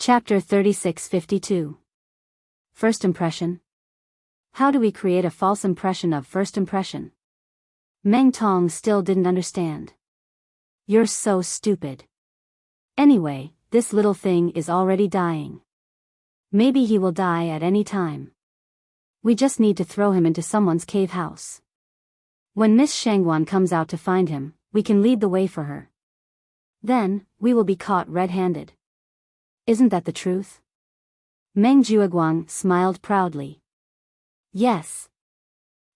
Chapter 3652. First impression. How do we create a false impression of first impression? Meng Tong still didn't understand. You're so stupid. Anyway, this little thing is already dying. Maybe he will die at any time. We just need to throw him into someone's cave house. When Miss Shangguan comes out to find him, we can lead the way for her. Then, we will be caught red-handed. Isn't that the truth? Meng Jueguang smiled proudly. Yes.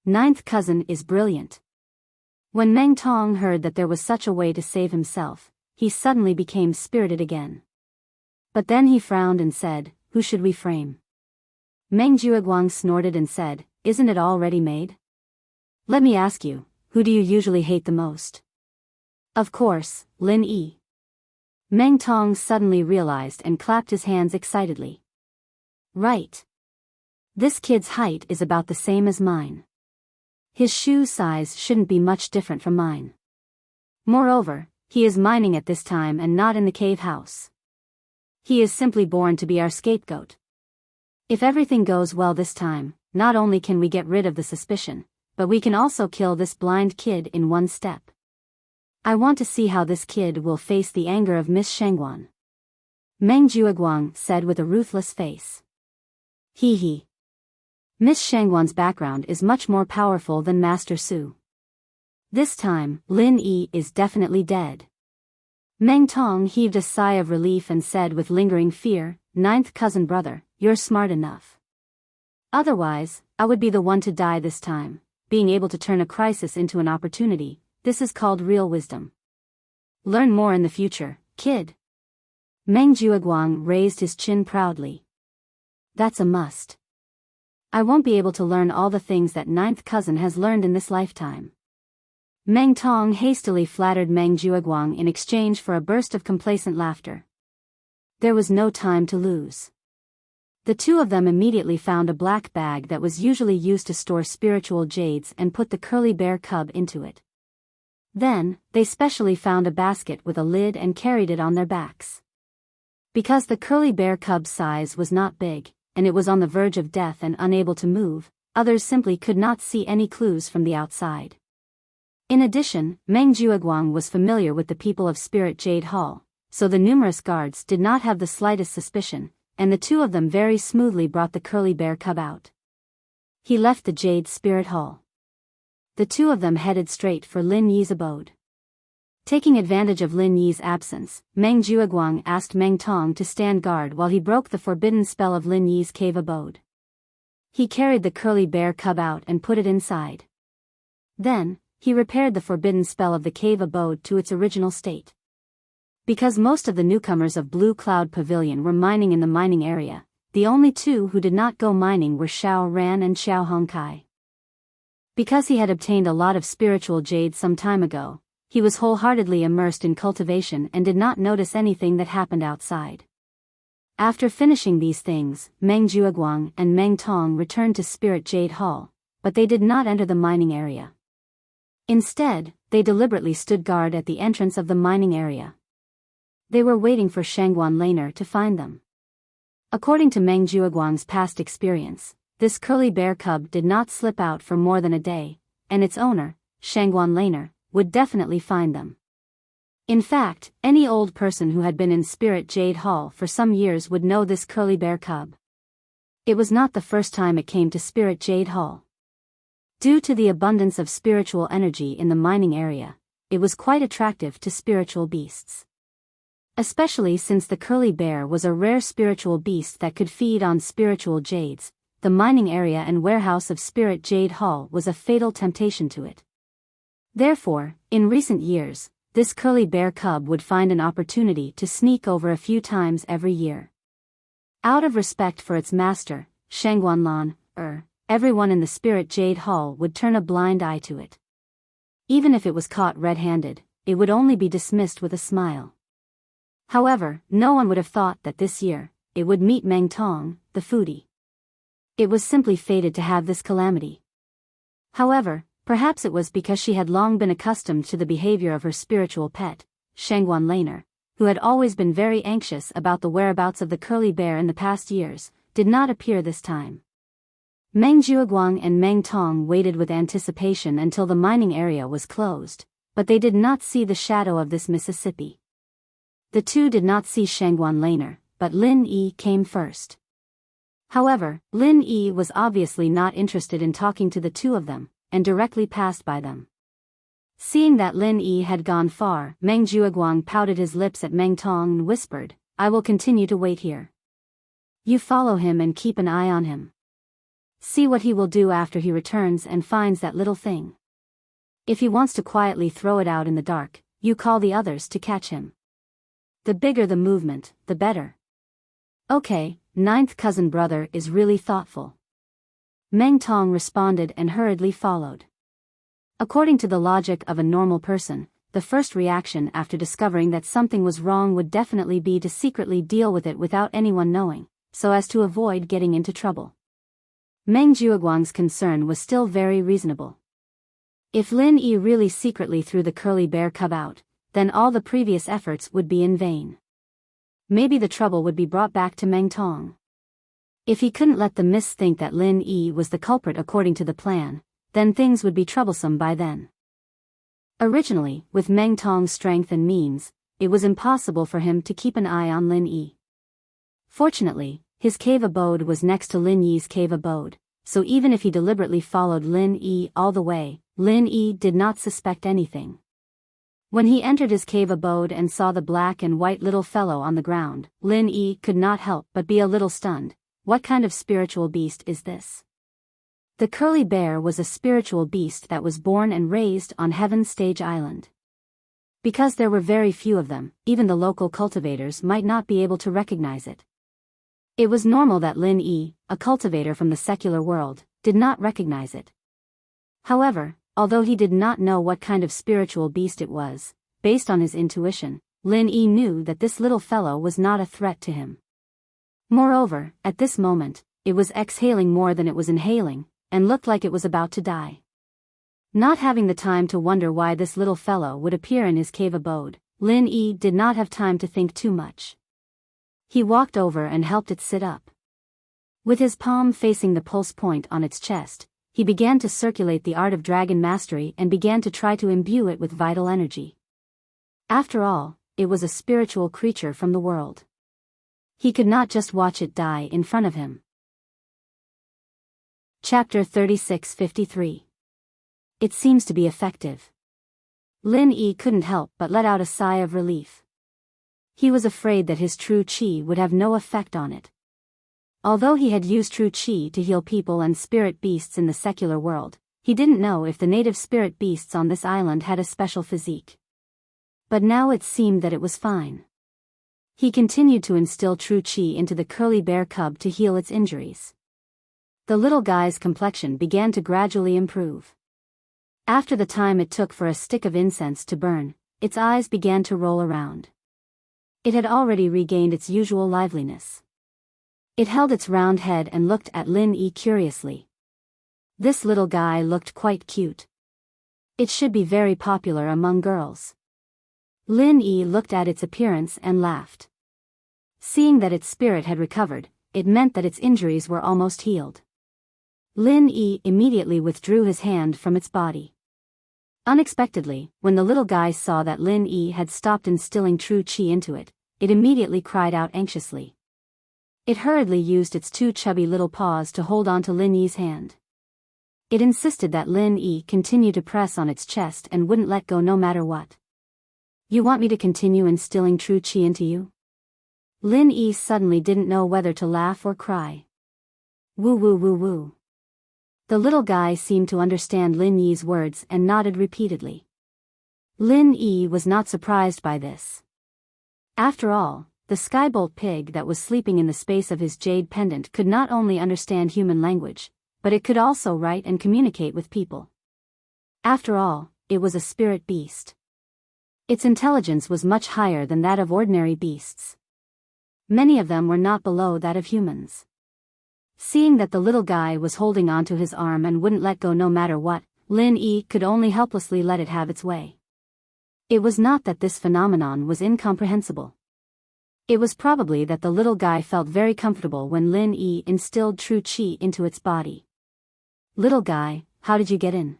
Ninth cousin is brilliant. When Meng Tong heard that there was such a way to save himself, he suddenly became spirited again. But then he frowned and said, "Who should we frame?" Meng Jueguang snorted and said, "Isn't it already made? Let me ask you, who do you usually hate the most?" Of course, Lin Yi. Meng Tong suddenly realized and clapped his hands excitedly. Right. This kid's height is about the same as mine. His shoe size shouldn't be much different from mine. Moreover, he is mining at this time and not in the cave house. He is simply born to be our scapegoat. If everything goes well this time, not only can we get rid of the suspicion, but we can also kill this blind kid in one step. I want to see how this kid will face the anger of Miss Shangguan. Meng Jueguang said with a ruthless face. Hee hee. Miss Shangguan's background is much more powerful than Master Su. This time, Lin Yi is definitely dead. Meng Tong heaved a sigh of relief and said with lingering fear, "Ninth cousin brother, you're smart enough. Otherwise, I would be the one to die this time, being able to turn a crisis into an opportunity. This is called real wisdom. Learn more in the future, kid." Meng Jueguang raised his chin proudly. That's a must. I won't be able to learn all the things that ninth cousin has learned in this lifetime. Meng Tong hastily flattered Meng Jueguang in exchange for a burst of complacent laughter. There was no time to lose. The two of them immediately found a black bag that was usually used to store spiritual jades and put the curly bear cub into it. Then, they specially found a basket with a lid and carried it on their backs. Because the curly bear cub's size was not big, and it was on the verge of death and unable to move, others simply could not see any clues from the outside. In addition, Meng Jueguang was familiar with the people of Spirit Jade Hall, so the numerous guards did not have the slightest suspicion, and the two of them very smoothly brought the curly bear cub out. He left the Jade Spirit Hall. The two of them headed straight for Lin Yi's abode. Taking advantage of Lin Yi's absence, Meng Jueguang asked Meng Tong to stand guard while he broke the forbidden spell of Lin Yi's cave abode. He carried the curly bear cub out and put it inside. Then, he repaired the forbidden spell of the cave abode to its original state. Because most of the newcomers of Blue Cloud Pavilion were mining in the mining area, the only two who did not go mining were Xiao Ran and Xiao Hongkai. Because he had obtained a lot of spiritual jade some time ago, he was wholeheartedly immersed in cultivation and did not notice anything that happened outside. After finishing these things, Meng Jueguang and Meng Tong returned to Spirit Jade Hall, but they did not enter the mining area. Instead, they deliberately stood guard at the entrance of the mining area. They were waiting for Shangguan Laner to find them. According to Meng Jueguang's past experience, this curly bear cub did not slip out for more than a day, and its owner, Shangguan Laner, would definitely find them. In fact, any old person who had been in Spirit Jade Hall for some years would know this curly bear cub. It was not the first time it came to Spirit Jade Hall. Due to the abundance of spiritual energy in the mining area, it was quite attractive to spiritual beasts. Especially since the curly bear was a rare spiritual beast that could feed on spiritual jades, the mining area and warehouse of Spirit Jade Hall was a fatal temptation to it. Therefore, in recent years, this curly bear cub would find an opportunity to sneak over a few times every year. Out of respect for its master, Shangguan Lan, everyone in the Spirit Jade Hall would turn a blind eye to it. Even if it was caught red-handed, it would only be dismissed with a smile. However, no one would have thought that this year, it would meet Meng Tong, the foodie. It was simply fated to have this calamity. However, perhaps it was because she had long been accustomed to the behavior of her spiritual pet, Shangguan Laner, who had always been very anxious about the whereabouts of the curly bear in the past years, did not appear this time. Meng Jiuguang and Meng Tong waited with anticipation until the mining area was closed, but they did not see the shadow of this Mississippi. The two did not see Shangguan later, but Lin Yi came first. However, Lin Yi was obviously not interested in talking to the two of them, and directly passed by them. Seeing that Lin Yi had gone far, Meng Jiuguang pouted his lips at Meng Tong and whispered, "I will continue to wait here. You follow him and keep an eye on him. See what he will do after he returns and finds that little thing. If he wants to quietly throw it out in the dark, you call the others to catch him. The bigger the movement, the better." "Okay, ninth cousin brother is really thoughtful." Meng Tong responded and hurriedly followed. According to the logic of a normal person, the first reaction after discovering that something was wrong would definitely be to secretly deal with it without anyone knowing, so as to avoid getting into trouble. Meng Jiuguang's concern was still very reasonable. If Lin Yi really secretly threw the curly bear cub out, then all the previous efforts would be in vain. Maybe the trouble would be brought back to Meng Tong. If he couldn't let the miss think that Lin Yi was the culprit according to the plan, then things would be troublesome by then. Originally, with Meng Tong's strength and means, it was impossible for him to keep an eye on Lin Yi. Fortunately, his cave abode was next to Lin Yi's cave abode, so even if he deliberately followed Lin Yi all the way, Lin Yi did not suspect anything. When he entered his cave abode and saw the black and white little fellow on the ground, Lin Yi could not help but be a little stunned. What kind of spiritual beast is this? The curly bear was a spiritual beast that was born and raised on Heaven's Stage Island. Because there were very few of them, even the local cultivators might not be able to recognize it. It was normal that Lin Yi, a cultivator from the secular world, did not recognize it. However, although he did not know what kind of spiritual beast it was, based on his intuition, Lin Yi knew that this little fellow was not a threat to him. Moreover, at this moment, it was exhaling more than it was inhaling, and looked like it was about to die. Not having the time to wonder why this little fellow would appear in his cave abode, Lin Yi did not have time to think too much. He walked over and helped it sit up. With his palm facing the pulse point on its chest, he began to circulate the art of dragon mastery and began to try to imbue it with vital energy. After all, it was a spiritual creature from the world. He could not just watch it die in front of him. Chapter 3653. It seems to be effective. Lin Yi couldn't help but let out a sigh of relief. He was afraid that his true qi would have no effect on it. Although he had used true qi to heal people and spirit beasts in the secular world, he didn't know if the native spirit beasts on this island had a special physique. But now it seemed that it was fine. He continued to instill true qi into the curly bear cub to heal its injuries. The little guy's complexion began to gradually improve. After the time it took for a stick of incense to burn, its eyes began to roll around. It had already regained its usual liveliness. It held its round head and looked at Lin Yi curiously. This little guy looked quite cute. It should be very popular among girls. Lin Yi looked at its appearance and laughed. Seeing that its spirit had recovered, it meant that its injuries were almost healed. Lin Yi immediately withdrew his hand from its body. Unexpectedly, when the little guy saw that Lin Yi had stopped instilling true qi into it, it immediately cried out anxiously. It hurriedly used its two chubby little paws to hold on to Lin Yi's hand. It insisted that Lin Yi continue to press on its chest and wouldn't let go no matter what. "You want me to continue instilling true qi into you?" Lin Yi suddenly didn't know whether to laugh or cry. Woo woo woo woo. The little guy seemed to understand Lin Yi's words and nodded repeatedly. Lin Yi was not surprised by this. After all, the skybolt pig that was sleeping in the space of his jade pendant could not only understand human language, but it could also write and communicate with people. After all, it was a spirit beast. Its intelligence was much higher than that of ordinary beasts. Many of them were not below that of humans. Seeing that the little guy was holding onto his arm and wouldn't let go no matter what, Lin Yi could only helplessly let it have its way. It was not that this phenomenon was incomprehensible. It was probably that the little guy felt very comfortable when Lin Yi instilled true qi into its body. Little guy, how did you get in?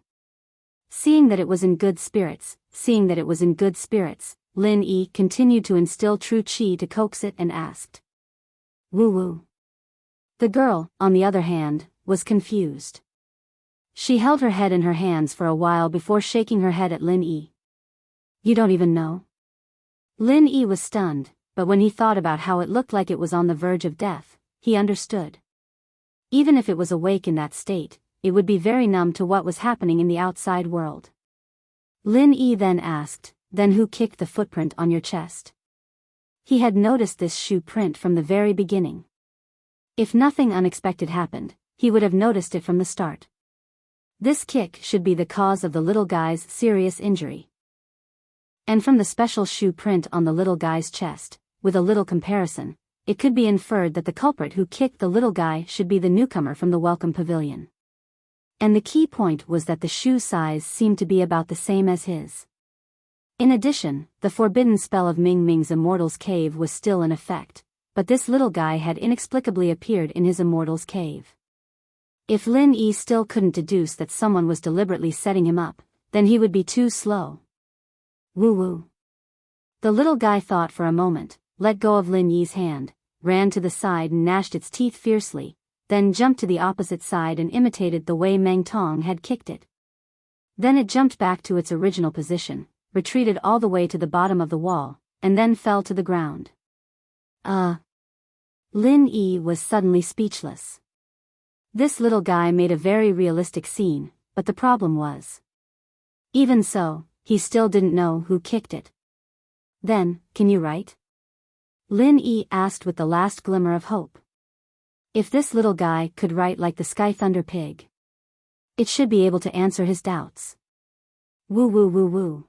Seeing that it was in good spirits, Lin Yi continued to instill true qi to coax it and asked. Woo woo. The girl, on the other hand, was confused. She held her head in her hands for a while before shaking her head at Lin Yi. You don't even know? Lin Yi was stunned, but when he thought about how it looked like it was on the verge of death, he understood. Even if it was awake in that state, it would be very numb to what was happening in the outside world. Lin Yi then asked, then who kicked the footprint on your chest? He had noticed this shoe print from the very beginning. If nothing unexpected happened, he would have noticed it from the start. This kick should be the cause of the little guy's serious injury. And from the special shoe print on the little guy's chest, with a little comparison, it could be inferred that the culprit who kicked the little guy should be the newcomer from the welcome pavilion. And the key point was that the shoe size seemed to be about the same as his. In addition, the forbidden spell of Ming Ming's immortal's cave was still in effect, but this little guy had inexplicably appeared in his immortal's cave. If Lin Yi still couldn't deduce that someone was deliberately setting him up, then he would be too slow. Woo woo. The little guy thought for a moment, let go of Lin Yi's hand, ran to the side and gnashed its teeth fiercely, then jumped to the opposite side and imitated the way Meng Tong had kicked it. Then it jumped back to its original position, retreated all the way to the bottom of the wall, and then fell to the ground. Lin Yi was suddenly speechless. This little guy made a very realistic scene, but the problem was. Even so, he still didn't know who kicked it. Then, can you write? Lin Yi asked with the last glimmer of hope. If this little guy could write like the Sky Thunder Pig, it should be able to answer his doubts. Woo woo woo woo.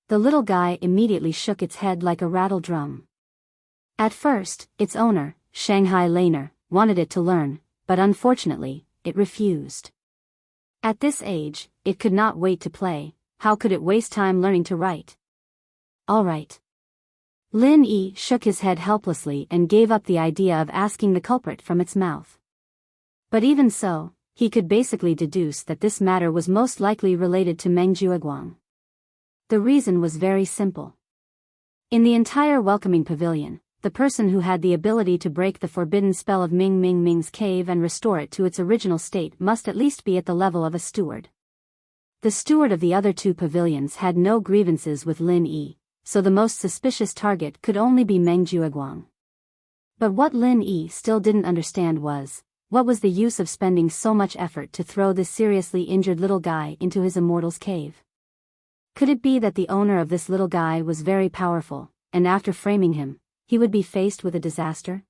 The little guy immediately shook its head like a rattle drum. At first, its owner, Shanghai Laner, wanted it to learn, but unfortunately, it refused. At this age, it could not wait to play. How could it waste time learning to write? All right. Lin Yi shook his head helplessly and gave up the idea of asking the culprit from its mouth. But even so, he could basically deduce that this matter was most likely related to Meng Jueguang. The reason was very simple. In the entire welcoming pavilion, the person who had the ability to break the forbidden spell of Ming Ming's cave and restore it to its original state must at least be at the level of a steward. The steward of the other two pavilions had no grievances with Lin Yi, so the most suspicious target could only be Meng Jueguang. But what Lin Yi still didn't understand was, what was the use of spending so much effort to throw this seriously injured little guy into his immortal's cave? Could it be that the owner of this little guy was very powerful, and after framing him, he would be faced with a disaster?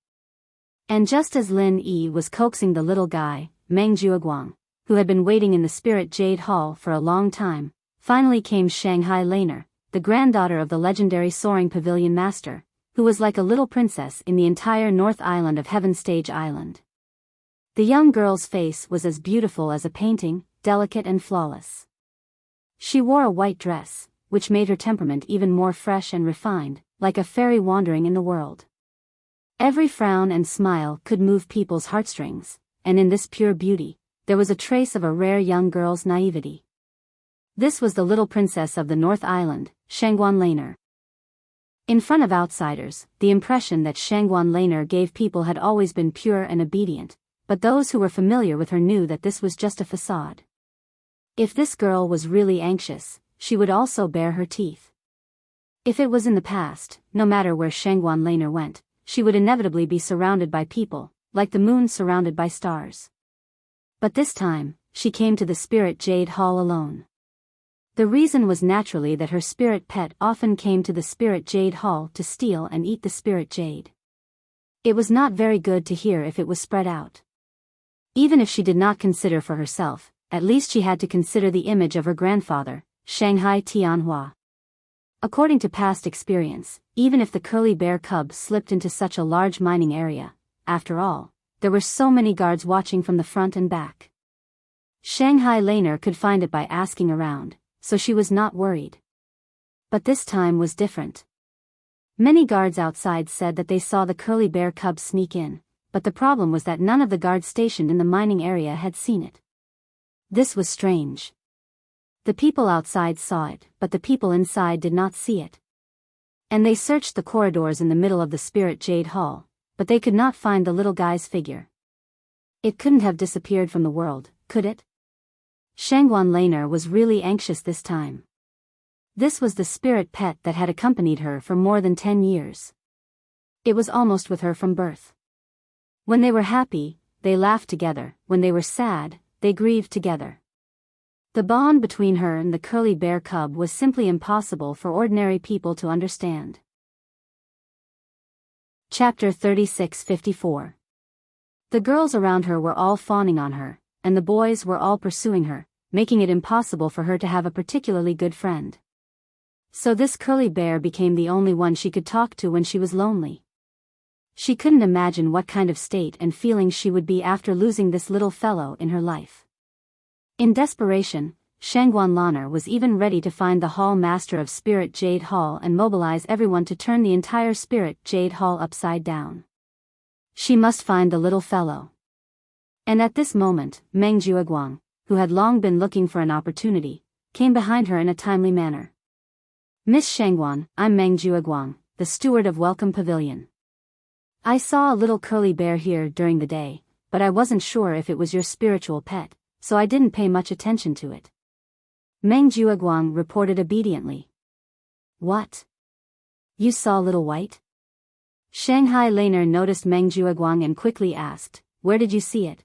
And just as Lin Yi was coaxing the little guy, Meng Jueguang, who had been waiting in the Spirit Jade Hall for a long time, finally came Shanghai Laner, the granddaughter of the legendary Soaring Pavilion Master, who was like a little princess in the entire North Island of Heaven Stage Island. The young girl's face was as beautiful as a painting, delicate and flawless. She wore a white dress, which made her temperament even more fresh and refined, like a fairy wandering in the world. Every frown and smile could move people's heartstrings, and in this pure beauty, there was a trace of a rare young girl's naivety. This was the little princess of the North Island, Shangguan Laner. In front of outsiders, the impression that Shangguan Laner gave people had always been pure and obedient, but those who were familiar with her knew that this was just a facade. If this girl was really anxious, she would also bare her teeth. If it was in the past, no matter where Shangguan Laner went, she would inevitably be surrounded by people, like the moon surrounded by stars. But this time, she came to the Spirit Jade Hall alone. The reason was naturally that her spirit pet often came to the Spirit Jade Hall to steal and eat the spirit jade. It was not very good to hear if it was spread out. Even if she did not consider for herself, at least she had to consider the image of her grandfather, Shanghai Tianhua. According to past experience, even if the curly bear cub slipped into such a large mining area, after all, there were so many guards watching from the front and back. Shanghai Laner could find it by asking around, so she was not worried. But this time was different. Many guards outside said that they saw the curly bear cub sneak in, but the problem was that none of the guards stationed in the mining area had seen it. This was strange. The people outside saw it, but the people inside did not see it. And they searched the corridors in the middle of the Spirit Jade Hall, but they could not find the little guy's figure. It couldn't have disappeared from the world, could it? Shangguan Laner was really anxious this time. This was the spirit pet that had accompanied her for more than 10 years. It was almost with her from birth. When they were happy, they laughed together. When they were sad, they grieved together. The bond between her and the curly bear cub was simply impossible for ordinary people to understand. Chapter 36-54. The girls around her were all fawning on her, and the boys were all pursuing her, making it impossible for her to have a particularly good friend. So this curly bear became the only one she could talk to when she was lonely. She couldn't imagine what kind of state and feelings she would be after losing this little fellow in her life. In desperation, Shangguan Laner was even ready to find the hall master of Spirit Jade Hall and mobilize everyone to turn the entire Spirit Jade Hall upside down. She must find the little fellow. And at this moment, Meng Jueguang, who had long been looking for an opportunity, came behind her in a timely manner. Miss Shangguan, I'm Meng Jueguang, the steward of Welcome Pavilion. I saw a little curly bear here during the day, but I wasn't sure if it was your spiritual pet, so I didn't pay much attention to it. Meng Jueguang reported obediently. What? You saw Little White? Shanghai Laner noticed Meng Jueguang and quickly asked, where did you see it?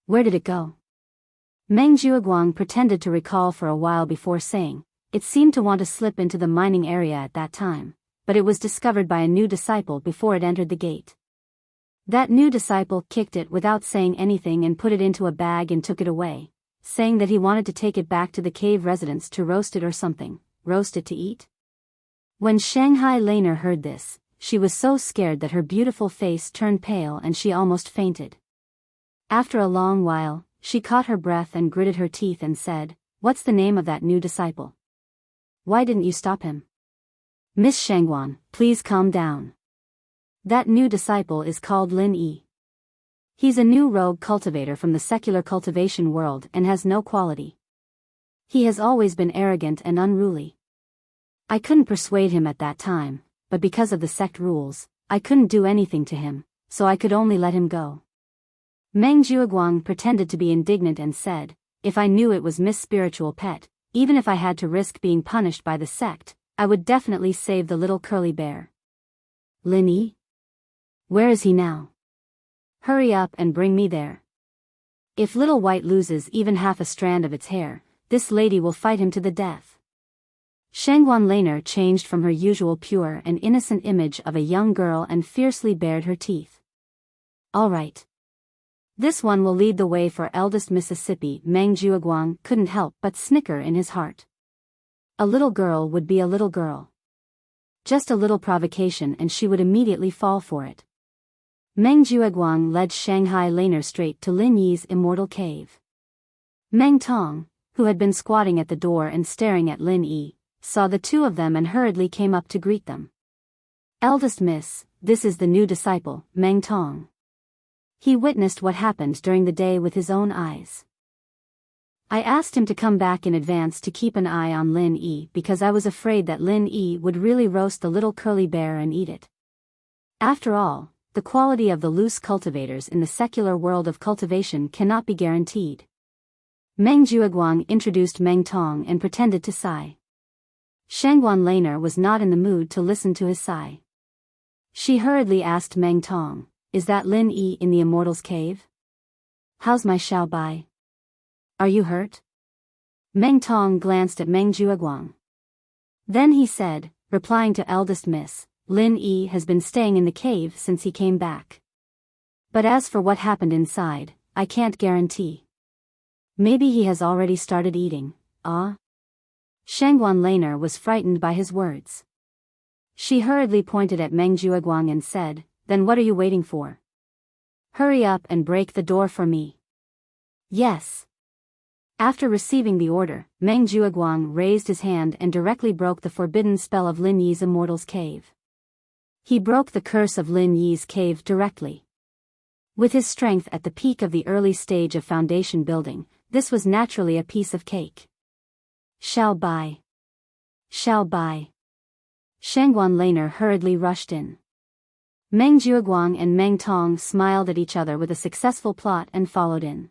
Where did it go? Meng Jueguang pretended to recall for a while before saying, it seemed to want to slip into the mining area at that time, but it was discovered by a new disciple before it entered the gate. That new disciple kicked it without saying anything and put it into a bag and took it away, saying that he wanted to take it back to the cave residents to roast it or something. Roast it to eat? When Shanghai Laner heard this, she was so scared that her beautiful face turned pale and she almost fainted. After a long while, she caught her breath and gritted her teeth and said, what's the name of that new disciple? Why didn't you stop him? Miss Shangguan, please calm down. That new disciple is called Lin Yi. He's a new rogue cultivator from the secular cultivation world and has no quality. He has always been arrogant and unruly. I couldn't persuade him at that time, but because of the sect rules, I couldn't do anything to him, so I could only let him go. Meng Jueguang pretended to be indignant and said, if I knew it was Miss Spiritual Pet, even if I had to risk being punished by the sect, I would definitely save the little curly bear. Lin Yi? Where is he now? Hurry up and bring me there. If Little White loses even half a strand of its hair, this lady will fight him to the death. Shangguan Laner changed from her usual pure and innocent image of a young girl and fiercely bared her teeth. All right. This one will lead the way for eldest Mississippi. Meng Jueguang couldn't help but snicker in his heart. A little girl would be a little girl. Just a little provocation and she would immediately fall for it. Meng Jueguang led Shanghai Laner straight to Lin Yi's immortal cave. Meng Tong, who had been squatting at the door and staring at Lin Yi, saw the two of them and hurriedly came up to greet them. Eldest Miss, this is the new disciple, Meng Tong. He witnessed what happened during the day with his own eyes. I asked him to come back in advance to keep an eye on Lin Yi because I was afraid that Lin Yi would really roast the little curly bear and eat it. After all, the quality of the loose cultivators in the secular world of cultivation cannot be guaranteed. Meng Jueguang introduced Meng Tong and pretended to sigh. Shangguan Laner was not in the mood to listen to his sigh. She hurriedly asked Meng Tong, is that Lin Yi in the Immortal's cave? How's my Xiao Bai? Are you hurt? Meng Tong glanced at Meng Jueguang. Then he said, replying to eldest Miss, Lin Yi has been staying in the cave since he came back. But as for what happened inside, I can't guarantee. Maybe he has already started eating. Shangguan Laner was frightened by his words. She hurriedly pointed at Meng Jueguang and said, then what are you waiting for? Hurry up and break the door for me. Yes. After receiving the order, Meng Jueguang raised his hand and directly broke the forbidden spell of Lin Yi's Immortal's cave. He broke the curse of Lin Yi's cave directly. With his strength at the peak of the early stage of foundation building, this was naturally a piece of cake. Shall buy. Shall buy. Shangguan Laner hurriedly rushed in. Meng Jiuguang and Meng Tong smiled at each other with a successful plot and followed in.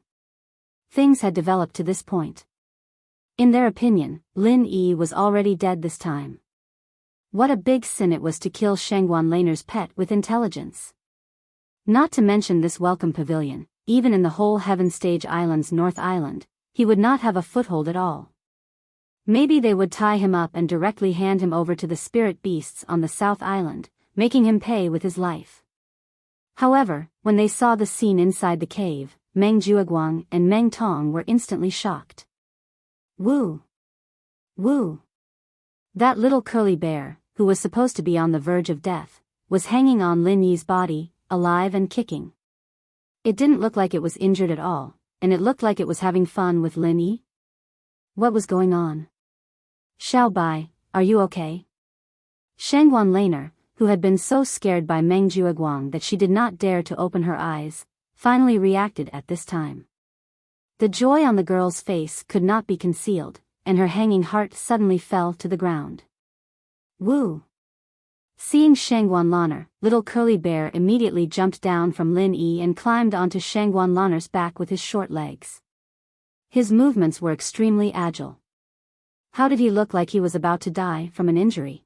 Things had developed to this point. In their opinion, Lin Yi was already dead this time. What a big sin it was to kill Shangguan Laner's pet with intelligence. Not to mention this welcome pavilion, even in the whole Heaven Stage Island's North Island, he would not have a foothold at all. Maybe they would tie him up and directly hand him over to the spirit beasts on the South Island, making him pay with his life. However, when they saw the scene inside the cave, Meng Jiuguang and Meng Tong were instantly shocked. Woo! Woo! That little curly bear, who was supposed to be on the verge of death, was hanging on Lin Yi's body, alive and kicking. It didn't look like it was injured at all, and it looked like it was having fun with Lin Yi. What was going on? Xiao Bai, are you okay? Shangguan Laner, who had been so scared by Meng Jiuguang that she did not dare to open her eyes, finally reacted at this time. The joy on the girl's face could not be concealed, and her hanging heart suddenly fell to the ground. Woo! Seeing Shangguan Laner, little curly bear immediately jumped down from Lin Yi and climbed onto Shangguan Laner's back with his short legs. His movements were extremely agile. How did he look like he was about to die from an injury?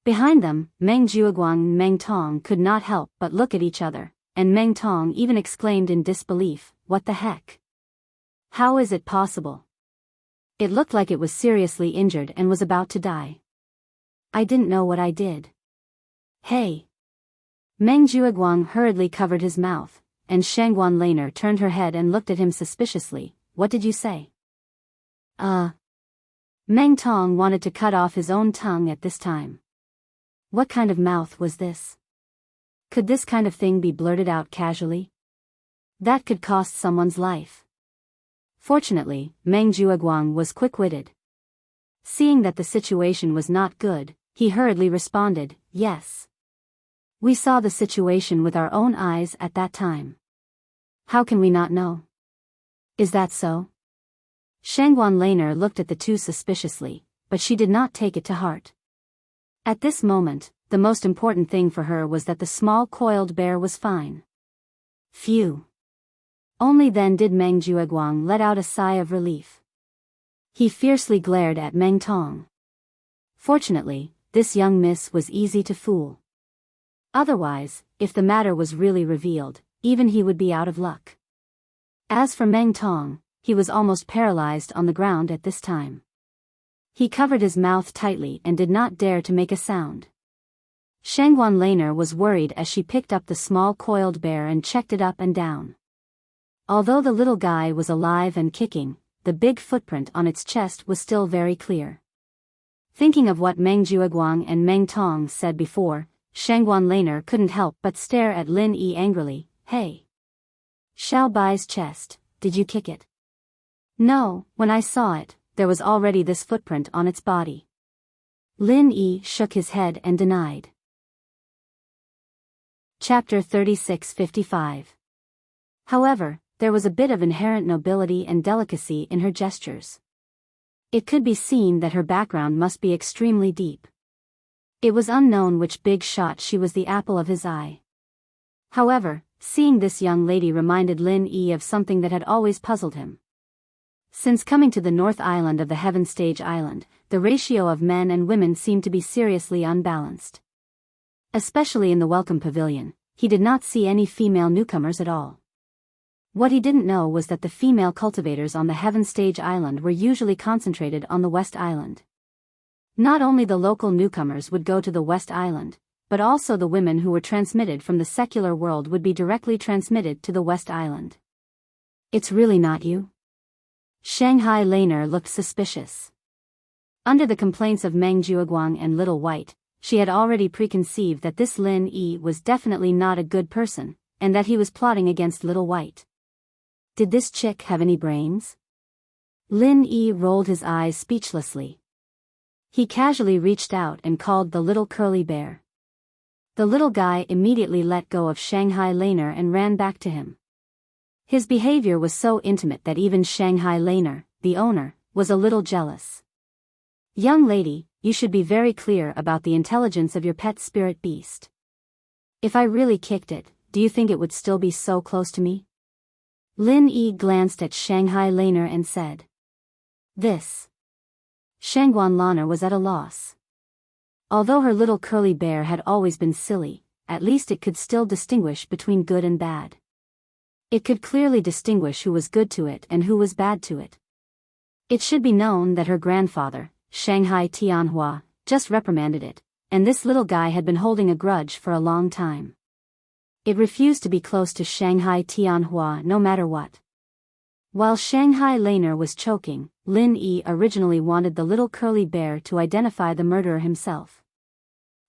Behind them, Meng Jiuguang and Meng Tong could not help but look at each other, and Meng Tong even exclaimed in disbelief, "What the heck? How is it possible?" It looked like it was seriously injured and was about to die. I didn't know what I did. Hey! Meng Jiuguang hurriedly covered his mouth, and Shangguan Laner turned her head and looked at him suspiciously. What did you say? Meng Tong wanted to cut off his own tongue at this time. What kind of mouth was this? Could this kind of thing be blurted out casually? That could cost someone's life. Fortunately, Meng Jiuguang was quick-witted. Seeing that the situation was not good, he hurriedly responded, "Yes. We saw the situation with our own eyes at that time. How can we not know? Is that so?" Shangguan Laner looked at the two suspiciously, but she did not take it to heart. At this moment, the most important thing for her was that the small coiled bear was fine. Phew! Only then did Meng Jiuguang let out a sigh of relief. He fiercely glared at Meng Tong. Fortunately, this young miss was easy to fool. Otherwise, if the matter was really revealed, even he would be out of luck. As for Meng Tong, he was almost paralyzed on the ground at this time. He covered his mouth tightly and did not dare to make a sound. Shangguan Laner was worried as she picked up the small coiled bear and checked it up and down. Although the little guy was alive and kicking, the big footprint on its chest was still very clear. Thinking of what Meng Jiuguang and Meng Tong said before, Shangguan Laner couldn't help but stare at Lin Yi angrily. Hey! Xiao Bai's chest, did you kick it? No, when I saw it, there was already this footprint on its body. Lin Yi shook his head and denied. Chapter 36:55. However, there was a bit of inherent nobility and delicacy in her gestures. It could be seen that her background must be extremely deep. It was unknown which big shot she was the apple of his eye. However, seeing this young lady reminded Lin Yi of something that had always puzzled him. Since coming to the North Island of the Heaven Stage Island, the ratio of men and women seemed to be seriously unbalanced. Especially in the Welcome Pavilion, he did not see any female newcomers at all. What he didn't know was that the female cultivators on the Heaven Stage Island were usually concentrated on the West Island. Not only the local newcomers would go to the West Island, but also the women who were transmitted from the secular world would be directly transmitted to the West Island. It's really not you? Shanghai Laner looked suspicious. Under the complaints of Meng Jiuguang and Little White, she had already preconceived that this Lin Yi was definitely not a good person, and that he was plotting against Little White. Did this chick have any brains? Lin Yi rolled his eyes speechlessly. He casually reached out and called the little curly bear. The little guy immediately let go of Shanghai Laner and ran back to him. His behavior was so intimate that even Shanghai Laner, the owner, was a little jealous. Young lady, you should be very clear about the intelligence of your pet spirit beast. If I really kicked it, do you think it would still be so close to me? Lin Yi glanced at Shanghai Laner and said. This. Shangguan Laner was at a loss. Although her little curly bear had always been silly, at least it could still distinguish between good and bad. It could clearly distinguish who was good to it and who was bad to it. It should be known that her grandfather, Shanghai Tianhua, just reprimanded it, and this little guy had been holding a grudge for a long time. It refused to be close to Shanghai Tianhua no matter what. While Shanghai Laner was choking, Lin Yi originally wanted the little curly bear to identify the murderer himself.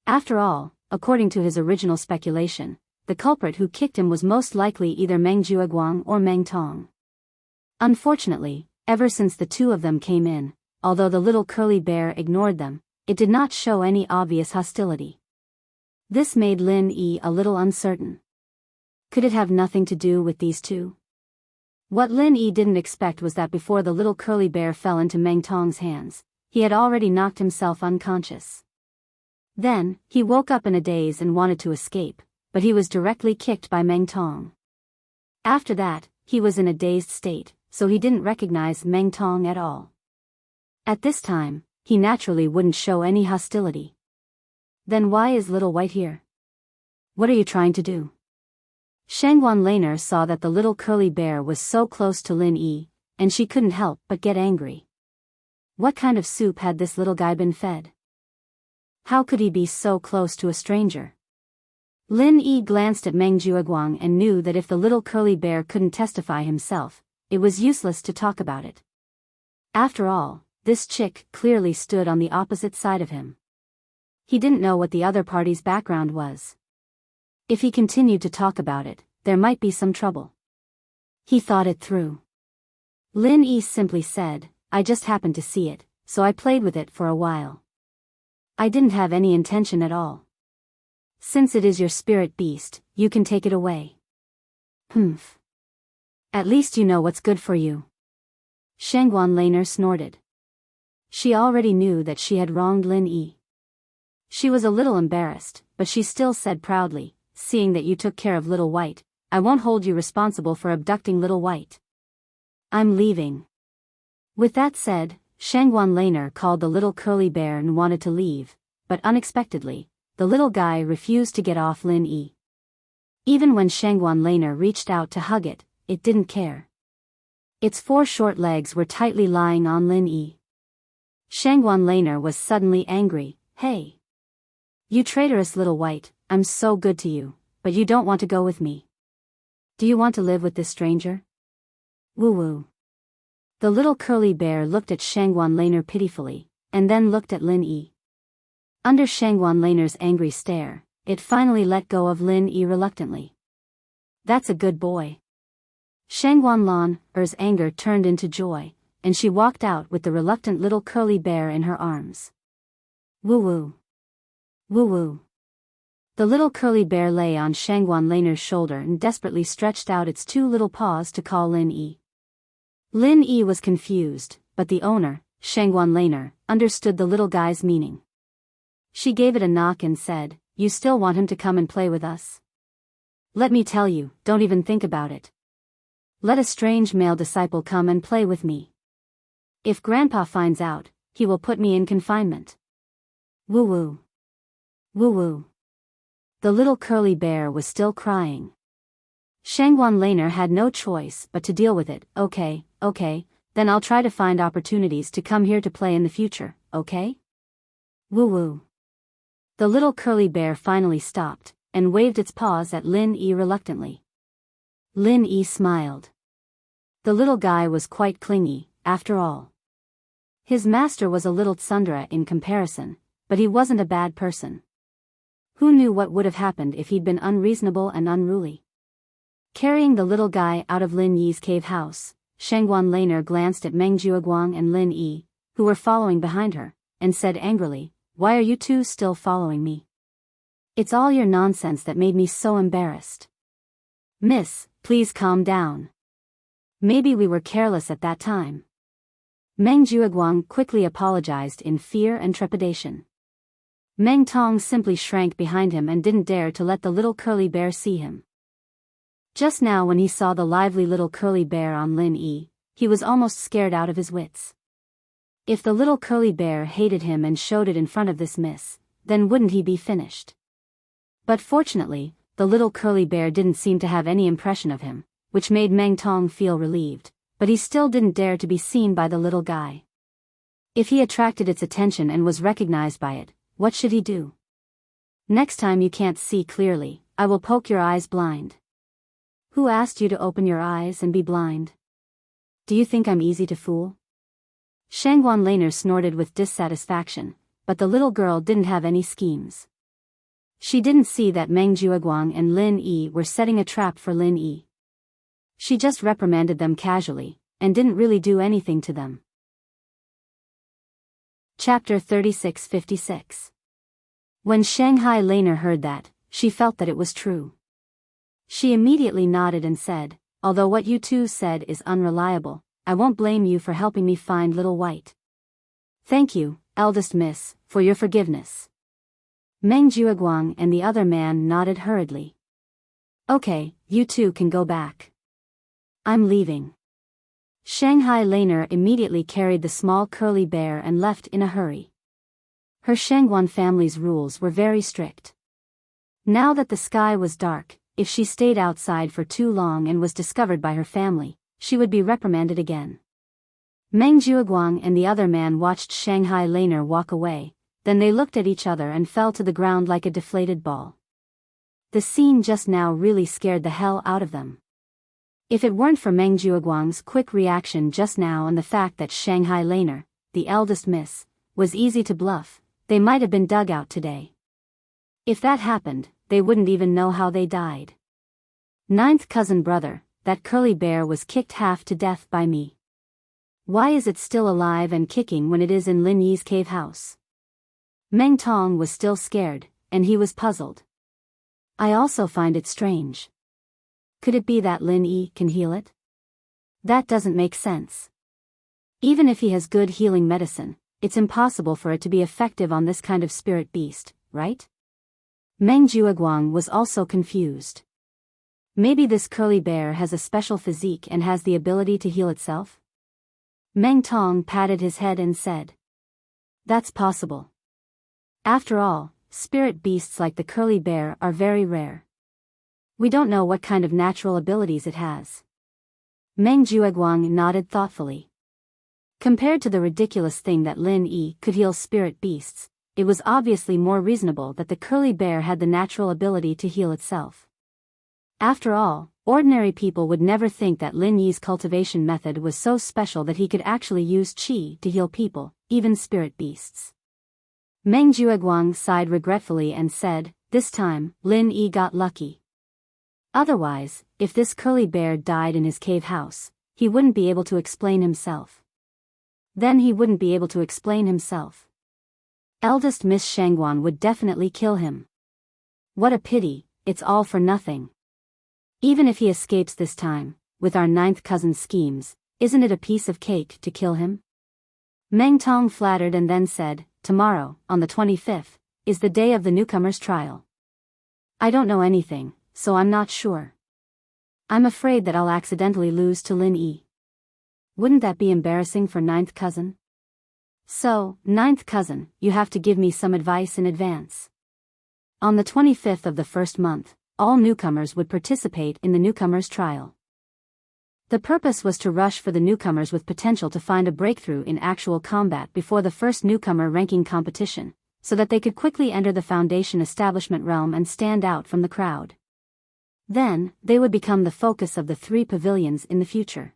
After all, according to his original speculation, the culprit who kicked him was most likely either Meng Jueguang or Meng Tong. Unfortunately, ever since the two of them came in, although the little curly bear ignored them, it did not show any obvious hostility. This made Lin Yi a little uncertain. Could it have nothing to do with these two? What Lin Yi didn't expect was that before the little curly bear fell into Meng Tong's hands, he had already knocked himself unconscious. Then, he woke up in a daze and wanted to escape, but he was directly kicked by Meng Tong. After that, he was in a dazed state, so he didn't recognize Meng Tong at all. At this time, he naturally wouldn't show any hostility. Then why is Little White here? What are you trying to do? Shangguan Laner saw that the little curly bear was so close to Lin Yi, and she couldn't help but get angry. What kind of soup had this little guy been fed? How could he be so close to a stranger? Lin Yi glanced at Meng Jueguang and knew that if the little curly bear couldn't testify himself, it was useless to talk about it. After all, this chick clearly stood on the opposite side of him. He didn't know what the other party's background was. If he continued to talk about it, there might be some trouble. He thought it through. Lin Yi simply said, I just happened to see it, so I played with it for a while. I didn't have any intention at all. Since it is your spirit beast, you can take it away. Humph. At least you know what's good for you. Shangguan Laner snorted. She already knew that she had wronged Lin Yi. She was a little embarrassed, but she still said proudly, seeing that you took care of Little White, I won't hold you responsible for abducting Little White. I'm leaving. With that said, Shangguan Laner called the little curly bear and wanted to leave, but unexpectedly, the little guy refused to get off Lin Yi. Even when Shangguan Laner reached out to hug it, it didn't care. Its 4 short legs were tightly lying on Lin Yi. Shangguan Laner was suddenly angry. Hey! You traitorous Little White, I'm so good to you, but you don't want to go with me. Do you want to live with this stranger? Woo-woo. The little curly bear looked at Shangguan Laner pitifully, and then looked at Lin Yi. Under Shangguan Laner's angry stare, it finally let go of Lin Yi reluctantly. That's a good boy. Shangguan Laner's anger turned into joy, and she walked out with the reluctant little curly bear in her arms. Woo-woo. Woo-woo. The little curly bear lay on Shangguan Laner's shoulder and desperately stretched out its 2 little paws to call Lin Yi. Lin Yi was confused, but the owner, Shangguan Laner, understood the little guy's meaning. She gave it a knock and said, You still want him to come and play with us? Let me tell you, don't even think about it. Let a strange male disciple come and play with me. If Grandpa finds out, he will put me in confinement. Woo-woo. Woo-woo. The little curly bear was still crying. Shangguan Laner had no choice but to deal with it. Okay, then I'll try to find opportunities to come here to play in the future, okay? Woo-woo. The little curly bear finally stopped, and waved its paws at Lin Yi reluctantly. Lin Yi smiled. The little guy was quite clingy, after all. His master was a little tsundere in comparison, but he wasn't a bad person. Who knew what would have happened if he'd been unreasonable and unruly? Carrying the little guy out of Lin Yi's cave house, Shangguan Laner glanced at Meng Jueguang and Lin Yi, who were following behind her, and said angrily, Why are you two still following me? It's all your nonsense that made me so embarrassed. Miss, please calm down. Maybe we were careless at that time. Meng Jueguang quickly apologized in fear and trepidation. Meng Tong simply shrank behind him and didn't dare to let the little curly bear see him. Just now when he saw the lively little curly bear on Lin Yi, he was almost scared out of his wits. If the little curly bear hated him and showed it in front of this miss, then wouldn't he be finished? But fortunately, the little curly bear didn't seem to have any impression of him, which made Meng Tong feel relieved, but he still didn't dare to be seen by the little guy. If he attracted its attention and was recognized by it, what should he do? Next time you can't see clearly, I will poke your eyes blind. Who asked you to open your eyes and be blind? Do you think I'm easy to fool? Shangguan Laner snorted with dissatisfaction, but the little girl didn't have any schemes. She didn't see that Meng Jueguang and Lin Yi were setting a trap for Lin Yi. She just reprimanded them casually, and didn't really do anything to them. Chapter 3656. When Shanghai Laner heard that, she felt that it was true. She immediately nodded and said, although what you two said is unreliable, I won't blame you for helping me find Little White. Thank you, eldest miss, for your forgiveness. Meng Jueguang and the other man nodded hurriedly. Okay, you two can go back. I'm leaving. Shanghai Laner immediately carried the small curly bear and left in a hurry. Her Shangguan family's rules were very strict. Now that the sky was dark, if she stayed outside for too long and was discovered by her family, she would be reprimanded again. Meng Jueguang and the other man watched Shanghai Laner walk away, then they looked at each other and fell to the ground like a deflated ball. The scene just now really scared the hell out of them. If it weren't for Meng Jueguang's quick reaction just now and the fact that Shanghai Laner, the eldest miss, was easy to bluff, they might have been dug out today. If that happened, they wouldn't even know how they died. Ninth cousin brother, that curly bear was kicked half to death by me. Why is it still alive and kicking when it is in Lin Yi's cave house? Meng Tong was still scared, and he was puzzled. I also find it strange. Could it be that Lin Yi can heal it? That doesn't make sense. Even if he has good healing medicine, it's impossible for it to be effective on this kind of spirit beast, right? Meng Jueguang was also confused. Maybe this curly bear has a special physique and has the ability to heal itself? Meng Tong patted his head and said. That's possible. After all, spirit beasts like the curly bear are very rare. We don't know what kind of natural abilities it has. Meng Jueguang nodded thoughtfully. Compared to the ridiculous thing that Lin Yi could heal spirit beasts, it was obviously more reasonable that the curly bear had the natural ability to heal itself. After all, ordinary people would never think that Lin Yi's cultivation method was so special that he could actually use qi to heal people, even spirit beasts. Meng Jueguang sighed regretfully and said, this time, Lin Yi got lucky. Otherwise, if this curly bear died in his cave house, he wouldn't be able to explain himself. Then he wouldn't be able to explain himself. Eldest Miss Shangguan would definitely kill him. What a pity, it's all for nothing. Even if he escapes this time, with our ninth cousin's schemes, isn't it a piece of cake to kill him? Meng Tong flattered and then said, tomorrow, on the 25th, is the day of the newcomer's trial. I don't know anything, so I'm not sure. I'm afraid that I'll accidentally lose to Lin Yi. Wouldn't that be embarrassing for ninth cousin? So, ninth cousin, you have to give me some advice in advance. On the 25th of the first month, all newcomers would participate in the newcomer's trial. The purpose was to rush for the newcomers with potential to find a breakthrough in actual combat before the first newcomer ranking competition, so that they could quickly enter the Foundation establishment realm and stand out from the crowd. Then, they would become the focus of the 3 pavilions in the future.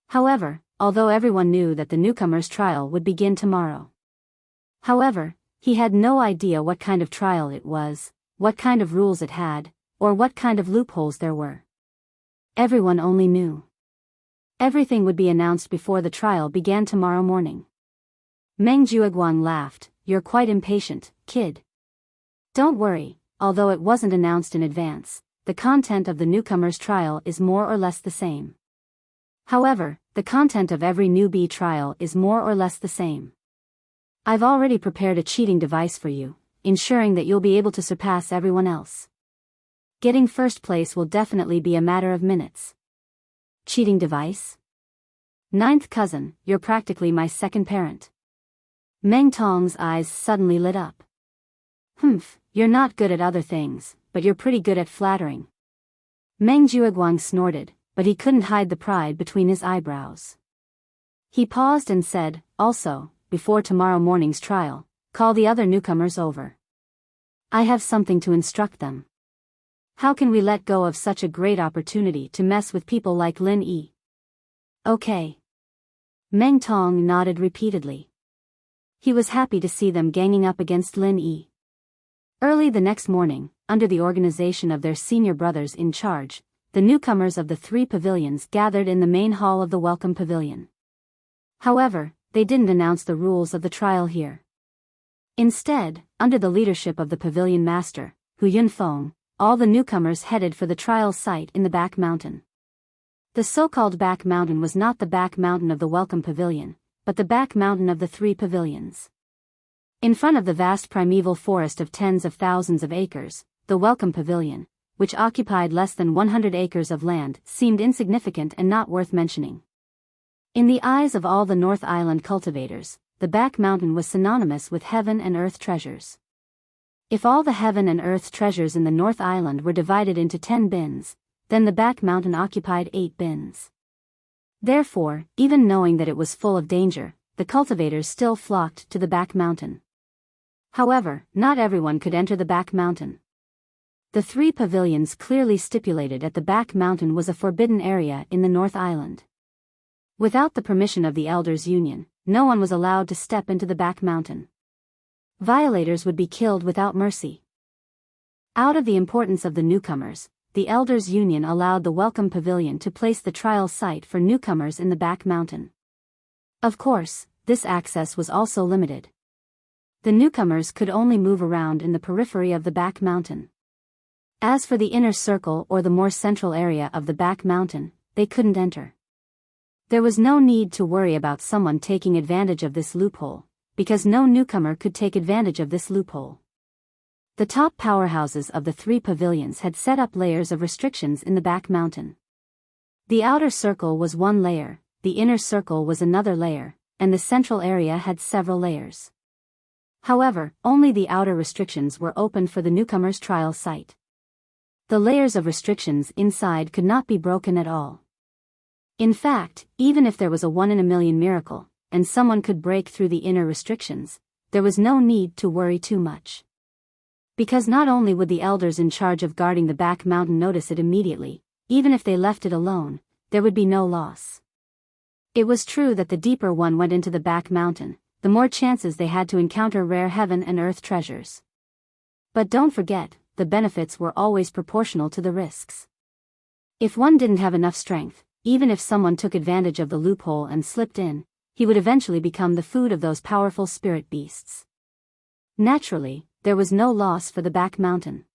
However, although everyone knew that the newcomer's trial would begin tomorrow. However, he had no idea what kind of trial it was, what kind of rules it had, or what kind of loopholes there were. Everyone only knew. Everything would be announced before the trial began tomorrow morning. Meng Jueguang laughed, you're quite impatient, kid. Don't worry, although it wasn't announced in advance, the content of the newcomer's trial is more or less the same. However, the content of every newbie trial is more or less the same. I've already prepared a cheating device for you, ensuring that you'll be able to surpass everyone else. Getting first place will definitely be a matter of minutes. Cheating device? Ninth cousin, you're practically my second parent. Meng Tong's eyes suddenly lit up. Humph, you're not good at other things, but you're pretty good at flattering. Meng Jiuguang snorted, but he couldn't hide the pride between his eyebrows. He paused and said, also, before tomorrow morning's trial, call the other newcomers over. I have something to instruct them. How can we let go of such a great opportunity to mess with people like Lin Yi? Okay. Meng Tong nodded repeatedly. He was happy to see them ganging up against Lin Yi. Early the next morning, under the organization of their senior brothers in charge, the newcomers of the 3 pavilions gathered in the main hall of the Welcome Pavilion. However, they didn't announce the rules of the trial here. Instead, under the leadership of the pavilion master, Hu Yunfeng, all the newcomers headed for the trial site in the back mountain. The so-called back mountain was not the back mountain of the Welcome Pavilion, but the back mountain of the 3 pavilions. In front of the vast primeval forest of tens of thousands of acres, the Welcome Pavilion, which occupied less than 100 acres of land, seemed insignificant and not worth mentioning. In the eyes of all the North Island cultivators, the back mountain was synonymous with heaven and earth treasures. If all the heaven and earth treasures in the North Island were divided into 10 bins, then the back mountain occupied 8 bins. Therefore, even knowing that it was full of danger, the cultivators still flocked to the back mountain. However, not everyone could enter the back mountain. The 3 pavilions clearly stipulated that the back mountain was a forbidden area in the North Island. Without the permission of the Elders' Union, no one was allowed to step into the back mountain. Violators would be killed without mercy. Out of the importance of the newcomers, the Elders' Union allowed the Welcome Pavilion to place the trial site for newcomers in the back mountain. Of course, this access was also limited. The newcomers could only move around in the periphery of the back mountain. As for the inner circle or the more central area of the back mountain, they couldn't enter. There was no need to worry about someone taking advantage of this loophole, because no newcomer could take advantage of this loophole. The top powerhouses of the 3 pavilions had set up layers of restrictions in the back mountain. The outer circle was one layer, the inner circle was another layer, and the central area had several layers. However, only the outer restrictions were open for the newcomers' trial site. The layers of restrictions inside could not be broken at all. In fact, even if there was a 1-in-a-million miracle, and someone could break through the inner restrictions, there was no need to worry too much. Because not only would the elders in charge of guarding the back mountain notice it immediately, even if they left it alone, there would be no loss. It was true that the deeper one went into the back mountain, the more chances they had to encounter rare heaven and earth treasures. But don't forget, the benefits were always proportional to the risks. If one didn't have enough strength, even if someone took advantage of the loophole and slipped in, he would eventually become the food of those powerful spirit beasts. Naturally, there was no loss for the back mountain.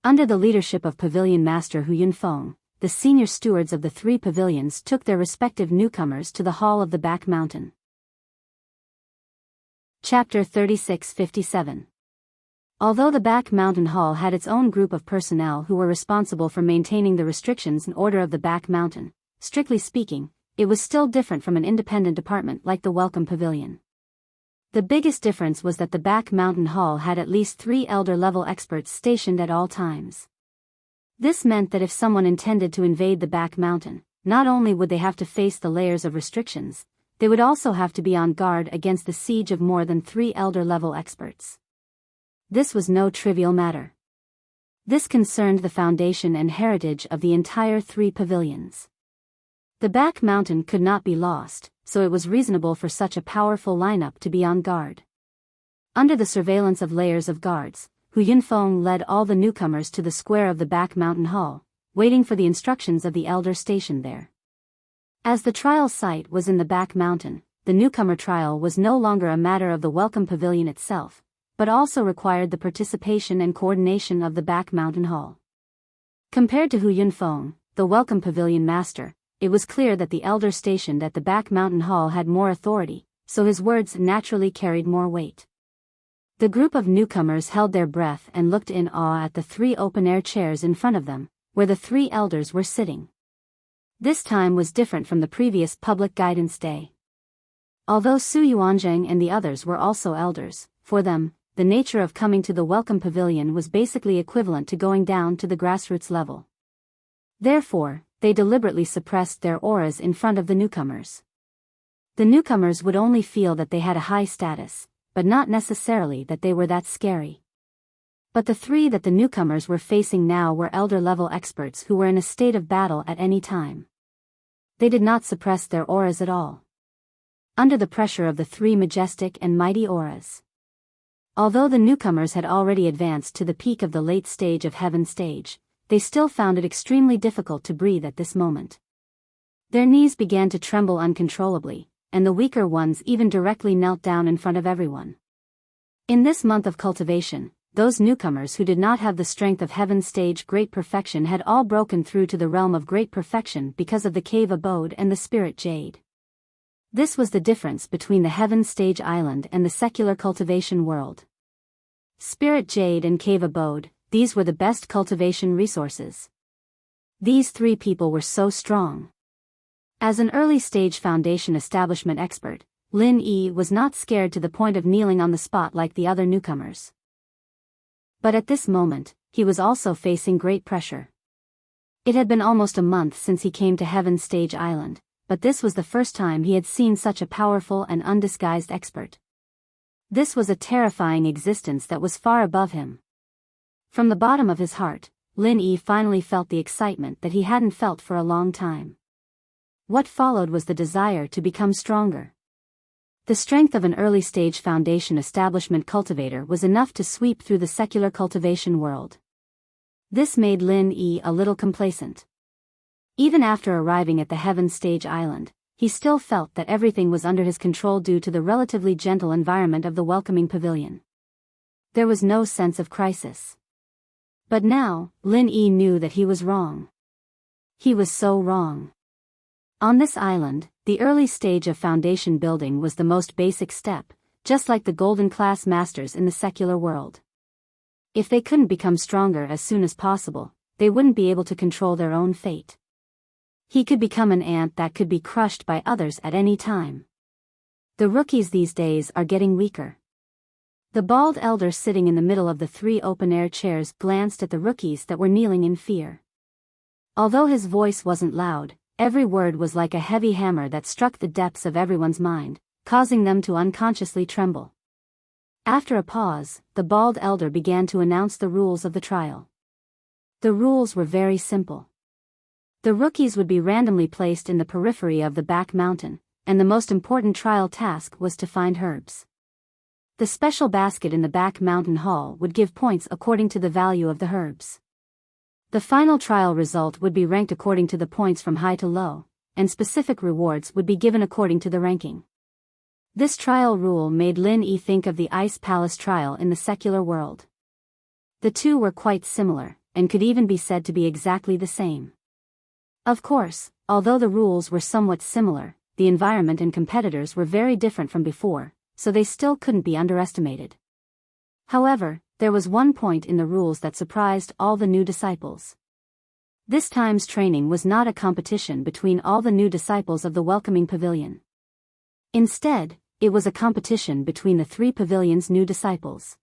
Under the leadership of Pavilion Master Hu Yunfeng, the senior stewards of the 3 pavilions took their respective newcomers to the hall of the back mountain. Chapter 3657. Although the back mountain hall had its own group of personnel who were responsible for maintaining the restrictions and order of the back mountain, strictly speaking, it was still different from an independent department like the Welcome Pavilion. The biggest difference was that the back mountain hall had at least 3 elder-level experts stationed at all times. This meant that if someone intended to invade the back mountain, not only would they have to face the layers of restrictions, they would also have to be on guard against the siege of more than 3 elder-level experts. This was no trivial matter. This concerned the foundation and heritage of the entire 3 pavilions. The back mountain could not be lost, so it was reasonable for such a powerful lineup to be on guard. Under the surveillance of layers of guards, Hu Yunfeng led all the newcomers to the square of the back mountain hall, waiting for the instructions of the elder stationed there. As the trial site was in the back mountain, the newcomer trial was no longer a matter of the Welcome Pavilion itself, but also required the participation and coordination of the back mountain hall. Compared to Hu Yunfeng, the Welcome Pavilion master, it was clear that the elder stationed at the back mountain hall had more authority, so his words naturally carried more weight. The group of newcomers held their breath and looked in awe at the 3 open-air chairs in front of them, where the 3 elders were sitting. This time was different from the previous public guidance day. Although Su Yuanzheng and the others were also elders, for them, the nature of coming to the Welcome Pavilion was basically equivalent to going down to the grassroots level. Therefore, they deliberately suppressed their auras in front of the newcomers. The newcomers would only feel that they had a high status, but not necessarily that they were that scary. But the 3 that the newcomers were facing now were elder-level experts who were in a state of battle at any time. They did not suppress their auras at all. Under the pressure of the 3 majestic and mighty auras. Although the newcomers had already advanced to the peak of the late stage of Heaven stage, they still found it extremely difficult to breathe at this moment. Their knees began to tremble uncontrollably, and the weaker ones even directly knelt down in front of everyone. In this month of cultivation, those newcomers who did not have the strength of Heaven stage great perfection had all broken through to the realm of great perfection because of the cave abode and the spirit jade. This was the difference between the Heaven stage island and the secular cultivation world. Spirit jade and cave abode, these were the best cultivation resources. These 3 people were so strong. As an early-stage foundation establishment expert, Lin Yi was not scared to the point of kneeling on the spot like the other newcomers. But at this moment, he was also facing great pressure. It had been almost a month since he came to Heaven Stage Island, but this was the first time he had seen such a powerful and undisguised expert. This was a terrifying existence that was far above him. From the bottom of his heart, Lin Yi finally felt the excitement that he hadn't felt for a long time. What followed was the desire to become stronger. The strength of an early-stage foundation establishment cultivator was enough to sweep through the secular cultivation world. This made Lin Yi a little complacent. Even after arriving at the Heaven Stage Island, he still felt that everything was under his control due to the relatively gentle environment of the welcoming pavilion. There was no sense of crisis. But now, Lin Yi knew that he was wrong. He was so wrong. On this island, the early stage of foundation building was the most basic step, just like the golden class masters in the secular world. If they couldn't become stronger as soon as possible, they wouldn't be able to control their own fate. He could become an ant that could be crushed by others at any time. The rookies these days are getting weaker. The bald elder sitting in the middle of the 3 open-air chairs glanced at the rookies that were kneeling in fear. Although his voice wasn't loud, every word was like a heavy hammer that struck the depths of everyone's mind, causing them to unconsciously tremble. After a pause, the bald elder began to announce the rules of the trial. The rules were very simple. The rookies would be randomly placed in the periphery of the back mountain, and the most important trial task was to find herbs. The special basket in the back mountain hall would give points according to the value of the herbs. The final trial result would be ranked according to the points from high to low, and specific rewards would be given according to the ranking. This trial rule made Lin Yi think of the Ice Palace trial in the secular world. The 2 were quite similar, and could even be said to be exactly the same. Of course, although the rules were somewhat similar, the environment and competitors were very different from before, so they still couldn't be underestimated. However, there was one point in the rules that surprised all the new disciples. This time's training was not a competition between all the new disciples of the welcoming pavilion. Instead, it was a competition between the 3 pavilions' new disciples.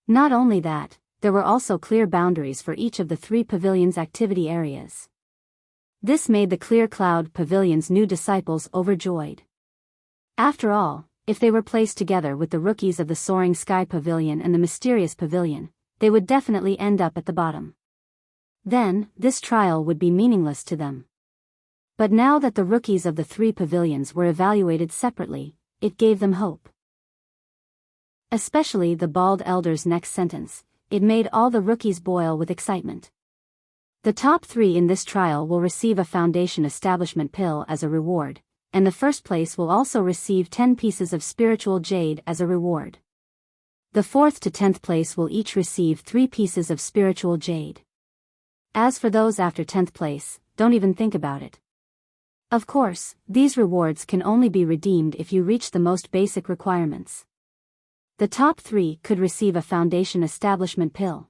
Not only that, there were also clear boundaries for each of the 3 pavilions' activity areas. This made the Clear Cloud Pavilion's new disciples overjoyed. After all, if they were placed together with the rookies of the Soaring Sky Pavilion and the Mysterious Pavilion, they would definitely end up at the bottom. Then, this trial would be meaningless to them. But now that the rookies of the 3 pavilions were evaluated separately, it gave them hope. Especially the bald elder's next sentence, it made all the rookies boil with excitement. The top 3 in this trial will receive a foundation establishment pill as a reward, and the first place will also receive 10 pieces of spiritual jade as a reward. The 4th to 10th place will each receive 3 pieces of spiritual jade. As for those after 10th place, don't even think about it. Of course, these rewards can only be redeemed if you reach the most basic requirements. The top 3 could receive a foundation establishment pill.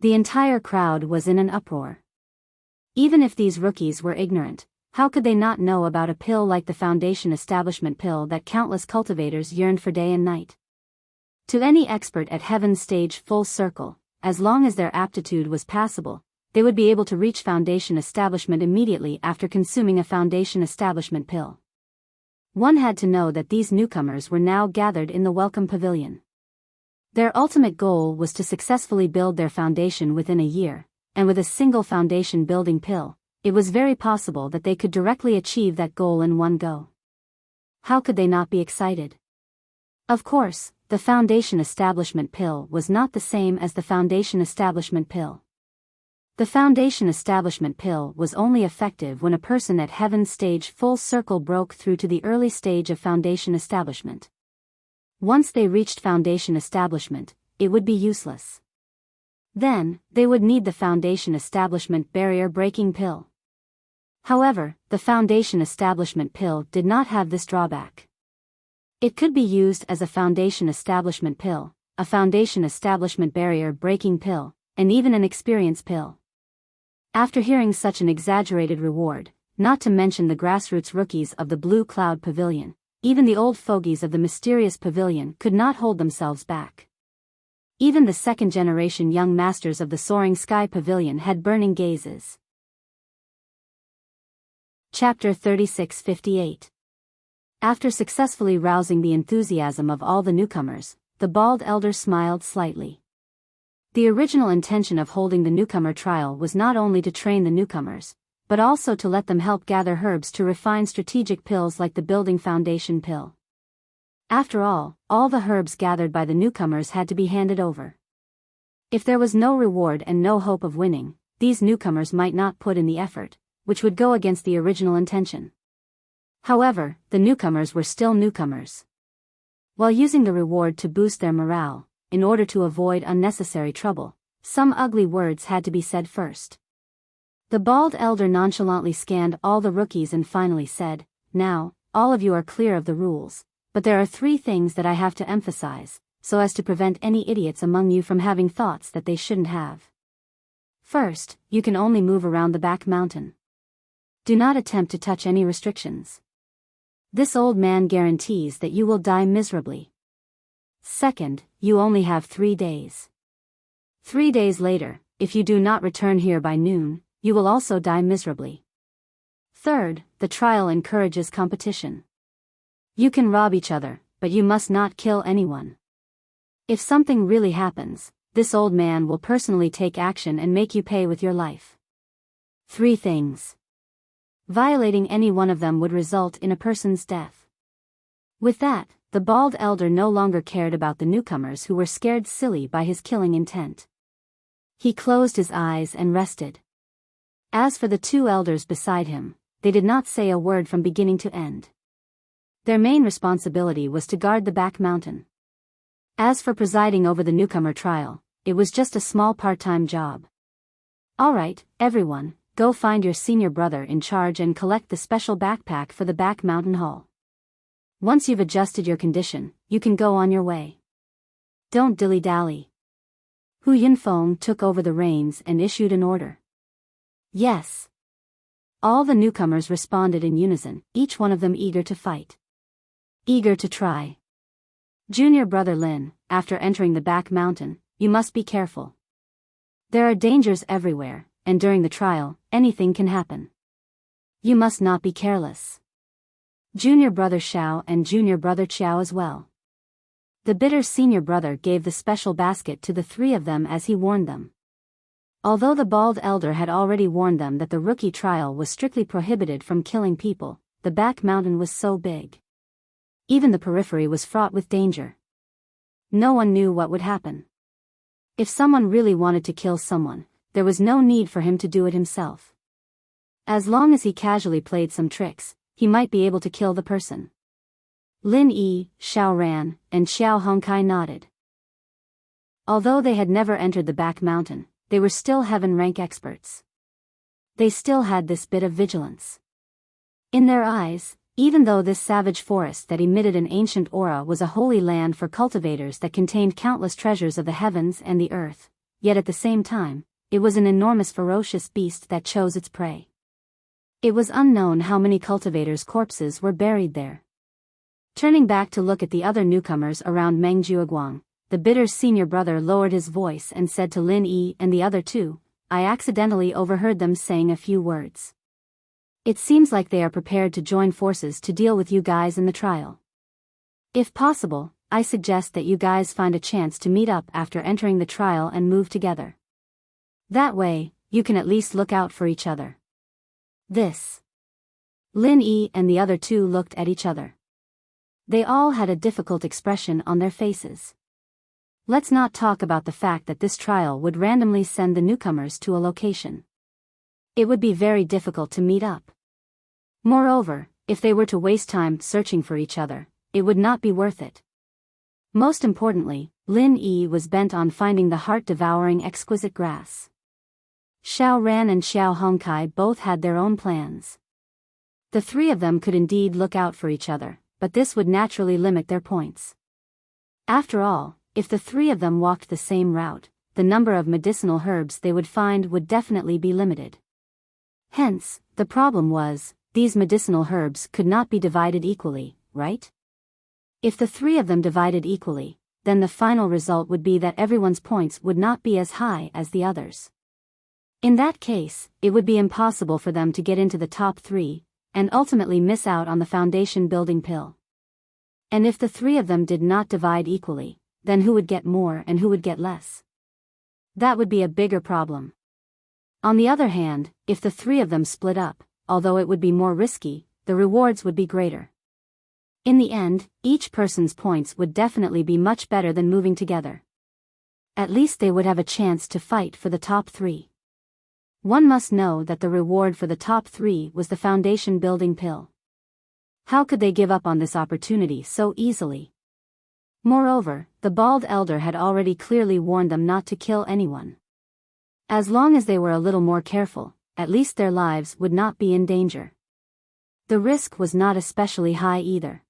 The entire crowd was in an uproar. Even if these rookies were ignorant, how could they not know about a pill like the foundation establishment pill that countless cultivators yearned for day and night? To any expert at Heaven's stage full circle, as long as their aptitude was passable, they would be able to reach foundation establishment immediately after consuming a foundation establishment pill. One had to know that these newcomers were now gathered in the welcome pavilion. Their ultimate goal was to successfully build their foundation within a year, and with a single foundation building pill, it was very possible that they could directly achieve that goal in one go. How could they not be excited? Of course, the foundation establishment pill was not the same as the foundation establishment pill. The foundation establishment pill was only effective when a person at Heaven's stage full circle broke through to the early stage of foundation establishment. Once they reached foundation establishment, it would be useless. Then, they would need the foundation establishment barrier breaking pill. However, the foundation establishment pill did not have this drawback. It could be used as a foundation establishment pill, a foundation establishment barrier breaking pill, and even an experience pill. After hearing such an exaggerated reward, not to mention the grassroots rookies of the Blue Cloud Pavilion, even the old fogies of the mysterious pavilion could not hold themselves back. Even the second-generation young masters of the Soaring Sky Pavilion had burning gazes. Chapter 3658. After successfully rousing the enthusiasm of all the newcomers, the bald elder smiled slightly. The original intention of holding the newcomer trial was not only to train the newcomers, but also to let them help gather herbs to refine strategic pills like the building foundation pill. After all the herbs gathered by the newcomers had to be handed over. If there was no reward and no hope of winning, these newcomers might not put in the effort, which would go against the original intention. However, the newcomers were still newcomers. While using the reward to boost their morale, in order to avoid unnecessary trouble, some ugly words had to be said first. The bald elder nonchalantly scanned all the rookies and finally said, "Now, all of you are clear of the rules, but there are 3 things that I have to emphasize, so as to prevent any idiots among you from having thoughts that they shouldn't have. First, you can only move around the back mountain. Do not attempt to touch any restrictions. This old man guarantees that you will die miserably. Second, you only have 3 days. 3 days later, if you do not return here by noon, you will also die miserably. Third, the trial encourages competition. You can rob each other, but you must not kill anyone. If something really happens, this old man will personally take action and make you pay with your life. 3 things. Violating any one of them would result in a person's death." With that, the bald elder no longer cared about the newcomers who were scared silly by his killing intent. He closed his eyes and rested. As for the 2 elders beside him, they did not say a word from beginning to end. Their main responsibility was to guard the back mountain. As for presiding over the newcomer trial, it was just a small part-time job. "All right, everyone, go find your senior brother in charge and collect the special backpack for the back mountain hall. Once you've adjusted your condition, you can go on your way. Don't dilly-dally." Hu Yunfeng took over the reins and issued an order. "Yes." All the newcomers responded in unison, each one of them eager to fight. Eager to try. "Junior brother Lin, after entering the back mountain, you must be careful. There are dangers everywhere, and during the trial, anything can happen. You must not be careless. Junior brother Xiao and junior brother Qiao as well." The bitter senior brother gave the special basket to the 3 of them as he warned them. Although the bald elder had already warned them that the rookie trial was strictly prohibited from killing people, the back mountain was so big. Even the periphery was fraught with danger. No one knew what would happen. If someone really wanted to kill someone, there was no need for him to do it himself. As long as he casually played some tricks, he might be able to kill the person. Lin Yi, Xiao Ran, and Xiao Hongkai nodded. Although they had never entered the back mountain, they were still heaven rank experts. They still had this bit of vigilance. In their eyes, even though this savage forest that emitted an ancient aura was a holy land for cultivators that contained countless treasures of the heavens and the earth, yet at the same time, it was an enormous ferocious beast that chose its prey. It was unknown how many cultivators' corpses were buried there. Turning back to look at the other newcomers around Meng Jiuguang, the bitter senior brother lowered his voice and said to Lin Yi and the other two, "I accidentally overheard them saying a few words. It seems like they are prepared to join forces to deal with you guys in the trial. If possible, I suggest that you guys find a chance to meet up after entering the trial and move together. That way, you can at least look out for each other." This. Lin Yi and the other two looked at each other. They all had a difficult expression on their faces. Let's not talk about the fact that this trial would randomly send the newcomers to a location. It would be very difficult to meet up. Moreover, if they were to waste time searching for each other, it would not be worth it. Most importantly, Lin Yi was bent on finding the heart-devouring exquisite grass. Xiao Ran and Xiao Hongkai both had their own plans. The three of them could indeed look out for each other, but this would naturally limit their points. After all, if the three of them walked the same route, the number of medicinal herbs they would find would definitely be limited. Hence, the problem was, these medicinal herbs could not be divided equally, right? If the three of them divided equally, then the final result would be that everyone's points would not be as high as the others. In that case, it would be impossible for them to get into the top three, and ultimately miss out on the foundation building pill. And if the three of them did not divide equally, then who would get more and who would get less? That would be a bigger problem. On the other hand, if the three of them split up, although it would be more risky, the rewards would be greater. In the end, each person's points would definitely be much better than moving together. At least they would have a chance to fight for the top three. One must know that the reward for the top three was the foundation building pill. How could they give up on this opportunity so easily? Moreover, the bald elder had already clearly warned them not to kill anyone. As long as they were a little more careful, at least their lives would not be in danger. The risk was not especially high either.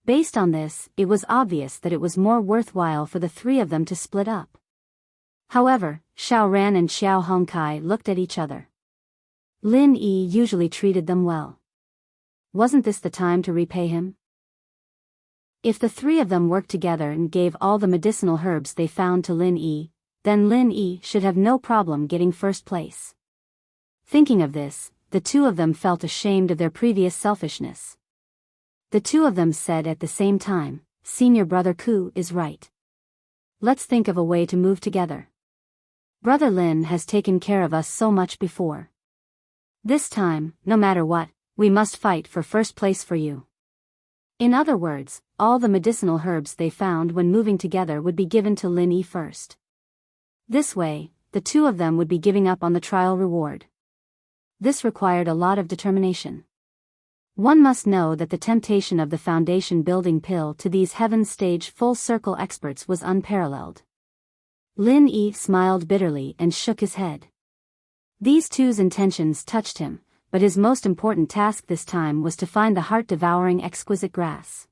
Based on this, it was obvious that it was more worthwhile for the three of them to split up. However, Xiao Ran and Xiao Hongkai looked at each other. Lin Yi usually treated them well. Wasn't this the time to repay him? If the three of them worked together and gave all the medicinal herbs they found to Lin Yi, then Lin Yi should have no problem getting first place. Thinking of this, the two of them felt ashamed of their previous selfishness. The two of them said at the same time, "Senior brother Ku is right. Let's think of a way to move together. Brother Lin has taken care of us so much before. This time, no matter what, we must fight for first place for you." In other words, all the medicinal herbs they found when moving together would be given to Lin Yi first. This way, the two of them would be giving up on the trial reward. This required a lot of determination. One must know that the temptation of the foundation building pill to these heaven stage full circle experts was unparalleled. Lin Yi smiled bitterly and shook his head. These two's intentions touched him, but his most important task this time was to find the heart-devouring exquisite grass.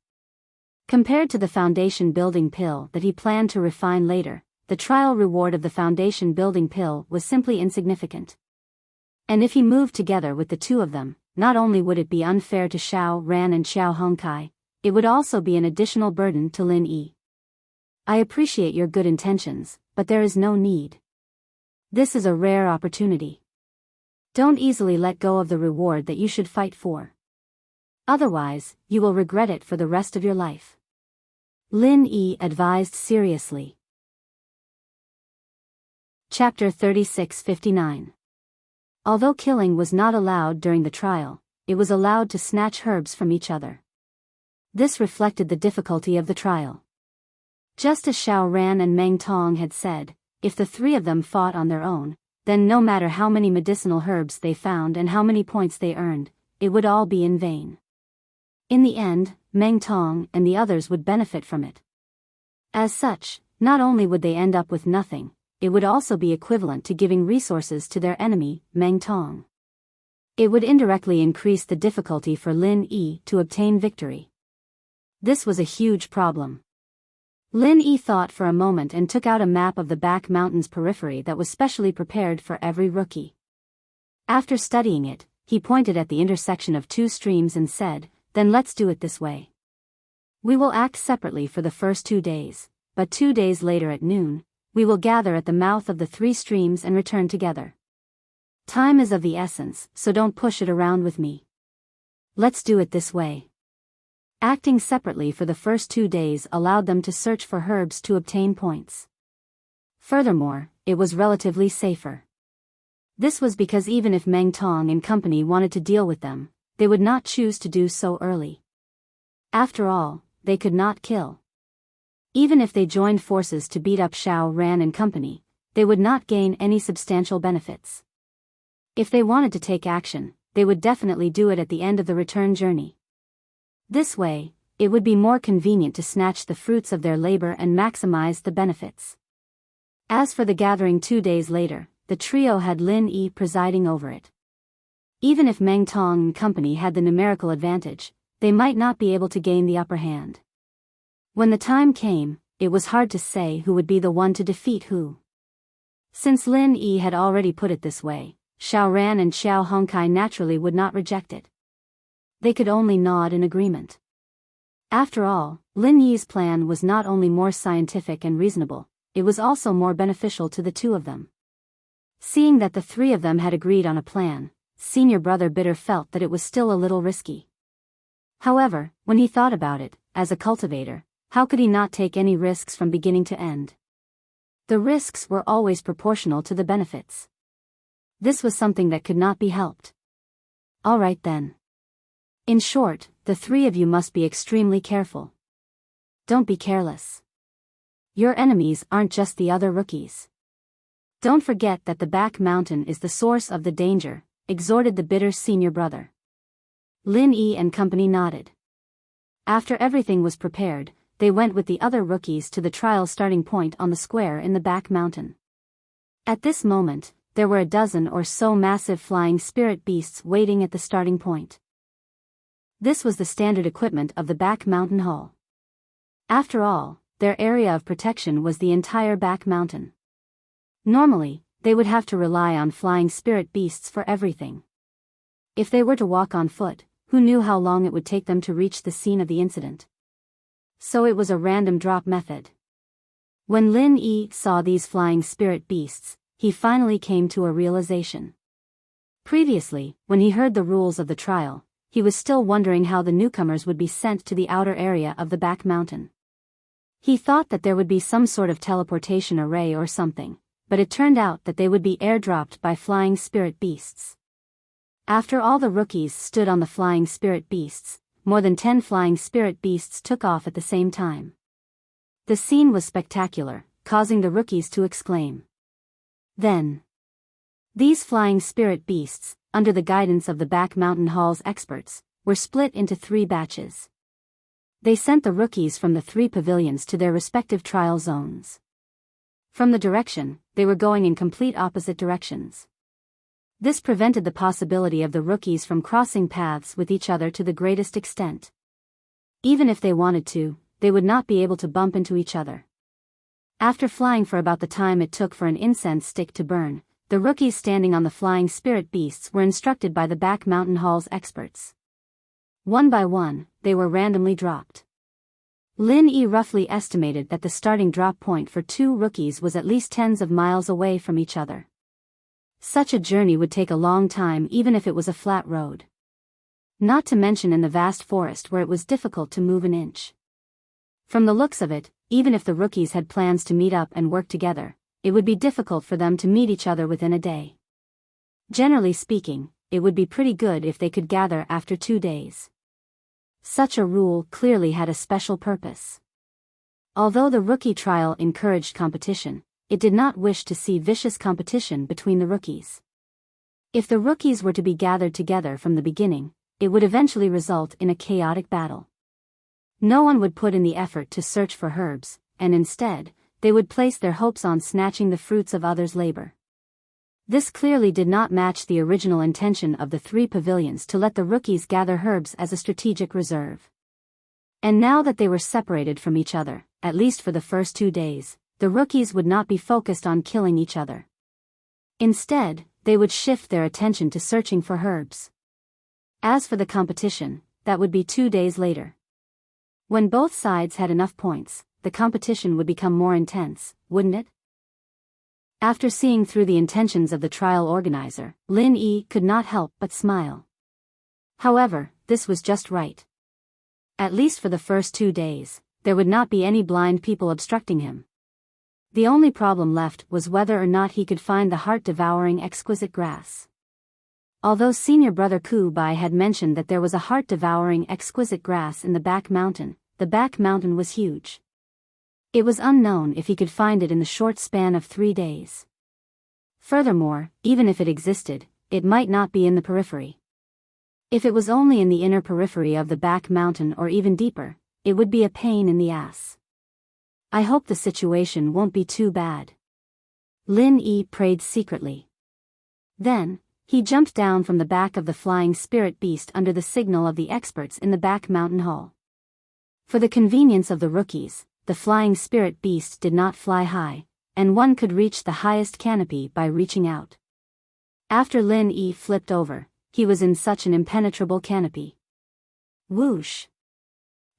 Compared to the foundation building pill that he planned to refine later, the trial reward of the foundation building pill was simply insignificant. And if he moved together with the two of them, not only would it be unfair to Xiao Ran and Xiao Hongkai, it would also be an additional burden to Lin Yi. I appreciate your good intentions, but there is no need. This is a rare opportunity. Don't easily let go of the reward that you should fight for. Otherwise, you will regret it for the rest of your life. Lin Yi advised seriously. Chapter 3659. Although killing was not allowed during the trial, it was allowed to snatch herbs from each other. This reflected the difficulty of the trial. Just as Xiao Ran and Meng Tong had said, if the three of them fought on their own, then no matter how many medicinal herbs they found and how many points they earned, it would all be in vain. In the end, Meng Tong and the others would benefit from it. As such, Not only would they end up with nothing, it would also be equivalent to giving resources to their enemy, Meng Tong. It would indirectly increase the difficulty for Lin Yi to obtain victory. This was a huge problem. Lin Yi thought for a moment and took out a map of the back mountain's periphery that was specially prepared for every rookie. After studying it, he pointed at the intersection of two streams and said, "Then let's do it this way. We will act separately for the first 2 days, but 2 days later at noon, we will gather at the mouth of the 3 streams and return together. Time is of the essence, so don't push it around with me. Let's do it this way." Acting separately for the first 2 days allowed them to search for herbs to obtain points. Furthermore, it was relatively safer. This was because even if Meng Tong and company wanted to deal with them, they would not choose to do so early. After all, they could not kill. Even if they joined forces to beat up Xiao Ran and company, they would not gain any substantial benefits. If they wanted to take action, they would definitely do it at the end of the return journey. This way, it would be more convenient to snatch the fruits of their labor and maximize the benefits. As for the gathering 2 days later, the trio had Lin Yi presiding over it. Even if Meng Tong and company had the numerical advantage, they might not be able to gain the upper hand. When the time came, it was hard to say who would be the one to defeat who. Since Lin Yi had already put it this way, Xiao Ran and Xiao Hongkai naturally would not reject it. They could only nod in agreement. After all, Lin Yi's plan was not only more scientific and reasonable, it was also more beneficial to the two of them. Seeing that the 3 of them had agreed on a plan, senior brother Bitter felt that it was still a little risky. However, when he thought about it, as a cultivator, how could he not take any risks from beginning to end? The risks were always proportional to the benefits. This was something that could not be helped. All right then. In short, the 3 of you must be extremely careful. Don't be careless. Your enemies aren't just the other rookies. Don't forget that the back mountain is the source of the danger, exhorted the bitter senior brother. Lin Yi and company nodded. After everything was prepared, they went with the other rookies to the trial starting point on the square in the back mountain. At this moment, there were a dozen or so massive flying spirit beasts waiting at the starting point. This was the standard equipment of the back mountain hall. After all, their area of protection was the entire back mountain. Normally, they would have to rely on flying spirit beasts for everything. If they were to walk on foot, who knew how long it would take them to reach the scene of the incident? So it was a random drop method. When Lin Yi saw these flying spirit beasts, he finally came to a realization. Previously, when he heard the rules of the trial, he was still wondering how the newcomers would be sent to the outer area of the back mountain. He thought that there would be some sort of teleportation array or something, but it turned out that they would be airdropped by flying spirit beasts. After all the rookies stood on the flying spirit beasts, more than 10 flying spirit beasts took off at the same time. The scene was spectacular, causing the rookies to exclaim. Then, these flying spirit beasts, under the guidance of the back mountain hall's experts, were split into 3 batches. They sent the rookies from the 3 pavilions to their respective trial zones. From the direction, they were going in complete opposite directions. This prevented the possibility of the rookies from crossing paths with each other to the greatest extent. Even if they wanted to, they would not be able to bump into each other. After flying for about the time it took for an incense stick to burn, the rookies standing on the flying spirit beasts were instructed by the back mountain hall's experts. One by one, they were randomly dropped. Lin Yi roughly estimated that the starting drop point for 2 rookies was at least tens of miles away from each other. Such a journey would take a long time even if it was a flat road. Not to mention in the vast forest where it was difficult to move an inch. From the looks of it, even if the rookies had plans to meet up and work together, it would be difficult for them to meet each other within a day. Generally speaking, it would be pretty good if they could gather after 2 days. Such a rule clearly had a special purpose. Although the rookie trial encouraged competition, it did not wish to see vicious competition between the rookies. If the rookies were to be gathered together from the beginning, it would eventually result in a chaotic battle. No one would put in the effort to search for herbs, and instead, they would place their hopes on snatching the fruits of others' labor. This clearly did not match the original intention of the 3 pavilions to let the rookies gather herbs as a strategic reserve. And now that they were separated from each other, at least for the first 2 days, the rookies would not be focused on killing each other. Instead, they would shift their attention to searching for herbs. As for the competition, that would be 2 days later. When both sides had enough points, the competition would become more intense, wouldn't it? After seeing through the intentions of the trial organizer, Lin Yi could not help but smile. However, this was just right. At least for the first 2 days, there would not be any blind people obstructing him. The only problem left was whether or not he could find the heart-devouring exquisite grass. Although senior brother Ku Bai had mentioned that there was a heart-devouring exquisite grass in the back mountain, the back mountain was huge. It was unknown if he could find it in the short span of 3 days. Furthermore, even if it existed, it might not be in the periphery. If it was only in the inner periphery of the back mountain or even deeper, it would be a pain in the ass. I hope the situation won't be too bad. Lin Yi prayed secretly. Then, he jumped down from the back of the flying spirit beast under the signal of the experts in the back mountain hall. For the convenience of the rookies, the flying spirit beast did not fly high, and one could reach the highest canopy by reaching out. After Lin Yi flipped over, he was in such an impenetrable canopy. Whoosh!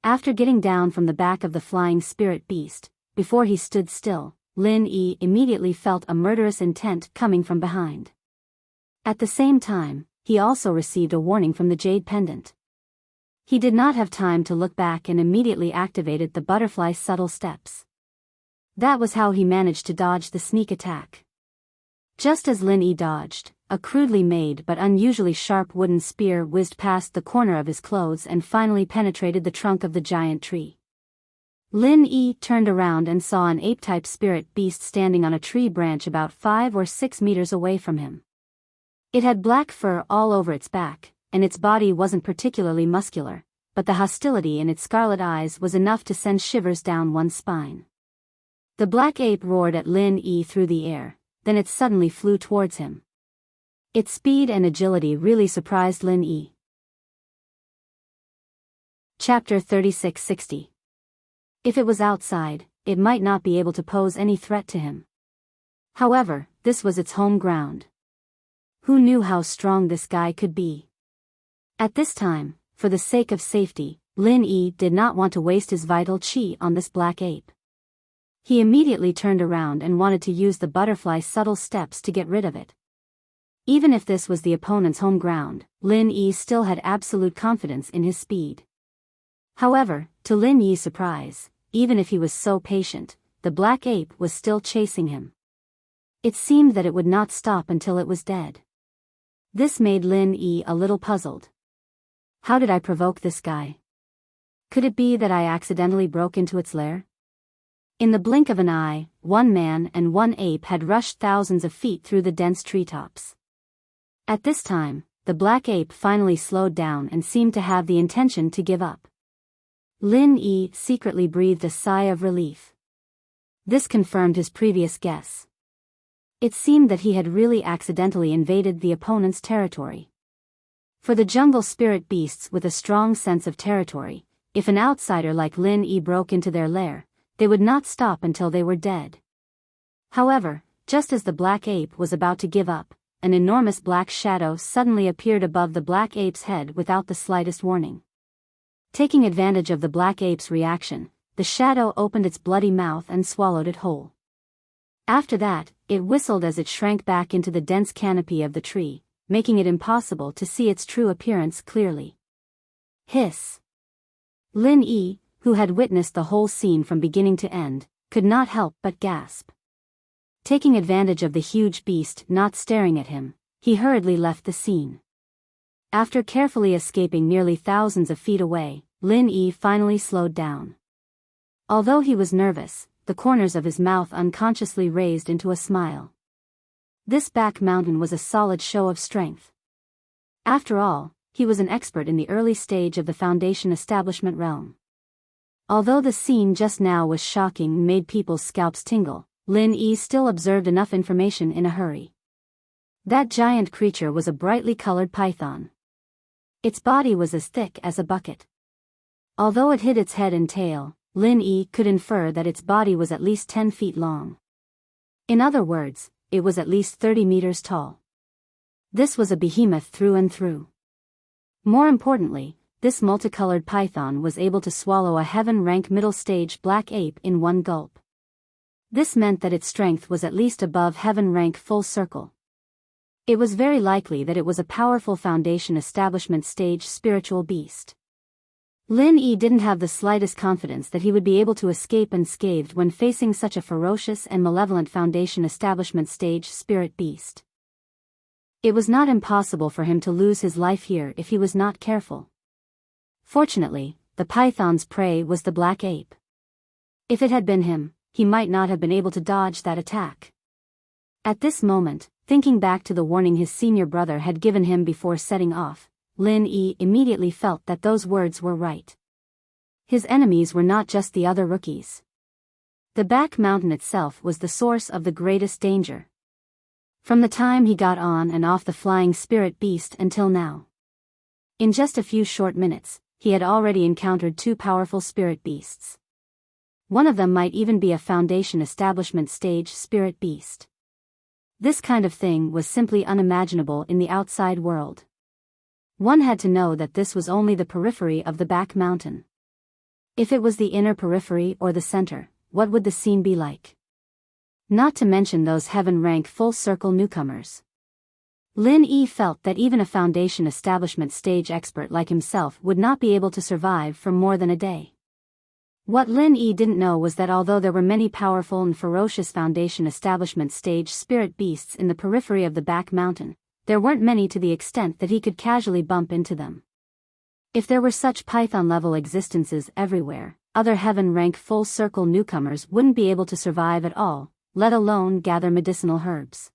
After getting down from the back of the flying spirit beast, before he stood still, Lin Yi immediately felt a murderous intent coming from behind. At the same time, he also received a warning from the jade pendant. He did not have time to look back and immediately activated the butterfly subtle steps. That was how he managed to dodge the sneak attack. Just as Lin Yi dodged, a crudely made but unusually sharp wooden spear whizzed past the corner of his clothes and finally penetrated the trunk of the giant tree. Lin Yi turned around and saw an ape-type spirit beast standing on a tree branch about 5 or 6 meters away from him. It had black fur all over its back, and its body wasn't particularly muscular, but the hostility in its scarlet eyes was enough to send shivers down one's spine. The black ape roared at Lin Yi through the air, then it suddenly flew towards him. Its speed and agility really surprised Lin Yi. Chapter 3660. If it was outside, it might not be able to pose any threat to him. However, this was its home ground. Who knew how strong this guy could be? At this time, for the sake of safety, Lin Yi did not want to waste his vital qi on this black ape. He immediately turned around and wanted to use the butterfly subtle steps to get rid of it. Even if this was the opponent's home ground, Lin Yi still had absolute confidence in his speed. However, to Lin Yi's surprise, even if he was so patient, the black ape was still chasing him. It seemed that it would not stop until it was dead. This made Lin Yi a little puzzled. How did I provoke this guy? Could it be that I accidentally broke into its lair? In the blink of an eye, 1 man and 1 ape had rushed thousands of feet through the dense treetops. At this time, the black ape finally slowed down and seemed to have the intention to give up. Lin Yi secretly breathed a sigh of relief. This confirmed his previous guess. It seemed that he had really accidentally invaded the opponent's territory. For the jungle spirit beasts with a strong sense of territory, if an outsider like Lin Yi broke into their lair, they would not stop until they were dead. However, just as the black ape was about to give up, an enormous black shadow suddenly appeared above the black ape's head without the slightest warning. Taking advantage of the black ape's reaction, the shadow opened its bloody mouth and swallowed it whole. After that, it whistled as it shrank back into the dense canopy of the tree, making it impossible to see its true appearance clearly. Hiss! Lin Yi, who had witnessed the whole scene from beginning to end, could not help but gasp. Taking advantage of the huge beast not staring at him, he hurriedly left the scene. After carefully escaping nearly thousands of feet away, Lin Yi finally slowed down. Although he was nervous, the corners of his mouth unconsciously raised into a smile. This back mountain was a solid show of strength. After all, he was an expert in the early stage of the Foundation establishment realm. Although the scene just now was shocking and made people's scalps tingle, Lin Yi still observed enough information in a hurry. That giant creature was a brightly colored python. Its body was as thick as a bucket. Although it hid its head and tail, Lin Yi could infer that its body was at least 10 feet long. In other words, it was at least 30 meters tall. This was a behemoth through and through. More importantly, this multicolored python was able to swallow a heaven-rank middle-stage black ape in one gulp. This meant that its strength was at least above heaven-rank full circle. It was very likely that it was a powerful Foundation establishment stage spiritual beast. Lin Yi didn't have the slightest confidence that he would be able to escape unscathed when facing such a ferocious and malevolent Foundation establishment stage spirit beast. It was not impossible for him to lose his life here if he was not careful. Fortunately, the python's prey was the black ape. If it had been him, he might not have been able to dodge that attack. At this moment, thinking back to the warning his senior brother had given him before setting off, Lin Yi immediately felt that those words were right. His enemies were not just the other rookies. The back mountain itself was the source of the greatest danger. From the time he got on and off the flying spirit beast until now. In just a few short minutes, he had already encountered 2 powerful spirit beasts. One of them might even be a Foundation establishment stage spirit beast. This kind of thing was simply unimaginable in the outside world. One had to know that this was only the periphery of the back mountain. If it was the inner periphery or the center, what would the scene be like? Not to mention those heaven-rank full-circle newcomers. Lin Yi felt that even a Foundation establishment stage expert like himself would not be able to survive for more than a day. What Lin Yi didn't know was that although there were many powerful and ferocious Foundation establishment stage spirit beasts in the periphery of the back mountain, there weren't many to the extent that he could casually bump into them. If there were such python-level existences everywhere, other heaven-rank full-circle newcomers wouldn't be able to survive at all, let alone gather medicinal herbs.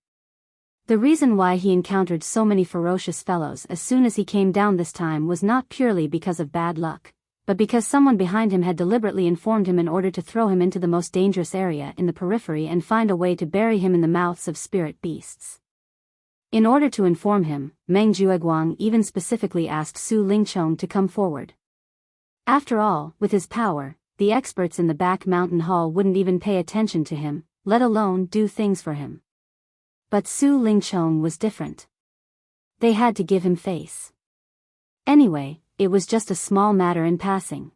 The reason why he encountered so many ferocious fellows as soon as he came down this time was not purely because of bad luck, but because someone behind him had deliberately informed him in order to throw him into the most dangerous area in the periphery and find a way to bury him in the mouths of spirit beasts. In order to inform him, Meng Jueguang even specifically asked Su Lingchong to come forward. After all, with his power, the experts in the back mountain hall wouldn't even pay attention to him, let alone do things for him. But Su Lingchong was different. They had to give him face. Anyway, it was just a small matter in passing.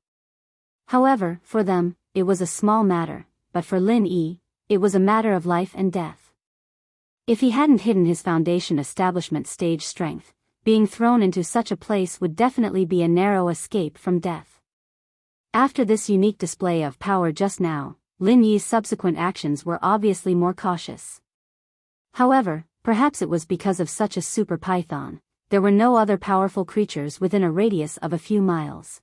However, for them, it was a small matter, but for Lin Yi, it was a matter of life and death. If he hadn't hidden his Foundation establishment stage strength, being thrown into such a place would definitely be a narrow escape from death. After this unique display of power just now, Lin Yi's subsequent actions were obviously more cautious. However, perhaps it was because of such a super python, there were no other powerful creatures within a radius of a few miles.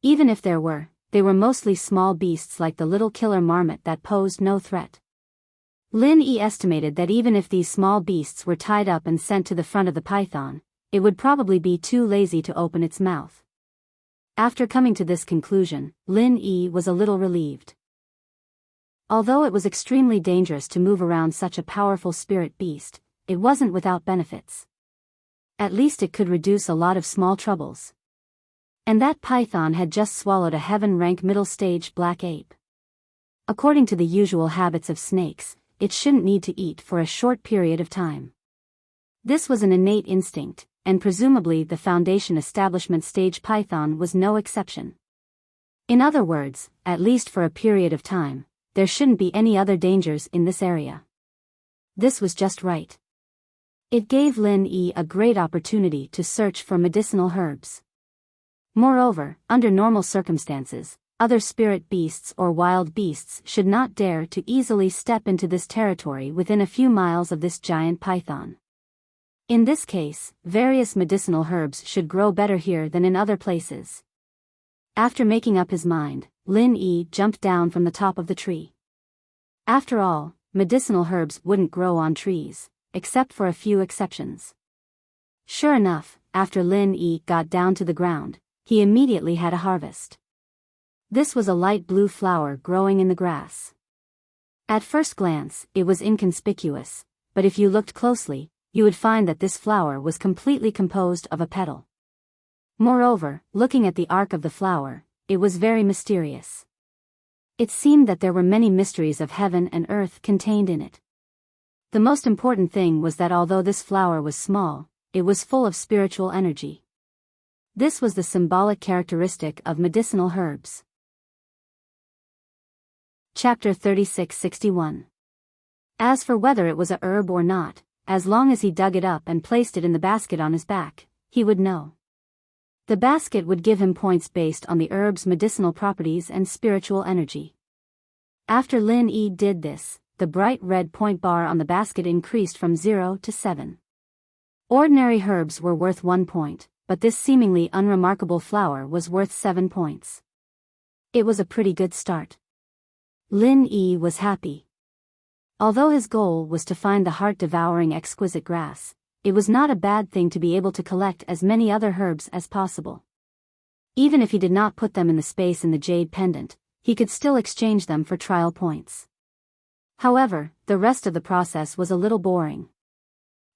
Even if there were, they were mostly small beasts like the little killer marmot that posed no threat. Lin Yi estimated that even if these small beasts were tied up and sent to the front of the python, it would probably be too lazy to open its mouth. After coming to this conclusion, Lin Yi was a little relieved. Although it was extremely dangerous to move around such a powerful spirit beast, it wasn't without benefits. At least it could reduce a lot of small troubles. And that python had just swallowed a heaven-rank middle-stage black ape. According to the usual habits of snakes, it shouldn't need to eat for a short period of time. This was an innate instinct, and presumably the Foundation establishment stage python was no exception. In other words, at least for a period of time, there shouldn't be any other dangers in this area. This was just right. It gave Lin Yi a great opportunity to search for medicinal herbs. Moreover, under normal circumstances, other spirit beasts or wild beasts should not dare to easily step into this territory within a few miles of this giant python. In this case, various medicinal herbs should grow better here than in other places. After making up his mind, Lin Yi jumped down from the top of the tree. After all, medicinal herbs wouldn't grow on trees, except for a few exceptions. Sure enough, after Lin Yi got down to the ground, he immediately had a harvest. This was a light blue flower growing in the grass. At first glance, it was inconspicuous, but if you looked closely, you would find that this flower was completely composed of a petal. Moreover, looking at the arc of the flower, it was very mysterious. It seemed that there were many mysteries of heaven and earth contained in it. The most important thing was that although this flower was small, it was full of spiritual energy. This was the symbolic characteristic of medicinal herbs. Chapter 36:61. As for whether it was a herb or not, as long as he dug it up and placed it in the basket on his back, he would know. The basket would give him points based on the herb's medicinal properties and spiritual energy. After Lin Yi did this, the bright red point bar on the basket increased from 0 to 7. Ordinary herbs were worth 1 point, but this seemingly unremarkable flower was worth 7 points. It was a pretty good start. Lin Yi was happy. Although his goal was to find the heart-devouring exquisite grass, it was not a bad thing to be able to collect as many other herbs as possible. Even if he did not put them in the space in the jade pendant, he could still exchange them for trial points. However, the rest of the process was a little boring.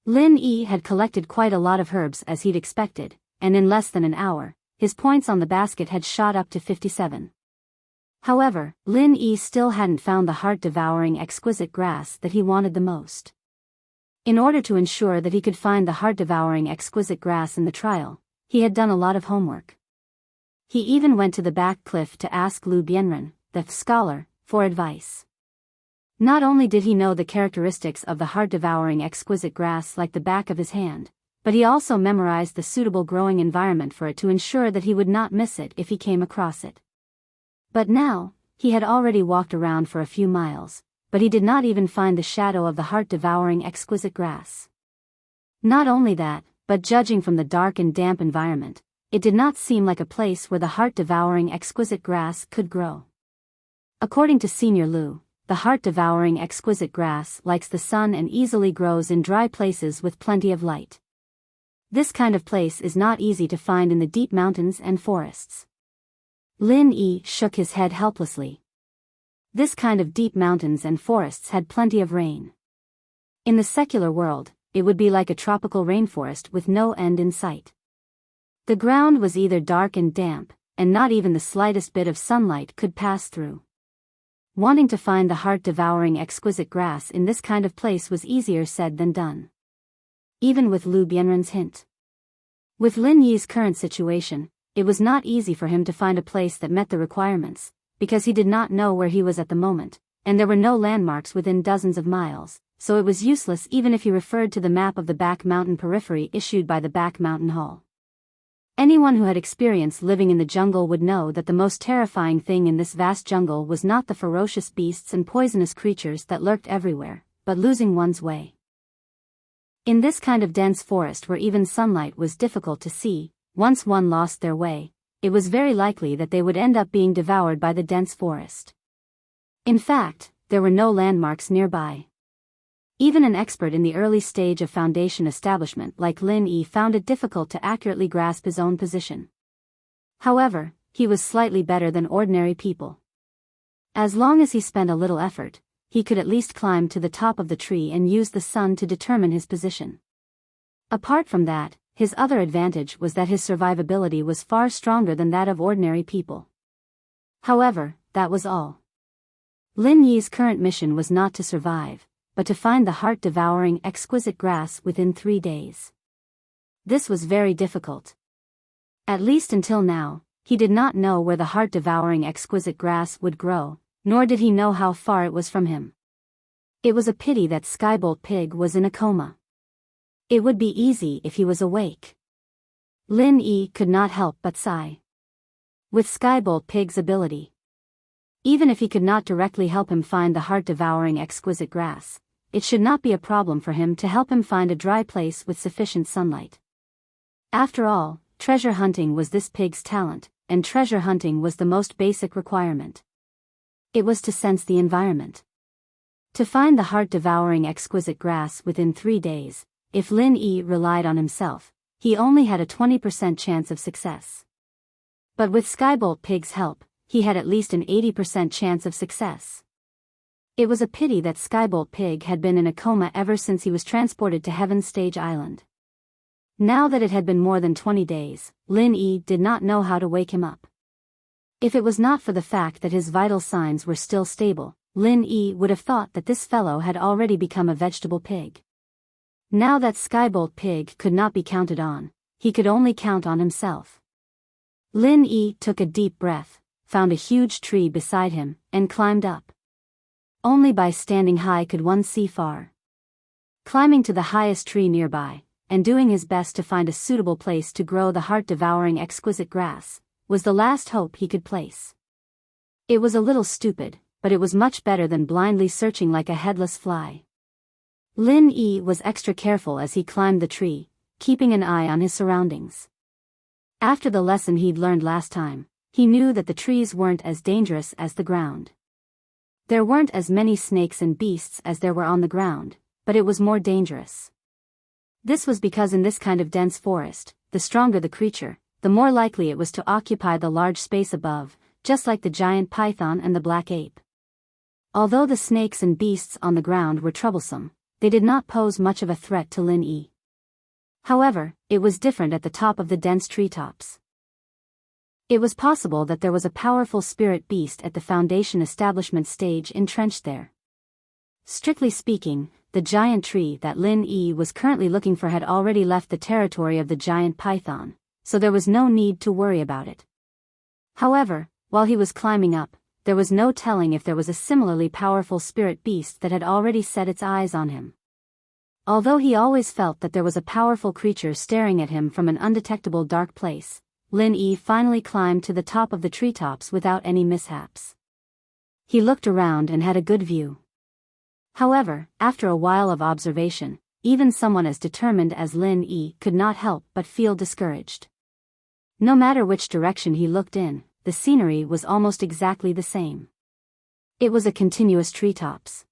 Lin Yi had collected quite a lot of herbs as he'd expected, and in less than an hour, his points on the basket had shot up to 57. However, Lin Yi still hadn't found the heart-devouring exquisite grass that he wanted the most. In order to ensure that he could find the heart-devouring exquisite grass in the trial, he had done a lot of homework. He even went to the back cliff to ask Lu Bianren, the scholar, for advice. Not only did he know the characteristics of the heart-devouring exquisite grass like the back of his hand, but he also memorized the suitable growing environment for it to ensure that he would not miss it if he came across it. But now, he had already walked around for a few miles, but he did not even find the shadow of the heart-devouring exquisite grass. Not only that, but judging from the dark and damp environment, it did not seem like a place where the heart-devouring exquisite grass could grow. According to Senior Lu, the heart-devouring exquisite grass likes the sun and easily grows in dry places with plenty of light. This kind of place is not easy to find in the deep mountains and forests. Lin Yi shook his head helplessly. This kind of deep mountains and forests had plenty of rain. In the secular world, it would be like a tropical rainforest with no end in sight. The ground was either dark and damp, and not even the slightest bit of sunlight could pass through. Wanting to find the heart-devouring exquisite grass in this kind of place was easier said than done. Even with Lu Bianren's hint. With Lin Yi's current situation, it was not easy for him to find a place that met the requirements, because he did not know where he was at the moment, and there were no landmarks within dozens of miles, so it was useless even if he referred to the map of the back mountain periphery issued by the back mountain hall. Anyone who had experience living in the jungle would know that the most terrifying thing in this vast jungle was not the ferocious beasts and poisonous creatures that lurked everywhere, but losing one's way. In this kind of dense forest where even sunlight was difficult to see, once one lost their way, it was very likely that they would end up being devoured by the dense forest. In fact, there were no landmarks nearby. Even an expert in the early stage of foundation establishment like Lin Yi found it difficult to accurately grasp his own position. However, he was slightly better than ordinary people. As long as he spent a little effort, he could at least climb to the top of the tree and use the sun to determine his position. Apart from that, his other advantage was that his survivability was far stronger than that of ordinary people. However, that was all. Lin Yi's current mission was not to survive, but to find the heart-devouring exquisite grass within 3 days. This was very difficult. At least until now, he did not know where the heart-devouring exquisite grass would grow, nor did he know how far it was from him. It was a pity that Skybolt Pig was in a coma. It would be easy if he was awake. Lin Yi could not help but sigh. With Skybolt Pig's ability, even if he could not directly help him find the heart-devouring exquisite grass, it should not be a problem for him to help him find a dry place with sufficient sunlight. After all, treasure hunting was this pig's talent, and treasure hunting was the most basic requirement. It was to sense the environment. To find the heart-devouring exquisite grass within 3 days, if Lin Yi relied on himself, he only had a 20% chance of success. But with Skybolt Pig's help, he had at least an 80% chance of success. It was a pity that Skybolt Pig had been in a coma ever since he was transported to Heaven's Stage Island. Now that it had been more than 20 days, Lin Yi did not know how to wake him up. If it was not for the fact that his vital signs were still stable, Lin Yi would have thought that this fellow had already become a vegetable pig. Now that Skybolt Pig could not be counted on, he could only count on himself. Lin Yi took a deep breath, found a huge tree beside him, and climbed up. Only by standing high could one see far. Climbing to the highest tree nearby, and doing his best to find a suitable place to grow the heart-devouring exquisite grass, was the last hope he could place. It was a little stupid, but it was much better than blindly searching like a headless fly. Lin Yi was extra careful as he climbed the tree, keeping an eye on his surroundings. After the lesson he'd learned last time, he knew that the trees weren't as dangerous as the ground. There weren't as many snakes and beasts as there were on the ground, but it was more dangerous. This was because in this kind of dense forest, the stronger the creature, the more likely it was to occupy the large space above, just like the giant python and the black ape. Although the snakes and beasts on the ground were troublesome, they did not pose much of a threat to Lin Yi. However, it was different at the top of the dense treetops. It was possible that there was a powerful spirit beast at the Foundation establishment stage entrenched there. Strictly speaking, the giant tree that Lin Yi was currently looking for had already left the territory of the giant python, so there was no need to worry about it. However, while he was climbing up, there was no telling if there was a similarly powerful spirit beast that had already set its eyes on him. Although he always felt that there was a powerful creature staring at him from an undetectable dark place, Lin Yi finally climbed to the top of the treetops without any mishaps. He looked around and had a good view. However, after a while of observation, even someone as determined as Lin Yi could not help but feel discouraged. No matter which direction he looked in, the scenery was almost exactly the same. It was a continuous treetops.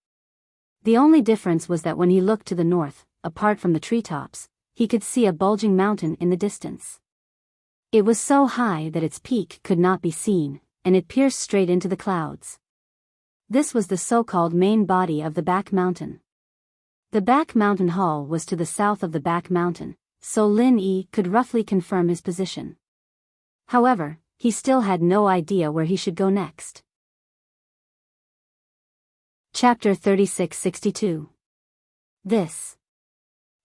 The only difference was that when he looked to the north, apart from the treetops, he could see a bulging mountain in the distance. It was so high that its peak could not be seen, and it pierced straight into the clouds. This was the so-called main body of the back mountain. The back mountain hall was to the south of the back mountain, so Lin Yi could roughly confirm his position. However, he still had no idea where he should go next. Chapter 3662. This.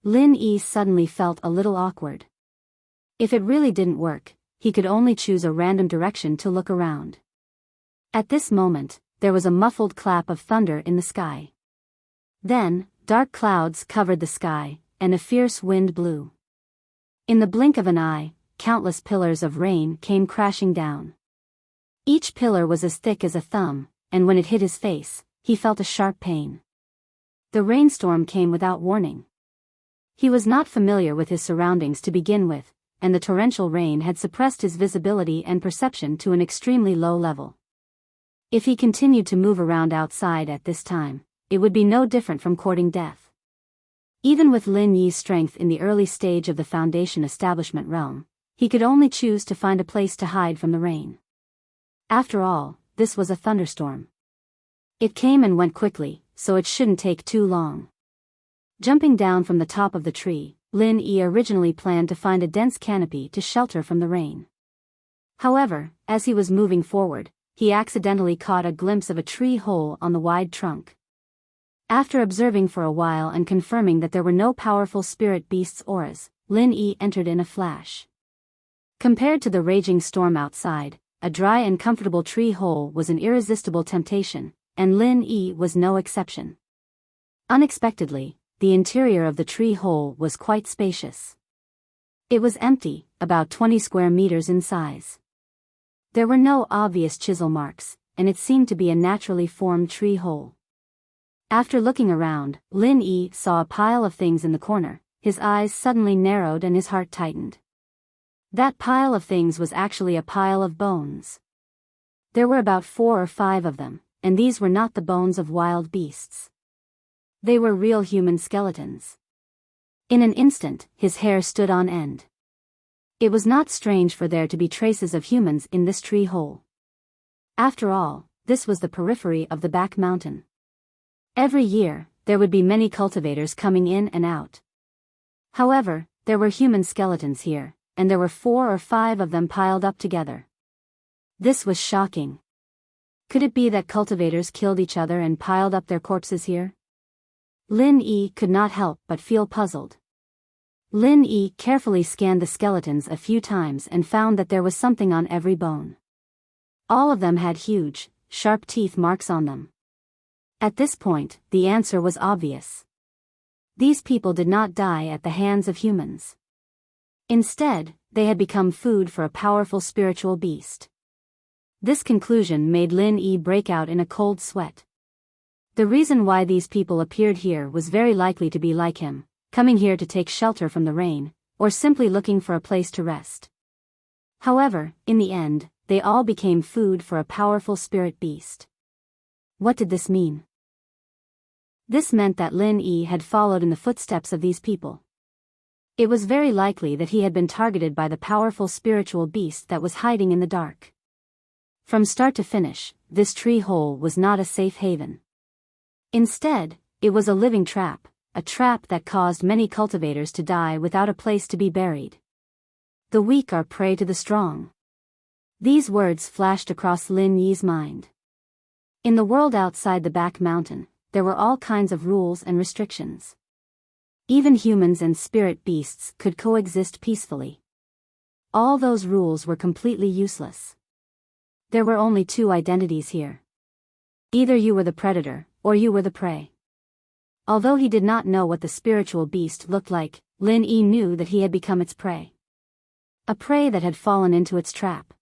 Lin Yi suddenly felt a little awkward. If it really didn't work, he could only choose a random direction to look around. At this moment, there was a muffled clap of thunder in the sky. Then, dark clouds covered the sky, and a fierce wind blew. In the blink of an eye, countless pillars of rain came crashing down. Each pillar was as thick as a thumb, and when it hit his face, he felt a sharp pain. The rainstorm came without warning. He was not familiar with his surroundings to begin with, and the torrential rain had suppressed his visibility and perception to an extremely low level. If he continued to move around outside at this time, it would be no different from courting death. Even with Lin Yi's strength in the early stage of the Foundation establishment realm, he could only choose to find a place to hide from the rain. After all, this was a thunderstorm. It came and went quickly, so it shouldn't take too long. Jumping down from the top of the tree, Lin Yi originally planned to find a dense canopy to shelter from the rain. However, as he was moving forward, he accidentally caught a glimpse of a tree hole on the wide trunk. After observing for a while and confirming that there were no powerful spirit beasts' auras, Lin Yi entered in a flash. Compared to the raging storm outside, a dry and comfortable tree hole was an irresistible temptation, and Lin Yi was no exception. Unexpectedly, the interior of the tree hole was quite spacious. It was empty, about 20 square meters in size. There were no obvious chisel marks, and it seemed to be a naturally formed tree hole. After looking around, Lin Yi saw a pile of things in the corner. His eyes suddenly narrowed and his heart tightened. That pile of things was actually a pile of bones. There were about 4 or 5 of them, and these were not the bones of wild beasts. They were real human skeletons. In an instant, his hair stood on end. It was not strange for there to be traces of humans in this tree hole. After all, this was the periphery of the back mountain. Every year, there would be many cultivators coming in and out. However, there were human skeletons here, and there were 4 or 5 of them piled up together. This was shocking. Could it be that cultivators killed each other and piled up their corpses here? Lin Yi could not help but feel puzzled. Lin Yi carefully scanned the skeletons a few times and found that there was something on every bone. All of them had huge, sharp teeth marks on them. At this point, the answer was obvious. These people did not die at the hands of humans. Instead, they had become food for a powerful spiritual beast. This conclusion made Lin Yi break out in a cold sweat. The reason why these people appeared here was very likely to be like him, coming here to take shelter from the rain, or simply looking for a place to rest. However, in the end, they all became food for a powerful spirit beast. What did this mean? This meant that Lin Yi had followed in the footsteps of these people. It was very likely that he had been targeted by the powerful spiritual beast that was hiding in the dark. From start to finish, this tree hole was not a safe haven. Instead, it was a living trap, a trap that caused many cultivators to die without a place to be buried. The weak are prey to the strong. These words flashed across Lin Yi's mind. In the world outside the back mountain, there were all kinds of rules and restrictions. Even humans and spirit beasts could coexist peacefully. All those rules were completely useless. There were only 2 identities here. Either you were the predator, or you were the prey. Although he did not know what the spiritual beast looked like, Lin Yi knew that he had become its prey. A prey that had fallen into its trap.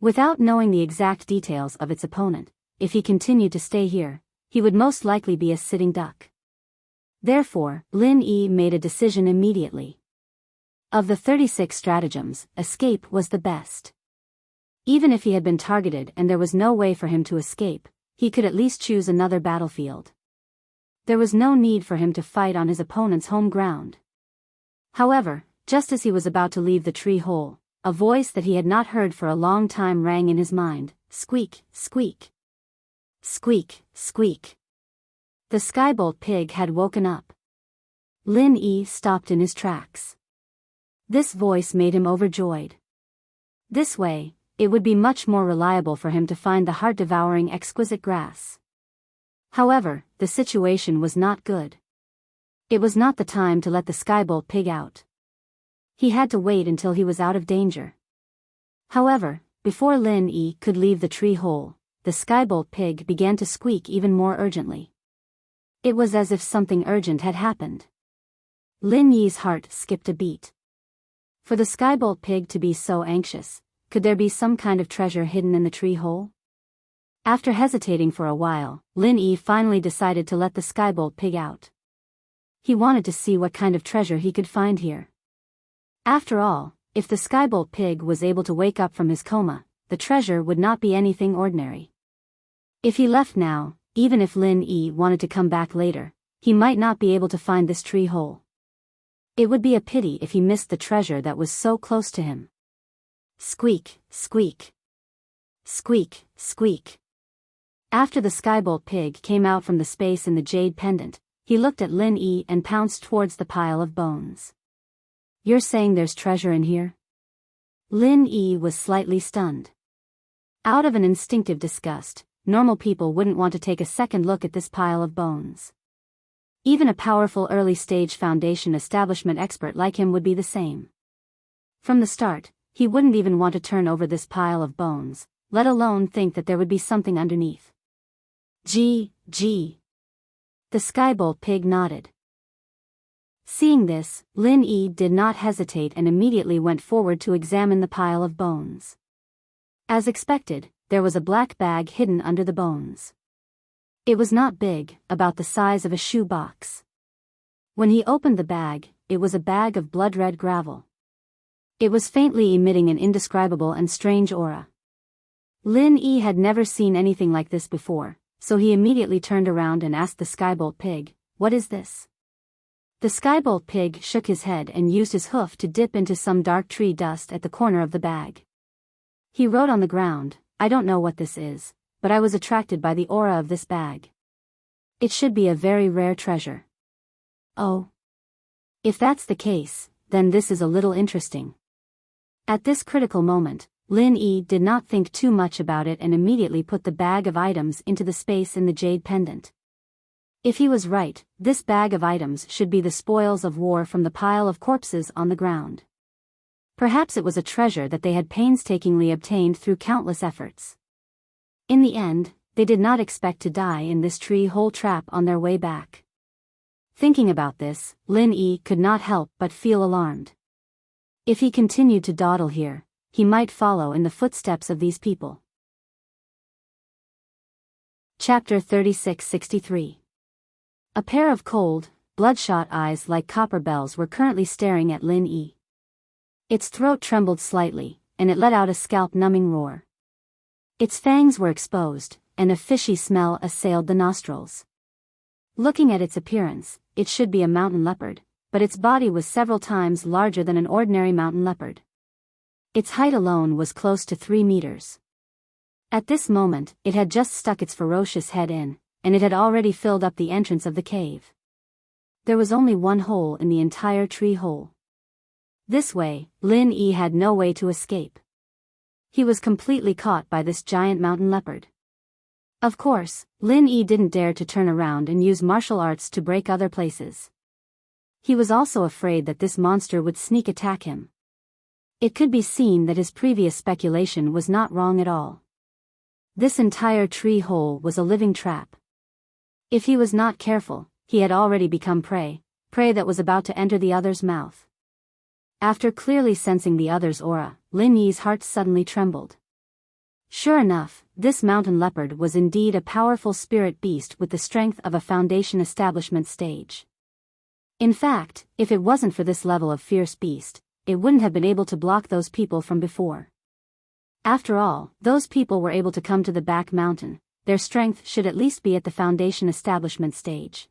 Without knowing the exact details of its opponent, if he continued to stay here, he would most likely be a sitting duck. Therefore, Lin Yi made a decision immediately. Of the 36 stratagems, escape was the best. Even if he had been targeted and there was no way for him to escape, he could at least choose another battlefield. There was no need for him to fight on his opponent's home ground. However, just as he was about to leave the tree hole, a voice that he had not heard for a long time rang in his mind, squeak, squeak. Squeak, squeak. The skybolt pig had woken up. Lin Yi stopped in his tracks. This voice made him overjoyed. This way, it would be much more reliable for him to find the heart-devouring exquisite grass. However, the situation was not good. It was not the time to let the skybolt pig out. He had to wait until he was out of danger. However, before Lin Yi could leave the tree hole, the skybolt pig began to squeak even more urgently. It was as if something urgent had happened. Lin Yi's heart skipped a beat. For the skybolt pig to be so anxious, could there be some kind of treasure hidden in the tree hole? After hesitating for a while, Lin Yi finally decided to let the skybolt pig out. He wanted to see what kind of treasure he could find here. After all, if the skybolt pig was able to wake up from his coma, the treasure would not be anything ordinary. If he left now, even if Lin Yi wanted to come back later, he might not be able to find this tree hole. It would be a pity if he missed the treasure that was so close to him. Squeak, squeak. Squeak, squeak. After the skybolt pig came out from the space in the jade pendant, he looked at Lin Yi and pounced towards the pile of bones. You're saying there's treasure in here? Lin Yi was slightly stunned. Out of an instinctive disgust, normal people wouldn't want to take a second look at this pile of bones. Even a powerful early-stage foundation establishment expert like him would be the same. From the start, he wouldn't even want to turn over this pile of bones, let alone think that there would be something underneath. Gee. The skybolt pig nodded. Seeing this, Lin Yi did not hesitate and immediately went forward to examine the pile of bones. As expected, there was a black bag hidden under the bones. It was not big, about the size of a shoe box. When he opened the bag, it was a bag of blood-red gravel. It was faintly emitting an indescribable and strange aura. Lin Yi had never seen anything like this before, so he immediately turned around and asked the skybolt pig, "What is this?" The skybolt pig shook his head and used his hoof to dip into some dark tree dust at the corner of the bag. He wrote on the ground, I don't know what this is, but I was attracted by the aura of this bag. It should be a very rare treasure. Oh. If that's the case, then this is a little interesting. At this critical moment, Lin Yi did not think too much about it and immediately put the bag of items into the space in the jade pendant. If he was right, this bag of items should be the spoils of war from the pile of corpses on the ground. Perhaps it was a treasure that they had painstakingly obtained through countless efforts. In the end, they did not expect to die in this tree-hole trap on their way back. Thinking about this, Lin Yi could not help but feel alarmed. If he continued to dawdle here, he might follow in the footsteps of these people. Chapter 3663. A pair of cold, bloodshot eyes like copper bells were currently staring at Lin Yi. Its throat trembled slightly, and it let out a scalp-numbing roar. Its fangs were exposed, and a fishy smell assailed the nostrils. Looking at its appearance, it should be a mountain leopard, but its body was several times larger than an ordinary mountain leopard. Its height alone was close to 3 meters. At this moment, it had just stuck its ferocious head in, and it had already filled up the entrance of the cave. There was only one hole in the entire tree hole. This way, Lin Yi had no way to escape. He was completely caught by this giant mountain leopard. Of course, Lin Yi didn't dare to turn around and use martial arts to break other places. He was also afraid that this monster would sneak attack him. It could be seen that his previous speculation was not wrong at all. This entire tree hole was a living trap. If he was not careful, he had already become prey that was about to enter the other's mouth. After clearly sensing the other's aura, Lin Yi's heart suddenly trembled. Sure enough, this mountain leopard was indeed a powerful spirit beast with the strength of a Foundation establishment stage. In fact, if it wasn't for this level of fierce beast, it wouldn't have been able to block those people from before. After all, those people were able to come to the back mountain. Their strength should at least be at the Foundation establishment stage.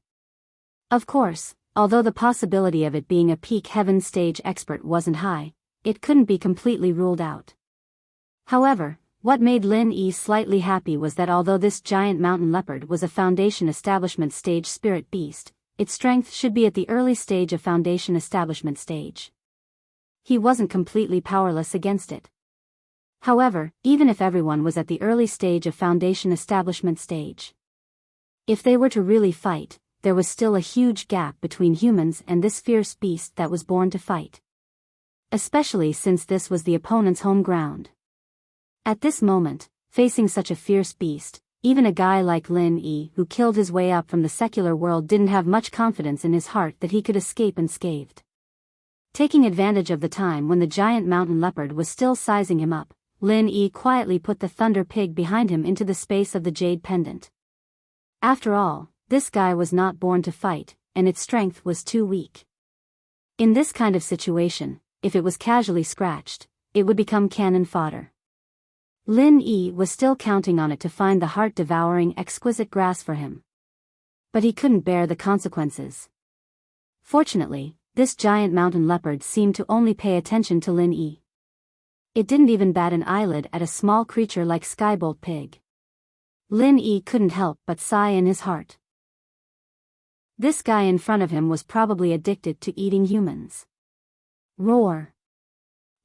Of course, although the possibility of it being a peak heaven stage expert wasn't high, it couldn't be completely ruled out. However, what made Lin Yi slightly happy was that although this giant mountain leopard was a Foundation establishment stage spirit beast, its strength should be at the early stage of Foundation establishment stage. He wasn't completely powerless against it. However, even if everyone was at the early stage of Foundation establishment stage, if they were to really fight, there was still a huge gap between humans and this fierce beast that was born to fight. Especially since this was the opponent's home ground. At this moment, facing such a fierce beast, even a guy like Lin Yi who killed his way up from the secular world didn't have much confidence in his heart that he could escape unscathed. Taking advantage of the time when the giant mountain leopard was still sizing him up, Lin Yi quietly put the thunder pig behind him into the space of the jade pendant. After all, this guy was not born to fight, and its strength was too weak. In this kind of situation, if it was casually scratched, it would become cannon fodder. Lin Yi was still counting on it to find the heart-devouring exquisite grass for him. But he couldn't bear the consequences. Fortunately, this giant mountain leopard seemed to only pay attention to Lin Yi. It didn't even bat an eyelid at a small creature like Skybolt Pig. Lin Yi couldn't help but sigh in his heart. This guy in front of him was probably addicted to eating humans. Roar!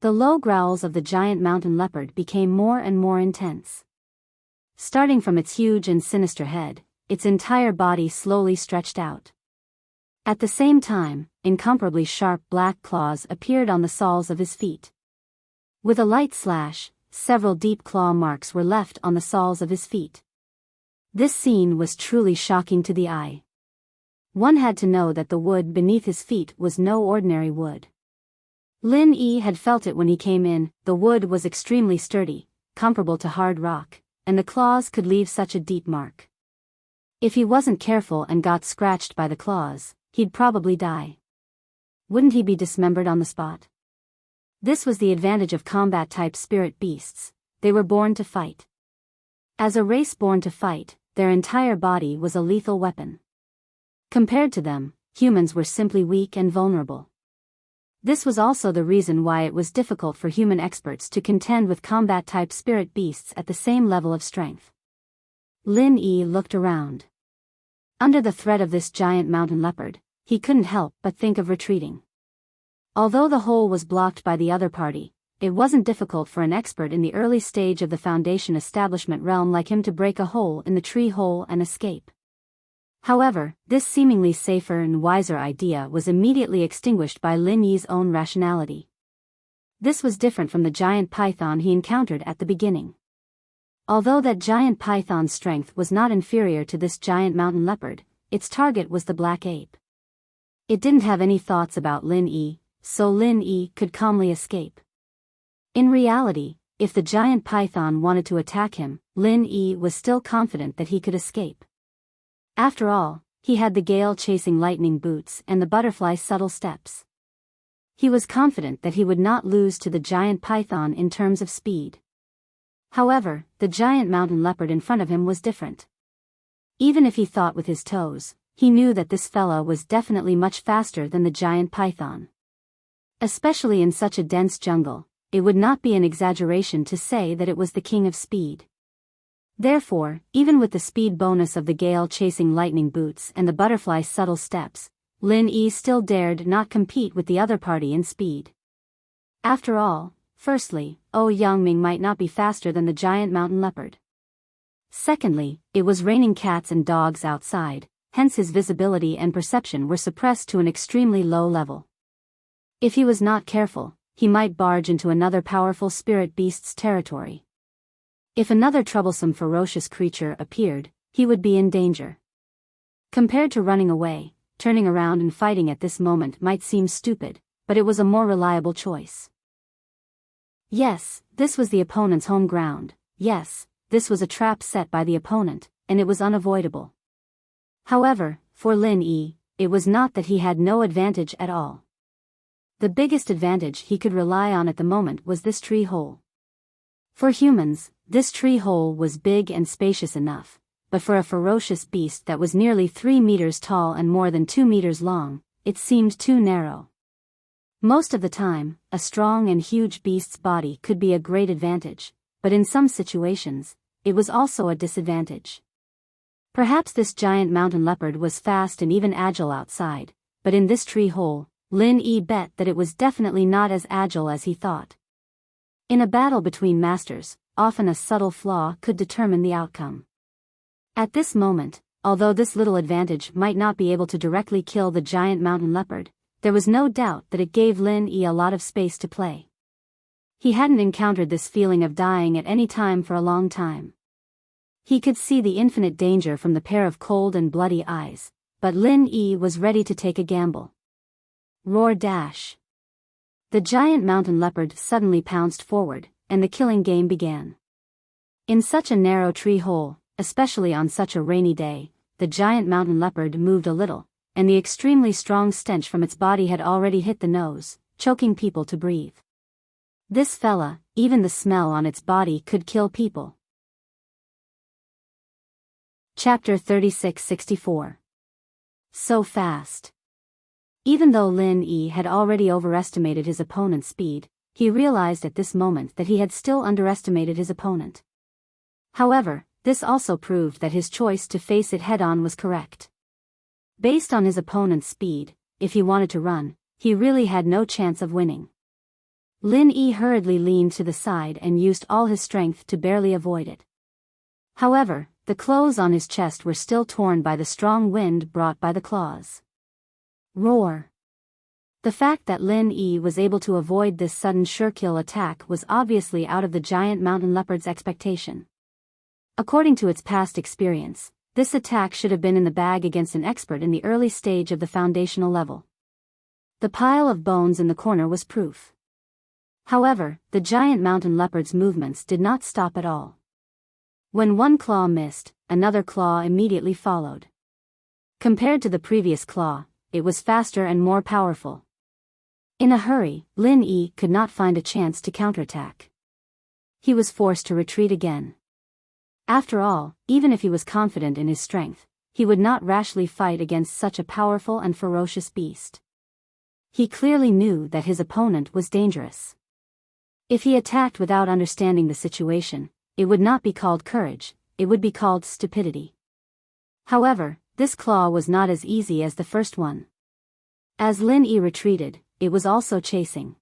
The low growls of the giant mountain leopard became more and more intense. Starting from its huge and sinister head, its entire body slowly stretched out. At the same time, incomparably sharp black claws appeared on the soles of his feet. With a light slash, several deep claw marks were left on the soles of his feet. This scene was truly shocking to the eye. One had to know that the wood beneath his feet was no ordinary wood. Lin Yi had felt it when he came in. The wood was extremely sturdy, comparable to hard rock, and the claws could leave such a deep mark. If he wasn't careful and got scratched by the claws, he'd probably die. Wouldn't he be dismembered on the spot? This was the advantage of combat-type spirit beasts. They were born to fight. As a race born to fight, their entire body was a lethal weapon. Compared to them, humans were simply weak and vulnerable. This was also the reason why it was difficult for human experts to contend with combat-type spirit beasts at the same level of strength. Lin Yi looked around. Under the threat of this giant mountain leopard, he couldn't help but think of retreating. Although the hole was blocked by the other party, it wasn't difficult for an expert in the early stage of the Foundation establishment realm like him to break a hole in the tree hole and escape. However, this seemingly safer and wiser idea was immediately extinguished by Lin Yi's own rationality. This was different from the giant python he encountered at the beginning. Although that giant python's strength was not inferior to this giant mountain leopard, its target was the black ape. It didn't have any thoughts about Lin Yi, so Lin Yi could calmly escape. In reality, if the giant python wanted to attack him, Lin Yi was still confident that he could escape. After all, he had the gale-chasing lightning boots and the butterfly subtle steps. He was confident that he would not lose to the giant python in terms of speed. However, the giant mountain leopard in front of him was different. Even if he thought with his toes, he knew that this fella was definitely much faster than the giant python. Especially in such a dense jungle, it would not be an exaggeration to say that it was the king of speed. Therefore, even with the speed bonus of the gale-chasing lightning boots and the butterfly subtle steps, Lin Yi still dared not compete with the other party in speed. After all, firstly, Yangming might not be faster than the giant mountain leopard. Secondly, it was raining cats and dogs outside, hence his visibility and perception were suppressed to an extremely low level. If he was not careful, he might barge into another powerful spirit beast's territory. If another troublesome ferocious creature appeared, he would be in danger. Compared to running away, turning around and fighting at this moment might seem stupid, but it was a more reliable choice. Yes, this was the opponent's home ground. Yes, this was a trap set by the opponent, and it was unavoidable. However, for Lin Yi, it was not that he had no advantage at all. The biggest advantage he could rely on at the moment was this tree hole. For humans, this tree hole was big and spacious enough, but for a ferocious beast that was nearly 3 meters tall and more than 2 meters long, it seemed too narrow. Most of the time, a strong and huge beast's body could be a great advantage, but in some situations, it was also a disadvantage. Perhaps this giant mountain leopard was fast and even agile outside, but in this tree hole, Lin Yi bet that it was definitely not as agile as he thought. In a battle between masters, often a subtle flaw could determine the outcome. At this moment, although this little advantage might not be able to directly kill the giant mountain leopard, there was no doubt that it gave Lin Yi a lot of space to play. He hadn't encountered this feeling of dying at any time for a long time. He could see the infinite danger from the pair of cold and bloody eyes, but Lin Yi was ready to take a gamble. Roar dash. The giant mountain leopard suddenly pounced forward, and the killing game began. In such a narrow tree hole, especially on such a rainy day, the giant mountain leopard moved a little, and the extremely strong stench from its body had already hit the nose, choking people to breathe. This fella, even the smell on its body could kill people. Chapter 36-64. So fast. Even though Lin Yi had already overestimated his opponent's speed, he realized at this moment that he had still underestimated his opponent. However, this also proved that his choice to face it head-on was correct. Based on his opponent's speed, if he wanted to run, he really had no chance of winning. Lin Yi hurriedly leaned to the side and used all his strength to barely avoid it. However, the clothes on his chest were still torn by the strong wind brought by the claws. Roar. The fact that Lin Yi was able to avoid this sudden sure-kill attack was obviously out of the giant mountain leopard's expectation. According to its past experience, this attack should have been in the bag against an expert in the early stage of the foundational level. The pile of bones in the corner was proof. However, the giant mountain leopard's movements did not stop at all. When one claw missed, another claw immediately followed. Compared to the previous claw, it was faster and more powerful. In a hurry, Lin Yi could not find a chance to counterattack. He was forced to retreat again. After all, even if he was confident in his strength, he would not rashly fight against such a powerful and ferocious beast. He clearly knew that his opponent was dangerous. If he attacked without understanding the situation, it would not be called courage, it would be called stupidity. However, this claw was not as easy as the first one. As Lin Yi retreated, it was also chasing.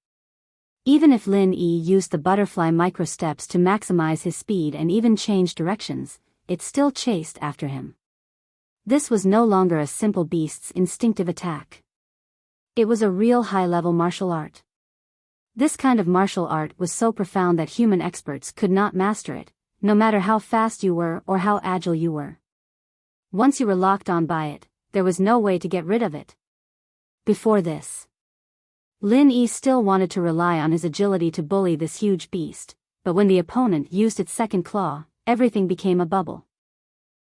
Even if Lin Yi used the butterfly microsteps to maximize his speed and even change directions, it still chased after him. This was no longer a simple beast's instinctive attack. It was a real high-level martial art. This kind of martial art was so profound that human experts could not master it, no matter how fast you were or how agile you were. Once you were locked on by it, there was no way to get rid of it. Before this, Lin Yi still wanted to rely on his agility to bully this huge beast, but when the opponent used its second claw, everything became a bubble.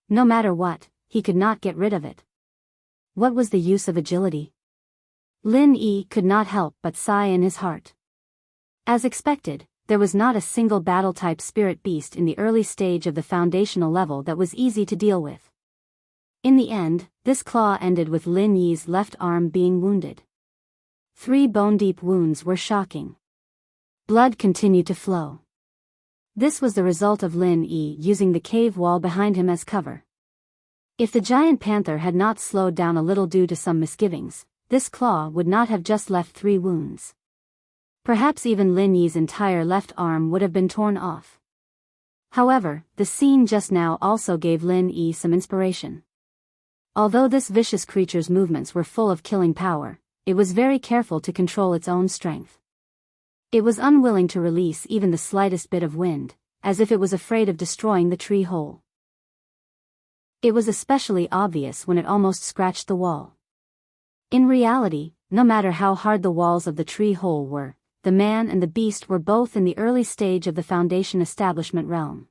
No matter what, he could not get rid of it. What was the use of agility? Lin Yi could not help but sigh in his heart. As expected, there was not a single battle-type spirit beast in the early stage of the foundational level that was easy to deal with. In the end, this claw ended with Lin Yi's left arm being wounded. 3 bone-deep wounds were shocking. Blood continued to flow. This was the result of Lin Yi using the cave wall behind him as cover. If the giant panther had not slowed down a little due to some misgivings, this claw would not have just left 3 wounds. Perhaps even Lin Yi's entire left arm would have been torn off. However, the scene just now also gave Lin Yi some inspiration. Although this vicious creature's movements were full of killing power, it was very careful to control its own strength. It was unwilling to release even the slightest bit of wind, as if it was afraid of destroying the tree whole. It was especially obvious when it almost scratched the wall. In reality, no matter how hard the walls of the tree hole were, the man and the beast were both in the early stage of the foundation establishment realm.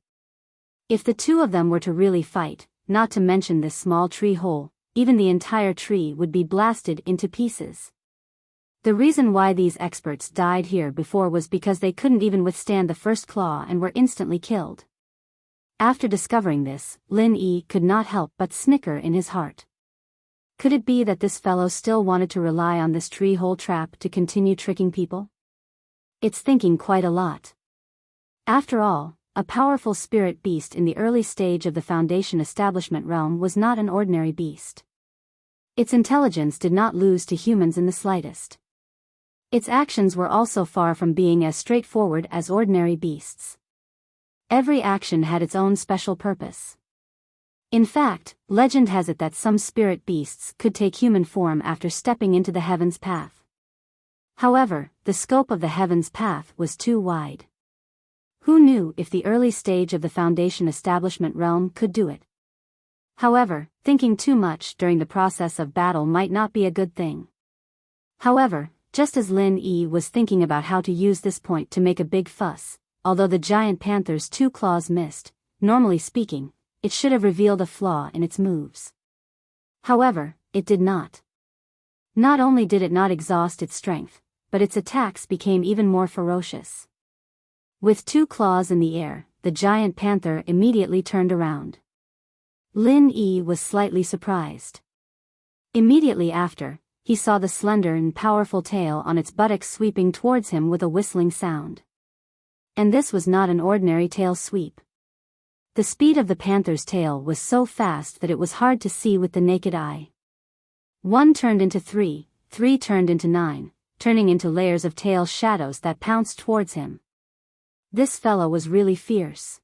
If the two of them were to really fight, not to mention this small tree hole, even the entire tree would be blasted into pieces. The reason why these experts died here before was because they couldn't even withstand the first claw and were instantly killed. After discovering this, Lin Yi could not help but snicker in his heart. Could it be that this fellow still wanted to rely on this tree hole trap to continue tricking people? It's thinking quite a lot. After all, a powerful spirit beast in the early stage of the foundation establishment realm was not an ordinary beast. Its intelligence did not lose to humans in the slightest. Its actions were also far from being as straightforward as ordinary beasts. Every action had its own special purpose. In fact, legend has it that some spirit beasts could take human form after stepping into the heaven's path. However, the scope of the heaven's path was too wide. Who knew if the early stage of the foundation establishment realm could do it? However, thinking too much during the process of battle might not be a good thing. However, just as Lin Yi was thinking about how to use this point to make a big fuss, although the giant panther's 2 claws missed, normally speaking, it should have revealed a flaw in its moves. However, it did not. Not only did it not exhaust its strength, but its attacks became even more ferocious. With 2 claws in the air, the giant panther immediately turned around. Lin Yi was slightly surprised. Immediately after, he saw the slender and powerful tail on its buttocks sweeping towards him with a whistling sound. And this was not an ordinary tail sweep. The speed of the panther's tail was so fast that it was hard to see with the naked eye. 1 turned into 3, 3 turned into 9, turning into layers of tail shadows that pounced towards him. This fellow was really fierce.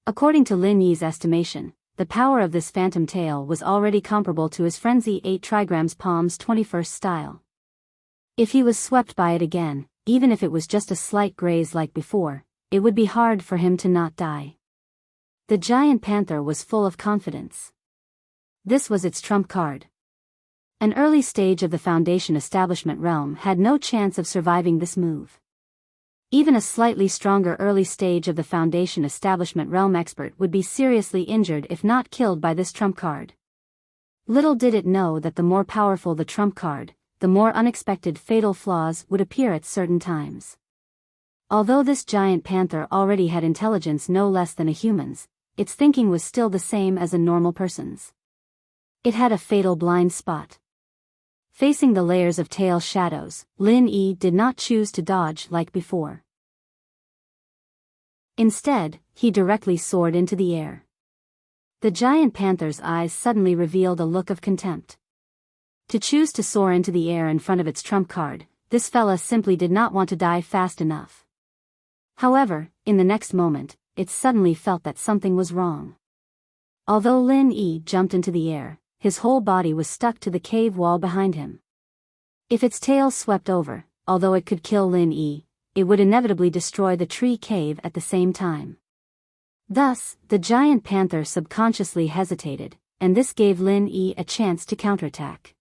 According to Lin Yi's estimation, the power of this phantom tail was already comparable to his Frenzy 8 trigrams Palm's 21st style. If he was swept by it again, even if it was just a slight graze like before, it would be hard for him to not die. The giant panther was full of confidence. This was its trump card. An early stage of the foundation establishment realm had no chance of surviving this move. Even a slightly stronger early stage of the foundation establishment realm expert would be seriously injured if not killed by this trump card. Little did it know that the more powerful the trump card, the more unexpected fatal flaws would appear at certain times. Although this giant panther already had intelligence no less than a human's, its thinking was still the same as a normal person's. It had a fatal blind spot. Facing the layers of tail shadows, Lin Yi did not choose to dodge like before. Instead, he directly soared into the air. The giant panther's eyes suddenly revealed a look of contempt. To choose to soar into the air in front of its trump card, this fella simply did not want to die fast enough. However, in the next moment, it suddenly felt that something was wrong. Although Lin Yi jumped into the air, his whole body was stuck to the cave wall behind him. If its tail swept over, although it could kill Lin Yi, it would inevitably destroy the tree cave at the same time. Thus, the giant panther subconsciously hesitated, and this gave Lin Yi a chance to counterattack.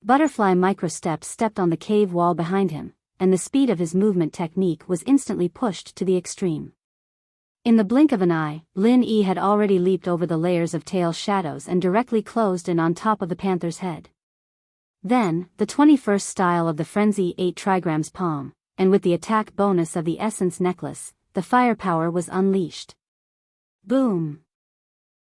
Butterfly microsteps stepped on the cave wall behind him, and the speed of his movement technique was instantly pushed to the extreme. In the blink of an eye, Lin Yi had already leaped over the layers of tail shadows and directly closed in on top of the panther's head. Then, the 21st style of the Frenzy 8 trigrams palm, and with the attack bonus of the Essence necklace, the firepower was unleashed. Boom!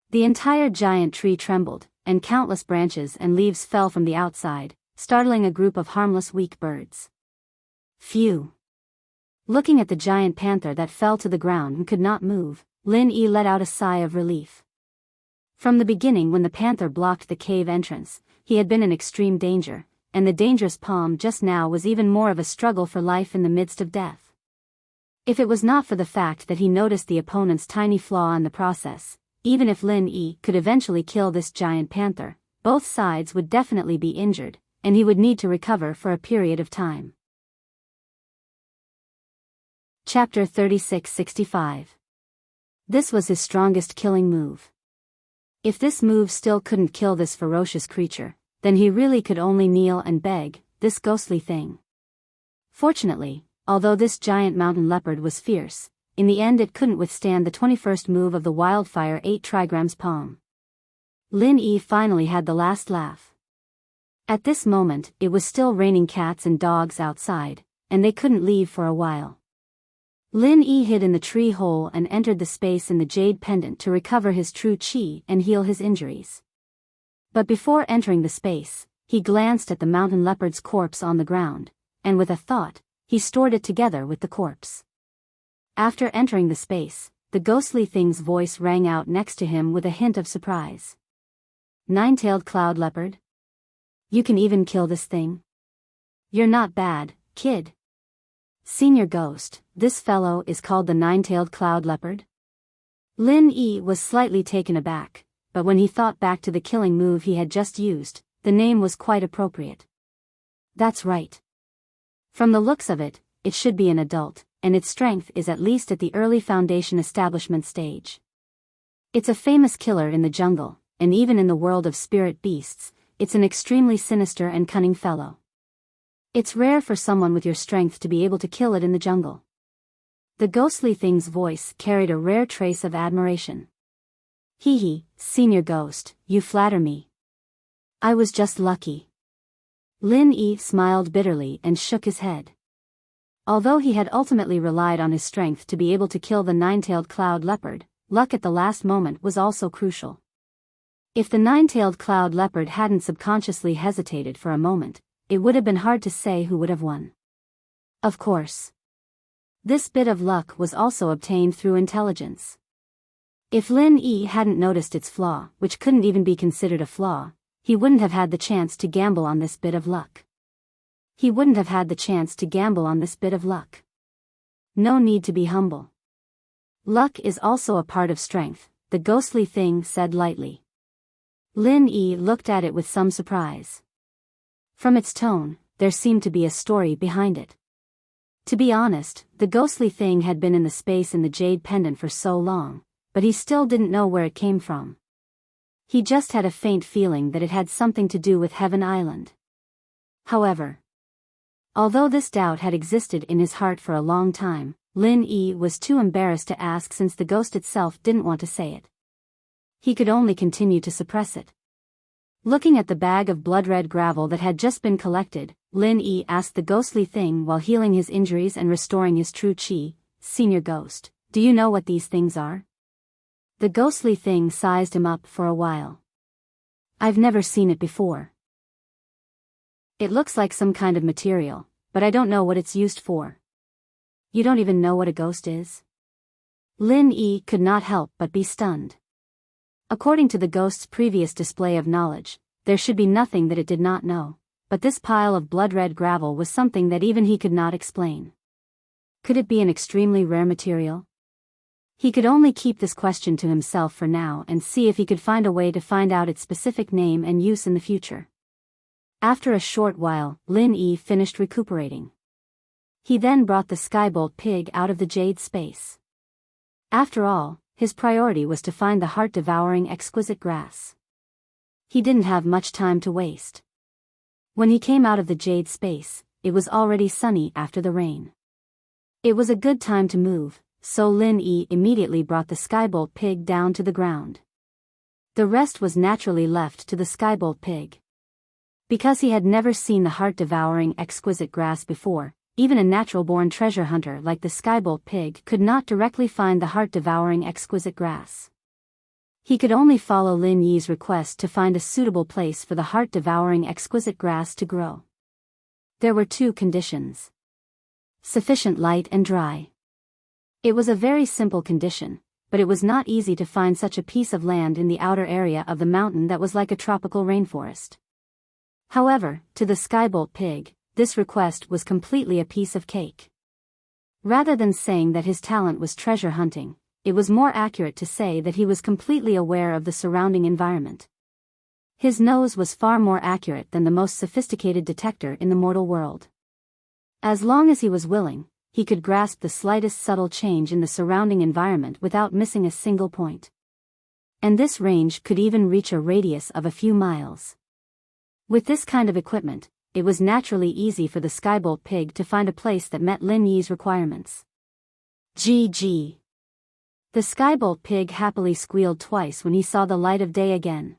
The entire giant tree trembled, and countless branches and leaves fell from the outside, startling a group of harmless weak birds. Phew! Looking at the giant panther that fell to the ground and could not move, Lin Yi let out a sigh of relief. From the beginning, when the panther blocked the cave entrance, he had been in extreme danger, and the dangerous palm just now was even more of a struggle for life in the midst of death. If it was not for the fact that he noticed the opponent's tiny flaw in the process, even if Lin Yi could eventually kill this giant panther, both sides would definitely be injured, and he would need to recover for a period of time. Chapter 3665. This was his strongest killing move. If this move still couldn't kill this ferocious creature, then he really could only kneel and beg, this ghostly thing. Fortunately, although this giant mountain leopard was fierce, in the end it couldn't withstand the 21st move of the Wildfire 8 trigrams palm. Lin Yi finally had the last laugh. At this moment, it was still raining cats and dogs outside, and they couldn't leave for a while. Lin Yi hid in the tree hole and entered the space in the jade pendant to recover his true chi and heal his injuries. But before entering the space, he glanced at the mountain leopard's corpse on the ground, and with a thought, he stored it together with the corpse. After entering the space, the ghostly thing's voice rang out next to him with a hint of surprise. Nine-tailed cloud leopard? You can even kill this thing? You're not bad, kid. Senior Ghost, this fellow is called the nine-tailed cloud leopard? Lin Yi was slightly taken aback, but when he thought back to the killing move he had just used, the name was quite appropriate. That's right. From the looks of it, it should be an adult, and its strength is at least at the early foundation establishment stage. It's a famous killer in the jungle, and even in the world of spirit beasts, it's an extremely sinister and cunning fellow. It's rare for someone with your strength to be able to kill it in the jungle. The ghostly thing's voice carried a rare trace of admiration. Hee hee, Senior Ghost, you flatter me. I was just lucky. Lin Yi smiled bitterly and shook his head. Although he had ultimately relied on his strength to be able to kill the nine-tailed cloud leopard, luck at the last moment was also crucial. If the nine-tailed cloud leopard hadn't subconsciously hesitated for a moment, it would have been hard to say who would have won. Of course. This bit of luck was also obtained through intelligence. If Lin Yi hadn't noticed its flaw, which couldn't even be considered a flaw, he wouldn't have had the chance to gamble on this bit of luck. No need to be humble. Luck is also a part of strength, the ghostly thing said lightly. Lin Yi looked at it with some surprise. From its tone, there seemed to be a story behind it. To be honest, the ghostly thing had been in the space in the jade pendant for so long, but he still didn't know where it came from. He just had a faint feeling that it had something to do with Heaven Island. However, although this doubt had existed in his heart for a long time, Lin Yi was too embarrassed to ask since the ghost itself didn't want to say it. He could only continue to suppress it. Looking at the bag of blood-red gravel that had just been collected, Lin Yi asked the ghostly thing while healing his injuries and restoring his true chi, Senior Ghost, do you know what these things are? The ghostly thing sized him up for a while. I've never seen it before. It looks like some kind of material, but I don't know what it's used for. You don't even know what a ghost is? Lin Yi could not help but be stunned. According to the ghost's previous display of knowledge, there should be nothing that it did not know, but this pile of blood-red gravel was something that even he could not explain. Could it be an extremely rare material? He could only keep this question to himself for now and see if he could find a way to find out its specific name and use in the future. After a short while, Lin Yi finished recuperating. He then brought the skybolt pig out of the jade space. After all, his priority was to find the heart-devouring exquisite grass. He didn't have much time to waste. When he came out of the jade space, it was already sunny after the rain. It was a good time to move, so Lin Yi immediately brought the skybolt pig down to the ground. The rest was naturally left to the skybolt pig. Because he had never seen the heart-devouring exquisite grass before, even a natural-born treasure hunter like the skybolt pig could not directly find the heart-devouring exquisite grass. He could only follow Lin Yi's request to find a suitable place for the heart-devouring exquisite grass to grow. There were two conditions. Sufficient light and dry. It was a very simple condition, but it was not easy to find such a piece of land in the outer area of the mountain that was like a tropical rainforest. However, to the skybolt pig, this request was completely a piece of cake. Rather than saying that his talent was treasure hunting, it was more accurate to say that he was completely aware of the surrounding environment. His nose was far more accurate than the most sophisticated detector in the mortal world. As long as he was willing, he could grasp the slightest subtle change in the surrounding environment without missing a single point. And this range could even reach a radius of a few miles. With this kind of equipment, it was naturally easy for the skybolt pig to find a place that met Lin Yi's requirements. GG. The skybolt pig happily squealed twice when he saw the light of day again.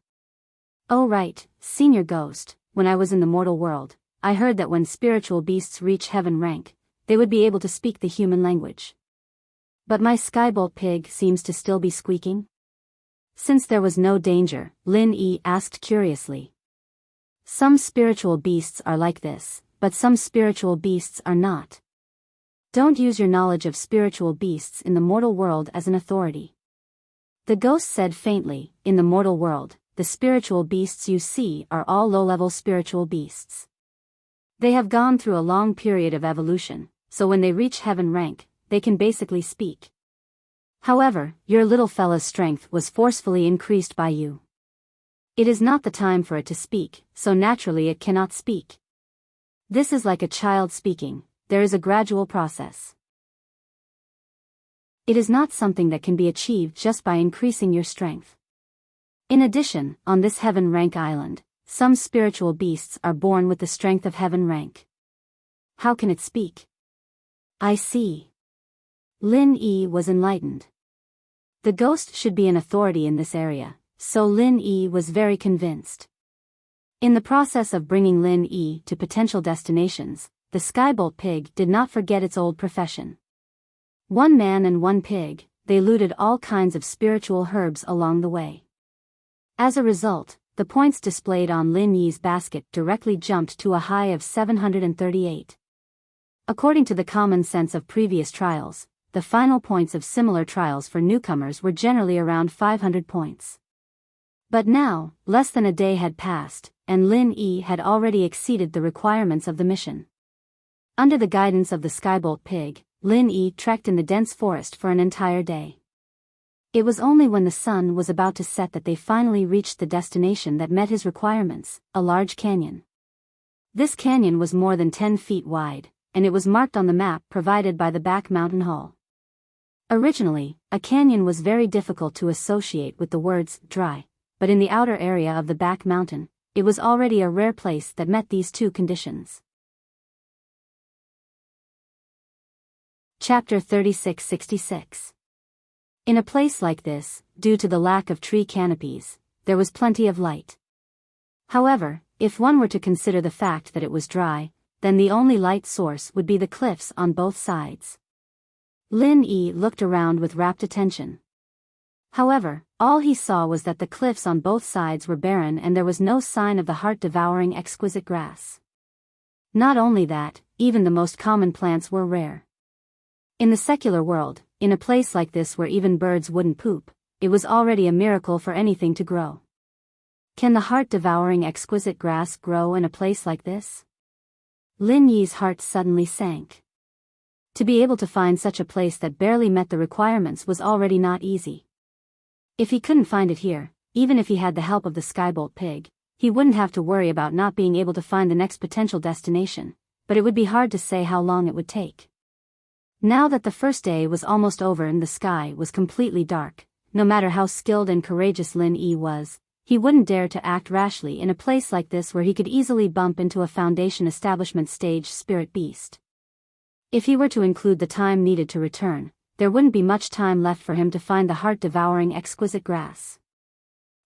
Oh right, Senior Ghost, when I was in the mortal world, I heard that when spiritual beasts reach heaven rank, they would be able to speak the human language. But my skybolt pig seems to still be squeaking? Since there was no danger, Lin Yi asked curiously. Some spiritual beasts are like this, but some spiritual beasts are not. Don't use your knowledge of spiritual beasts in the mortal world as an authority. The ghost said faintly, in the mortal world, the spiritual beasts you see are all low-level spiritual beasts. They have gone through a long period of evolution, so when they reach heaven rank, they can basically speak. However, your little fella's strength was forcefully increased by you. It is not the time for it to speak, so naturally it cannot speak. This is like a child speaking, there is a gradual process. It is not something that can be achieved just by increasing your strength. In addition, on this heaven rank island, some spiritual beasts are born with the strength of heaven rank. How can it speak? I see. Lin Yi was enlightened. The ghost should be an authority in this area, so Lin Yi was very convinced. In the process of bringing Lin Yi to potential destinations, the skybolt pig did not forget its old profession. One man and one pig, they looted all kinds of spiritual herbs along the way. As a result, the points displayed on Lin Yi's basket directly jumped to a high of 738. According to the common sense of previous trials, the final points of similar trials for newcomers were generally around 500 points. But now, less than a day had passed, and Lin Yi had already exceeded the requirements of the mission. Under the guidance of the skybolt pig, Lin Yi trekked in the dense forest for an entire day. It was only when the sun was about to set that they finally reached the destination that met his requirements, a large canyon. This canyon was more than 10 feet wide, and it was marked on the map provided by the back mountain hall. Originally, a canyon was very difficult to associate with the words dry, but in the outer area of the back mountain, it was already a rare place that met these two conditions. Chapter 3666. In a place like this, due to the lack of tree canopies, there was plenty of light. However, if one were to consider the fact that it was dry, then the only light source would be the cliffs on both sides. Lin Yi looked around with rapt attention. However, all he saw was that the cliffs on both sides were barren and there was no sign of the heart-devouring exquisite grass. Not only that, even the most common plants were rare. In the secular world, in a place like this where even birds wouldn't poop, it was already a miracle for anything to grow. Can the heart-devouring exquisite grass grow in a place like this? Lin Yi's heart suddenly sank. To be able to find such a place that barely met the requirements was already not easy. If he couldn't find it here, even if he had the help of the Skybolt pig, he wouldn't have to worry about not being able to find the next potential destination, but it would be hard to say how long it would take. Now that the first day was almost over and the sky was completely dark, no matter how skilled and courageous Lin Yi was, he wouldn't dare to act rashly in a place like this where he could easily bump into a Foundation establishment stage spirit beast. If he were to include the time needed to return, there wouldn't be much time left for him to find the heart-devouring exquisite grass.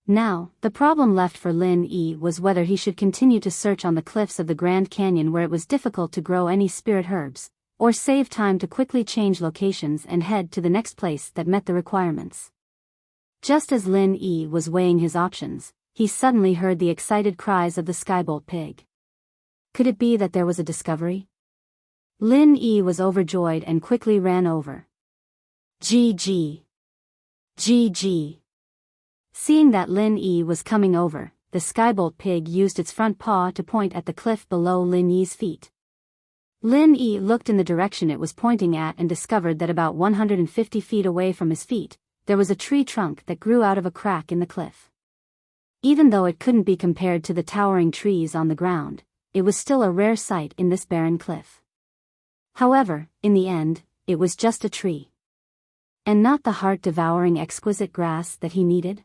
Now, the problem left for Lin Yi was whether he should continue to search on the cliffs of the Grand Canyon where it was difficult to grow any spirit herbs, or save time to quickly change locations and head to the next place that met the requirements. Just as Lin Yi was weighing his options, he suddenly heard the excited cries of the Skybolt pig. Could it be that there was a discovery? Lin Yi was overjoyed and quickly ran over. GG. GG. Seeing that Lin Yi was coming over, the Skybolt pig used its front paw to point at the cliff below Lin Yi's feet. Lin Yi looked in the direction it was pointing at and discovered that about 150 feet away from his feet, there was a tree trunk that grew out of a crack in the cliff. Even though it couldn't be compared to the towering trees on the ground, it was still a rare sight in this barren cliff. However, in the end, it was just a tree. And not the heart-devouring exquisite grass that he needed?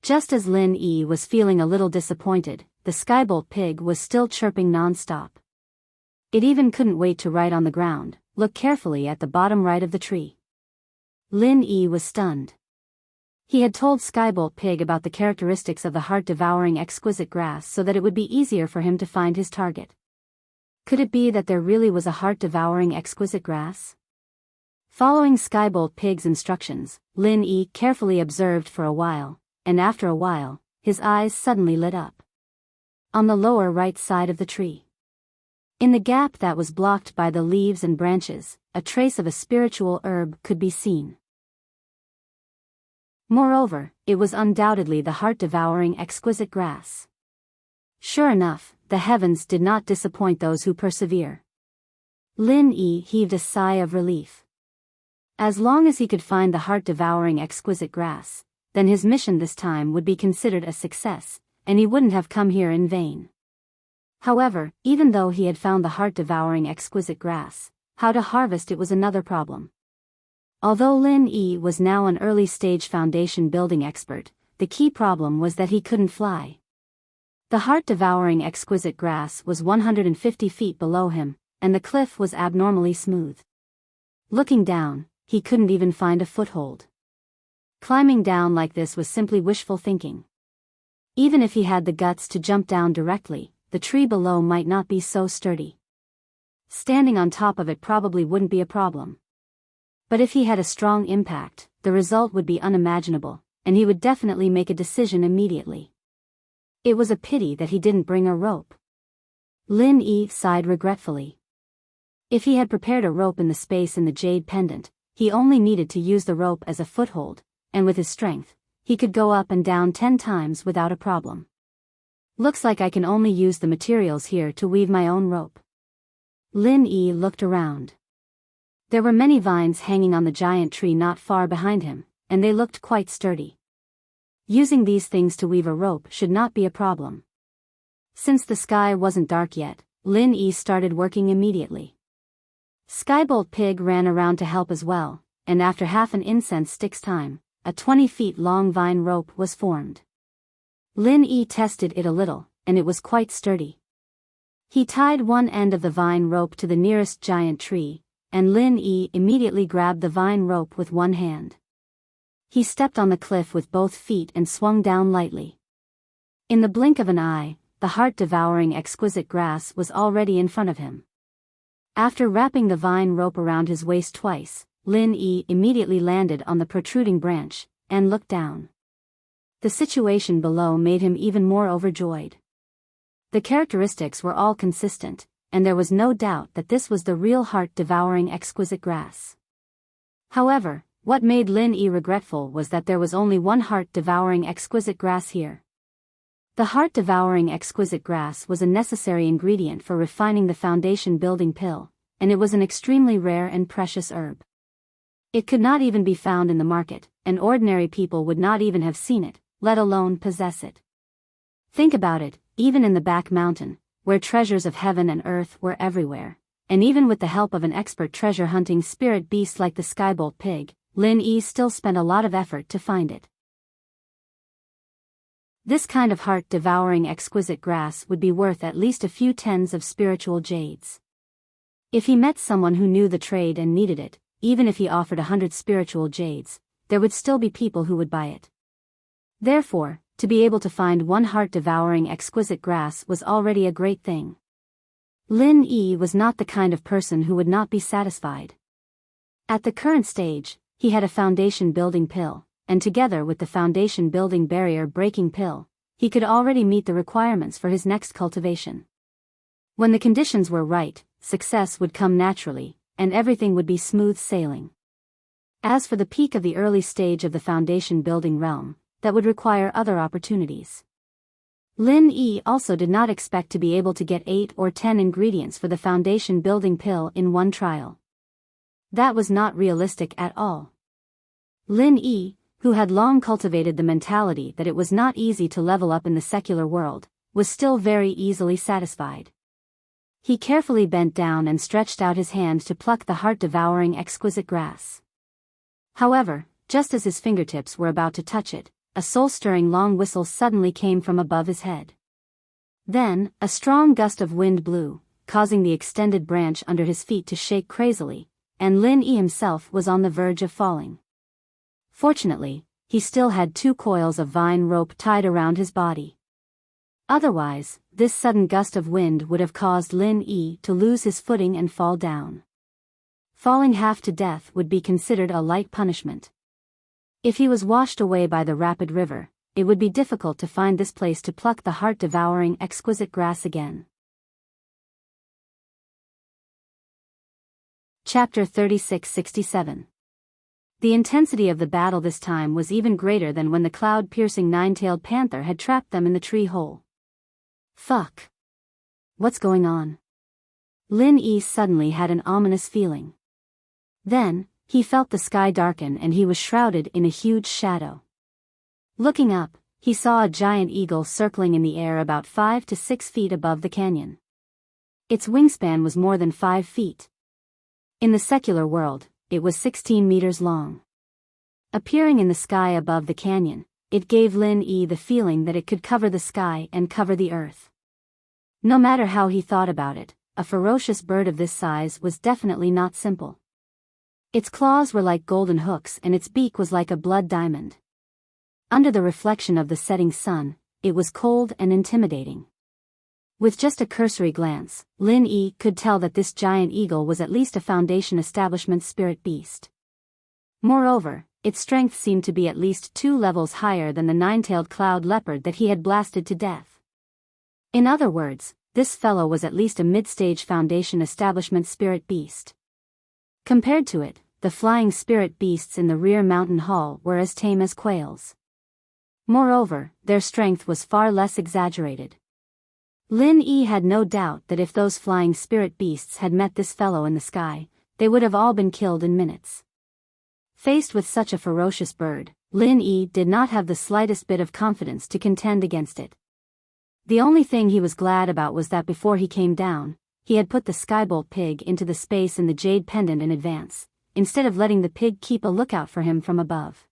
Just as Lin Yi was feeling a little disappointed, the Skybolt pig was still chirping non-stop. It even couldn't wait to write on the ground, look carefully at the bottom right of the tree. Lin Yi was stunned. He had told Skybolt pig about the characteristics of the heart-devouring exquisite grass so that it would be easier for him to find his target. Could it be that there really was a heart-devouring exquisite grass? Following Skybolt pig's instructions, Lin Yi carefully observed for a while, and after a while, his eyes suddenly lit up. On the lower right side of the tree, in the gap that was blocked by the leaves and branches, a trace of a spiritual herb could be seen. Moreover, it was undoubtedly the heart-devouring exquisite grass. Sure enough, the heavens did not disappoint those who persevere. Lin Yi heaved a sigh of relief. As long as he could find the heart-devouring exquisite grass, then his mission this time would be considered a success, and he wouldn't have come here in vain. However, even though he had found the heart-devouring exquisite grass, how to harvest it was another problem. Although Lin Yi was now an early-stage foundation building expert, the key problem was that he couldn't fly. The heart-devouring exquisite grass was 150 feet below him, and the cliff was abnormally smooth. Looking down, he couldn't even find a foothold. Climbing down like this was simply wishful thinking. Even if he had the guts to jump down directly, the tree below might not be so sturdy. Standing on top of it probably wouldn't be a problem. But if he had a strong impact, the result would be unimaginable, and he would definitely make a decision immediately. It was a pity that he didn't bring a rope. Lin Yi sighed regretfully. If he had prepared a rope in the space in the jade pendant, he only needed to use the rope as a foothold, and with his strength, he could go up and down 10 times without a problem. Looks like I can only use the materials here to weave my own rope. Lin Yi looked around. There were many vines hanging on the giant tree not far behind him, and they looked quite sturdy. Using these things to weave a rope should not be a problem. Since the sky wasn't dark yet, Lin Yi started working immediately. Skybolt pig ran around to help as well, and after half an incense stick's time, a 20 feet long vine rope was formed. Lin Yi tested it a little, and it was quite sturdy. He tied one end of the vine rope to the nearest giant tree, and Lin Yi immediately grabbed the vine rope with one hand. He stepped on the cliff with both feet and swung down lightly. In the blink of an eye, the heart-devouring exquisite grass was already in front of him. After wrapping the vine rope around his waist twice, Lin Yi immediately landed on the protruding branch, and looked down. The situation below made him even more overjoyed. The characteristics were all consistent, and there was no doubt that this was the real heart-devouring exquisite grass. However, what made Lin Yi regretful was that there was only one heart-devouring exquisite grass here. The heart-devouring exquisite grass was a necessary ingredient for refining the foundation-building pill, and it was an extremely rare and precious herb. It could not even be found in the market, and ordinary people would not even have seen it, let alone possess it. Think about it, even in the back mountain, where treasures of heaven and earth were everywhere, and even with the help of an expert treasure-hunting spirit beast like the skybolt pig, Lin Yi still spent a lot of effort to find it. This kind of heart-devouring exquisite grass would be worth at least a few tens of spiritual jades. If he met someone who knew the trade and needed it, even if he offered 100 spiritual jades, there would still be people who would buy it. Therefore, to be able to find one heart-devouring exquisite grass was already a great thing. Lin Yi was not the kind of person who would not be satisfied. At the current stage, he had a foundation-building pill, and together with the foundation-building barrier-breaking pill, he could already meet the requirements for his next cultivation. When the conditions were right, success would come naturally, and everything would be smooth sailing. As for the peak of the early stage of the foundation-building realm, that would require other opportunities. Lin Yi also did not expect to be able to get 8 or 10 ingredients for the foundation-building pill in one trial. That was not realistic at all. Lin Yi, who had long cultivated the mentality that it was not easy to level up in the secular world, was still very easily satisfied. He carefully bent down and stretched out his hand to pluck the heart-devouring exquisite grass. However, just as his fingertips were about to touch it, a soul-stirring long whistle suddenly came from above his head. Then, a strong gust of wind blew, causing the extended branch under his feet to shake crazily, and Lin Yi himself was on the verge of falling. Fortunately, he still had 2 coils of vine rope tied around his body. Otherwise, this sudden gust of wind would have caused Lin Yi to lose his footing and fall down. Falling half to death would be considered a light punishment. If he was washed away by the rapid river, it would be difficult to find this place to pluck the heart-devouring exquisite grass again. Chapter 36-67. The intensity of the battle this time was even greater than when the cloud-piercing nine-tailed panther had trapped them in the tree hole. Fuck. What's going on? Lin Yi suddenly had an ominous feeling. Then, he felt the sky darken and he was shrouded in a huge shadow. Looking up, he saw a giant eagle circling in the air about 5 to 6 feet above the canyon. Its wingspan was more than 5 feet. In the secular world, it was 16 meters long. Appearing in the sky above the canyon, it gave Lin Yi the feeling that it could cover the sky and cover the earth. No matter how he thought about it, a ferocious bird of this size was definitely not simple. Its claws were like golden hooks and its beak was like a blood diamond. Under the reflection of the setting sun, it was cold and intimidating. With just a cursory glance, Lin Yi could tell that this giant eagle was at least a Foundation Establishment spirit beast. Moreover, its strength seemed to be at least 2 levels higher than the 9-tailed cloud leopard that he had blasted to death. In other words, this fellow was at least a mid-stage Foundation Establishment spirit beast. Compared to it, the flying spirit beasts in the rear mountain hall were as tame as quails. Moreover, their strength was far less exaggerated. Lin Yi had no doubt that if those flying spirit beasts had met this fellow in the sky, they would have all been killed in minutes. Faced with such a ferocious bird, Lin Yi did not have the slightest bit of confidence to contend against it. The only thing he was glad about was that before he came down, he had put the skybolt pig into the space in the jade pendant in advance, instead of letting the pig keep a lookout for him from above.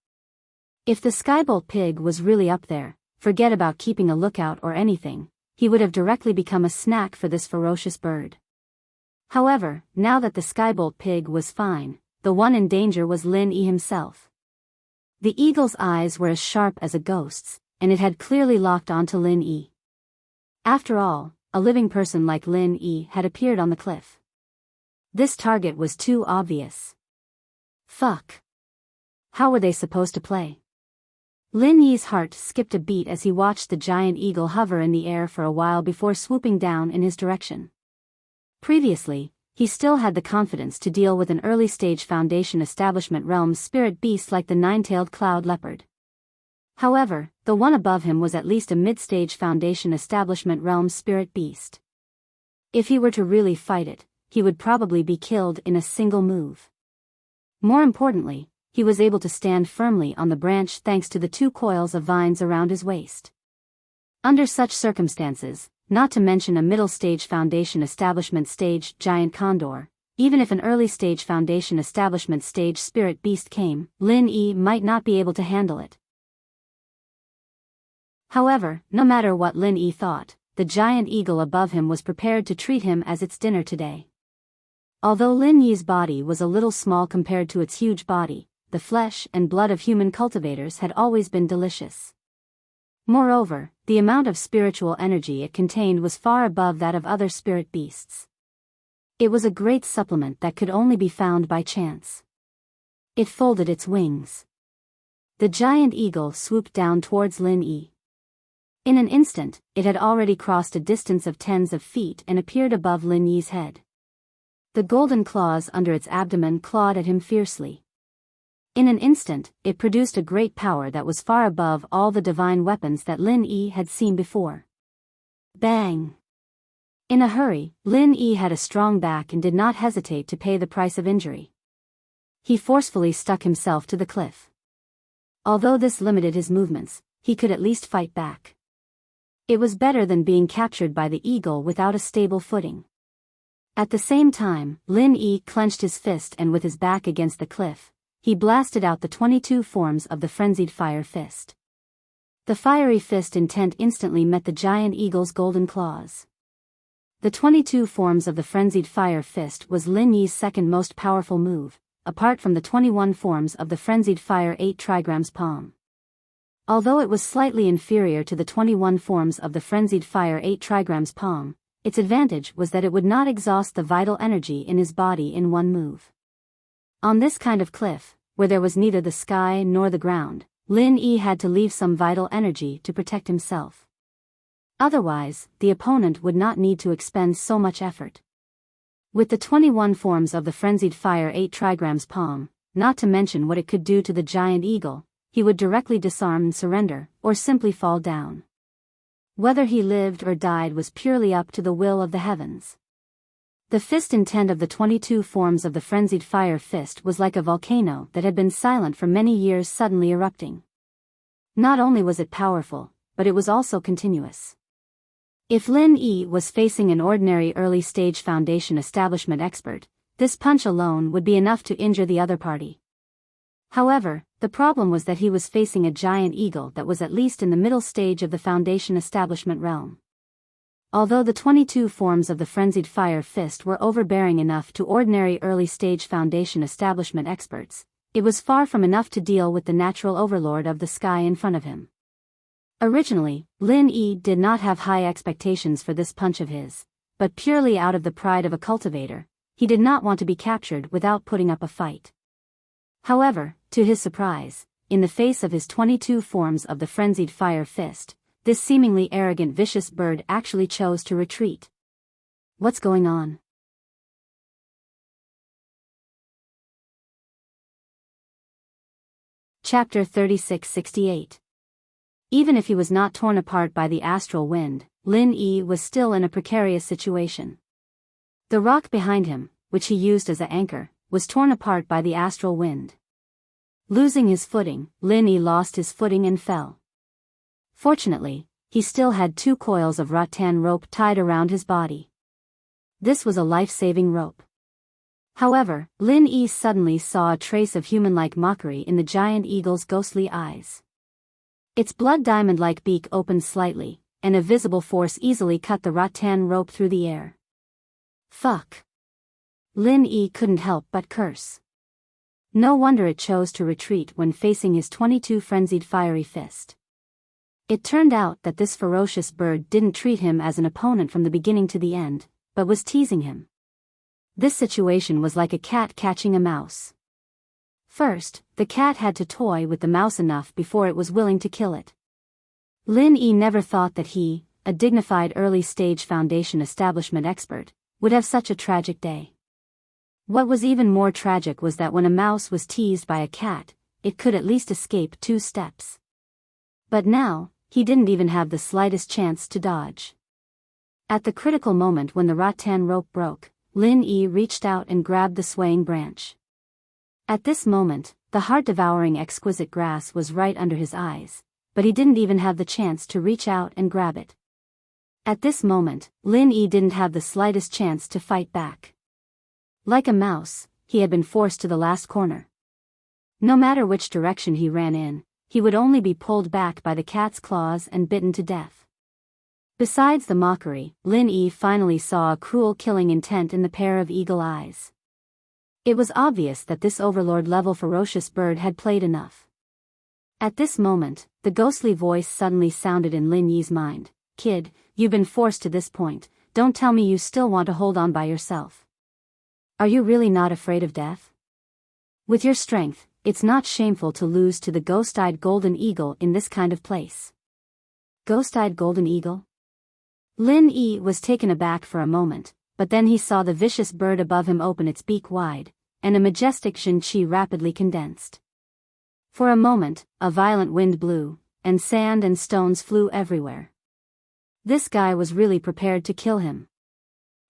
If the skybolt pig was really up there, forget about keeping a lookout or anything. He would have directly become a snack for this ferocious bird. However, now that the skybolt pig was fine, the one in danger was Lin Yi himself. The eagle's eyes were as sharp as a ghost's, and it had clearly locked onto Lin Yi. After all, a living person like Lin Yi had appeared on the cliff. This target was too obvious. Fuck. How were they supposed to play? Lin Yi's heart skipped a beat as he watched the giant eagle hover in the air for a while before swooping down in his direction. Previously, he still had the confidence to deal with an early-stage Foundation Establishment realm spirit beast like the nine-tailed cloud leopard. However, the one above him was at least a mid-stage Foundation Establishment realm spirit beast. If he were to really fight it, he would probably be killed in a single move. More importantly, he was able to stand firmly on the branch thanks to the 2 coils of vines around his waist. Under such circumstances, not to mention a middle-stage Foundation Establishment stage giant condor, even if an early-stage Foundation Establishment stage spirit beast came, Lin Yi might not be able to handle it. However, no matter what Lin Yi thought, the giant eagle above him was prepared to treat him as its dinner today. Although Lin Yi's body was a little small compared to its huge body, the flesh and blood of human cultivators had always been delicious. Moreover, the amount of spiritual energy it contained was far above that of other spirit beasts. It was a great supplement that could only be found by chance. It folded its wings. The giant eagle swooped down towards Lin Yi. In an instant, it had already crossed a distance of tens of feet and appeared above Lin Yi's head. The golden claws under its abdomen clawed at him fiercely. In an instant, it produced a great power that was far above all the divine weapons that Lin Yi had seen before. Bang! In a hurry, Lin Yi had a strong back and did not hesitate to pay the price of injury. He forcefully stuck himself to the cliff. Although this limited his movements, he could at least fight back. It was better than being captured by the eagle without a stable footing. At the same time, Lin Yi clenched his fist and with his back against the cliff, he blasted out the 22 forms of the frenzied fire fist. The fiery fist intent instantly met the giant eagle's golden claws. The 22 forms of the frenzied fire fist was Lin Yi's second most powerful move, apart from the 21 forms of the frenzied fire 8 trigrams palm. Although it was slightly inferior to the 21 forms of the frenzied fire 8 trigrams palm, its advantage was that it would not exhaust the vital energy in his body in one move. On this kind of cliff, where there was neither the sky nor the ground, Lin Yi had to leave some vital energy to protect himself. Otherwise, the opponent would not need to expend so much effort. With the 21 forms of the frenzied fire 8 trigrams palm, not to mention what it could do to the giant eagle, he would directly disarm and surrender, or simply fall down. Whether he lived or died was purely up to the will of the heavens. The fist intent of the 22 forms of the frenzied fire fist was like a volcano that had been silent for many years suddenly erupting. Not only was it powerful, but it was also continuous. If Lin Yi was facing an ordinary early-stage Foundation Establishment expert, this punch alone would be enough to injure the other party. However, the problem was that he was facing a giant eagle that was at least in the middle stage of the Foundation Establishment realm. Although the 22 forms of the frenzied fire fist were overbearing enough to ordinary early-stage Foundation Establishment experts, it was far from enough to deal with the natural overlord of the sky in front of him. Originally, Lin Yi did not have high expectations for this punch of his, but purely out of the pride of a cultivator, he did not want to be captured without putting up a fight. However, to his surprise, in the face of his 22 forms of the frenzied fire fist, this seemingly arrogant vicious bird actually chose to retreat. What's going on? Chapter 3668. Even if he was not torn apart by the astral wind, Lin Yi was still in a precarious situation. The rock behind him, which he used as an anchor, was torn apart by the astral wind. Losing his footing, Lin Yi lost his footing and fell. Fortunately, he still had 2 coils of rattan rope tied around his body. This was a life-saving rope. However, Lin Yi suddenly saw a trace of human-like mockery in the giant eagle's ghostly eyes. Its blood diamond-like beak opened slightly, and a visible force easily cut the rattan rope through the air. Fuck! Lin Yi couldn't help but curse. No wonder it chose to retreat when facing his 22 frenzied fiery fist. It turned out that this ferocious bird didn't treat him as an opponent from the beginning to the end, but was teasing him. This situation was like a cat catching a mouse. First, the cat had to toy with the mouse enough before it was willing to kill it. Lin Yi never thought that he, a dignified early-stage Foundation Establishment expert, would have such a tragic day. What was even more tragic was that when a mouse was teased by a cat, it could at least escape 2 steps. But now, he didn't even have the slightest chance to dodge. At the critical moment when the rattan rope broke, Lin Yi reached out and grabbed the swaying branch. At this moment, the heart-devouring exquisite grass was right under his eyes, but he didn't even have the chance to reach out and grab it. At this moment, Lin Yi didn't have the slightest chance to fight back. Like a mouse, he had been forced to the last corner. No matter which direction he ran in, he would only be pulled back by the cat's claws and bitten to death. Besides the mockery, Lin Yi finally saw a cruel killing intent in the pair of eagle eyes. It was obvious that this overlord-level ferocious bird had played enough. At this moment, the ghostly voice suddenly sounded in Lin Yi's mind. "Kid, you've been forced to this point, don't tell me you still want to hold on by yourself. Are you really not afraid of death? With your strength, it's not shameful to lose to the ghost-eyed golden eagle in this kind of place." Ghost-eyed golden eagle? Lin Yi was taken aback for a moment, but then he saw the vicious bird above him open its beak wide, and a majestic Jinqi rapidly condensed. For a moment, a violent wind blew, and sand and stones flew everywhere. This guy was really prepared to kill him.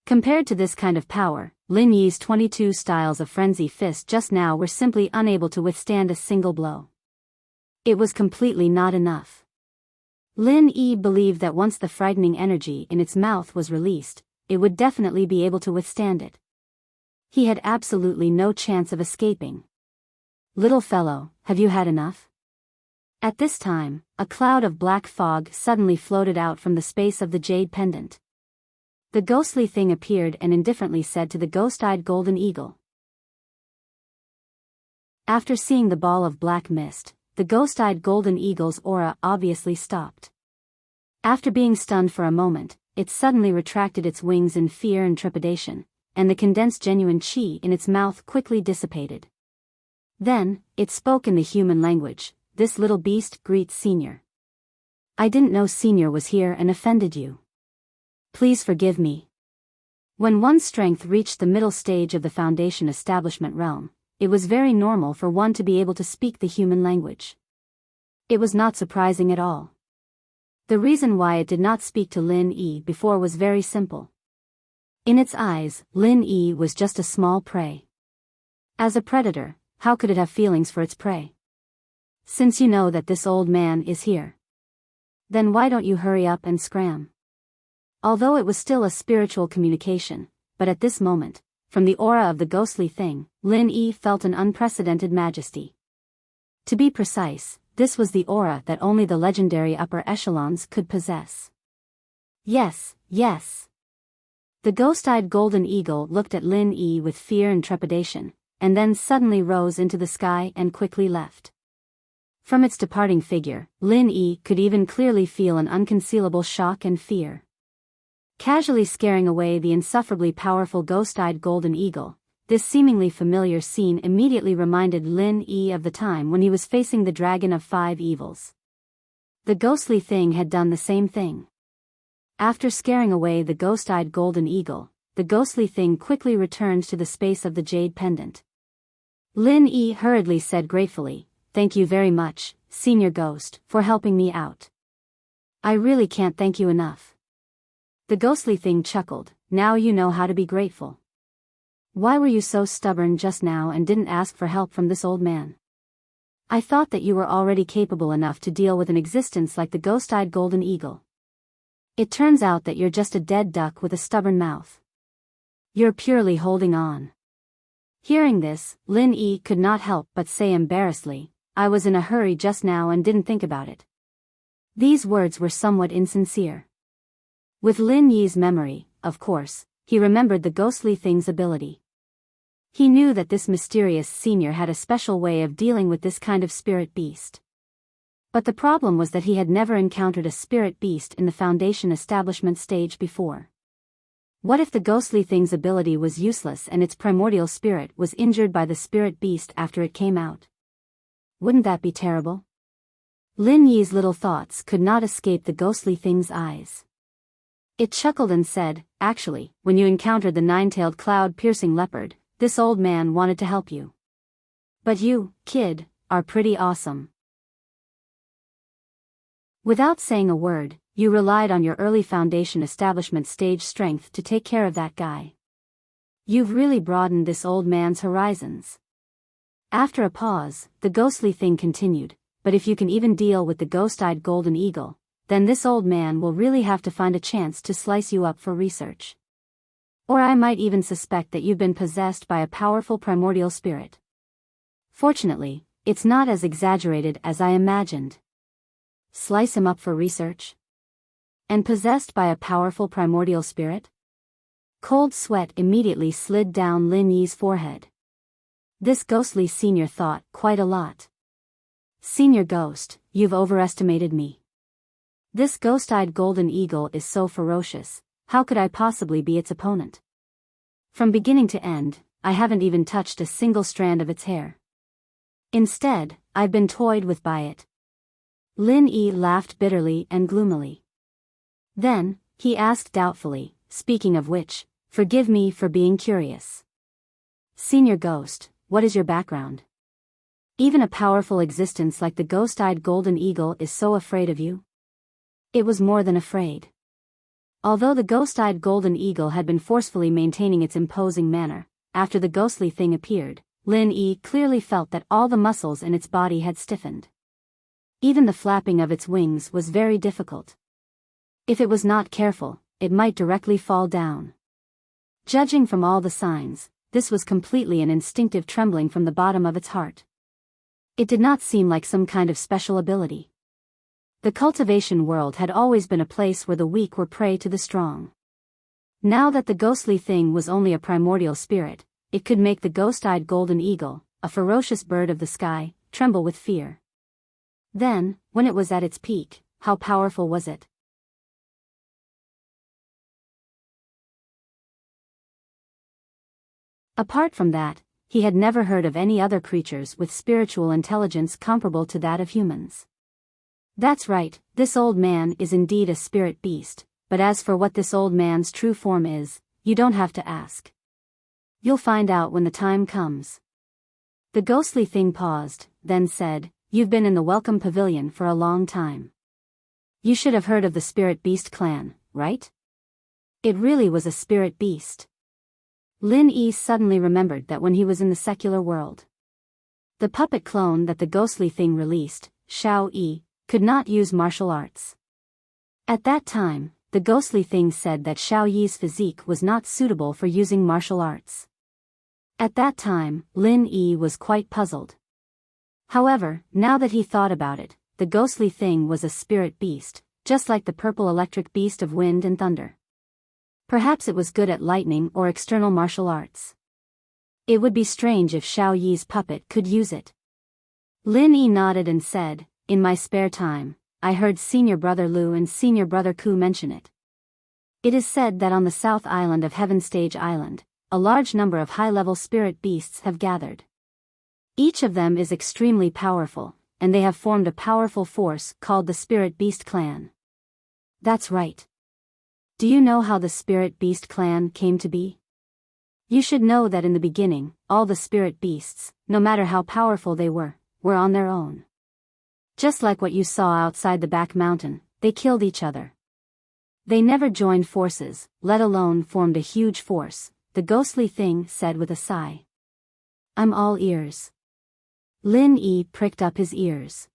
Compared to this kind of power, Lin Yi's 22 styles of frenzy fist just now were simply unable to withstand a single blow. It was completely not enough. Lin Yi believed that once the frightening energy in its mouth was released, it would definitely be able to withstand it. He had absolutely no chance of escaping. "Little fellow, have you had enough?" At this time, a cloud of black fog suddenly floated out from the space of the jade pendant. The ghostly thing appeared and indifferently said to the ghost-eyed golden eagle. After seeing the ball of black mist, the ghost-eyed golden eagle's aura obviously stopped. After being stunned for a moment, it suddenly retracted its wings in fear and trepidation, and the condensed genuine qi in its mouth quickly dissipated. Then, it spoke in the human language. "This little beast greets Senior. I didn't know Senior was here and offended you. Please forgive me." When one's strength reached the middle stage of the Foundation establishment realm, it was very normal for one to be able to speak the human language. It was not surprising at all. The reason why it did not speak to Lin Yi before was very simple. In its eyes, Lin Yi was just a small prey. As a predator, how could it have feelings for its prey? "Since you know that this old man is here, then why don't you hurry up and scram?" Although it was still a spiritual communication, but at this moment, from the aura of the ghostly thing, Lin Yi felt an unprecedented majesty. To be precise, this was the aura that only the legendary upper echelons could possess. "Yes, yes." The ghost-eyed golden eagle looked at Lin Yi with fear and trepidation, and then suddenly rose into the sky and quickly left. From its departing figure, Lin Yi could even clearly feel an unconcealable shock and fear. Casually scaring away the insufferably powerful ghost-eyed golden eagle, this seemingly familiar scene immediately reminded Lin Yi of the time when he was facing the dragon of 5 evils. The ghostly thing had done the same thing. After scaring away the ghost-eyed golden eagle, the ghostly thing quickly returned to the space of the jade pendant. Lin Yi hurriedly said gratefully, "Thank you very much, Senior Ghost, for helping me out. I really can't thank you enough." The ghostly thing chuckled. "Now you know how to be grateful. Why were you so stubborn just now and didn't ask for help from this old man? I thought that you were already capable enough to deal with an existence like the ghost-eyed golden eagle. It turns out that you're just a dead duck with a stubborn mouth. You're purely holding on." Hearing this, Lin Yi could not help but say embarrassedly, "I was in a hurry just now and didn't think about it." These words were somewhat insincere. With Lin Yi's memory, of course, he remembered the ghostly thing's ability. He knew that this mysterious senior had a special way of dealing with this kind of spirit beast. But the problem was that he had never encountered a spirit beast in the Foundation establishment stage before. What if the ghostly thing's ability was useless and its primordial spirit was injured by the spirit beast after it came out? Wouldn't that be terrible? Lin Yi's little thoughts could not escape the ghostly thing's eyes. It chuckled and said, Actually, when you encountered the nine-tailed cloud-piercing leopard, this old man wanted to help you. But you, kid, are pretty awesome. Without saying a word, you relied on your early Foundation establishment stage strength to take care of that guy. You've really broadened this old man's horizons. After a pause, the ghostly thing continued, but if you can even deal with the ghost-eyed golden eagle, then this old man will really have to find a chance to slice you up for research. Or I might even suspect that you've been possessed by a powerful primordial spirit. Fortunately, it's not as exaggerated as I imagined. Slice him up for research? And possessed by a powerful primordial spirit? Cold sweat immediately slid down Lin Yi's forehead. This ghostly senior thought quite a lot. Senior ghost, you've overestimated me. This ghost-eyed golden eagle is so ferocious, how could I possibly be its opponent? From beginning to end, I haven't even touched a single strand of its hair. Instead, I've been toyed with by it. Lin Yi laughed bitterly and gloomily. Then, he asked doubtfully, speaking of which, forgive me for being curious. Senior ghost, what is your background? Even a powerful existence like the ghost-eyed golden eagle is so afraid of you? It was more than afraid. Although the ghost-eyed golden eagle had been forcefully maintaining its imposing manner, after the ghostly thing appeared, Lin Yi clearly felt that all the muscles in its body had stiffened. Even the flapping of its wings was very difficult. If it was not careful, it might directly fall down. Judging from all the signs, this was completely an instinctive trembling from the bottom of its heart. It did not seem like some kind of special ability. The cultivation world had always been a place where the weak were prey to the strong. Now that the ghostly thing was only a primordial spirit, it could make the ghost-eyed golden eagle, a ferocious bird of the sky, tremble with fear. Then, when it was at its peak, how powerful was it? Apart from that, he had never heard of any other creatures with spiritual intelligence comparable to that of humans. That's right, this old man is indeed a spirit beast, but as for what this old man's true form is, you don't have to ask. You'll find out when the time comes. The ghostly thing paused, then said, You've been in the Welcome Pavilion for a long time. You should have heard of the Spirit Beast clan, right? It really was a spirit beast. Lin Yi suddenly remembered that when he was in the secular world, the puppet clone that the ghostly thing released, Xiao Yi, could not use martial arts. At that time, the ghostly thing said that Xiao Yi's physique was not suitable for using martial arts. At that time, Lin Yi was quite puzzled. However, now that he thought about it, the ghostly thing was a spirit beast, just like the purple electric beast of wind and thunder. Perhaps it was good at lightning or external martial arts. It would be strange if Xiao Yi's puppet could use it. Lin Yi nodded and said, In my spare time, I heard Senior Brother Lu and Senior Brother Ku mention it. It is said that on the south island of Heaven Stage Island, a large number of high-level spirit beasts have gathered. Each of them is extremely powerful, and they have formed a powerful force called the Spirit Beast Clan. That's right. Do you know how the Spirit Beast Clan came to be? You should know that in the beginning, all the spirit beasts, no matter how powerful they were on their own. Just like what you saw outside the back mountain, they killed each other. They never joined forces, let alone formed a huge force, the ghostly thing said with a sigh. I'm all ears. Lin Yi pricked up his ears.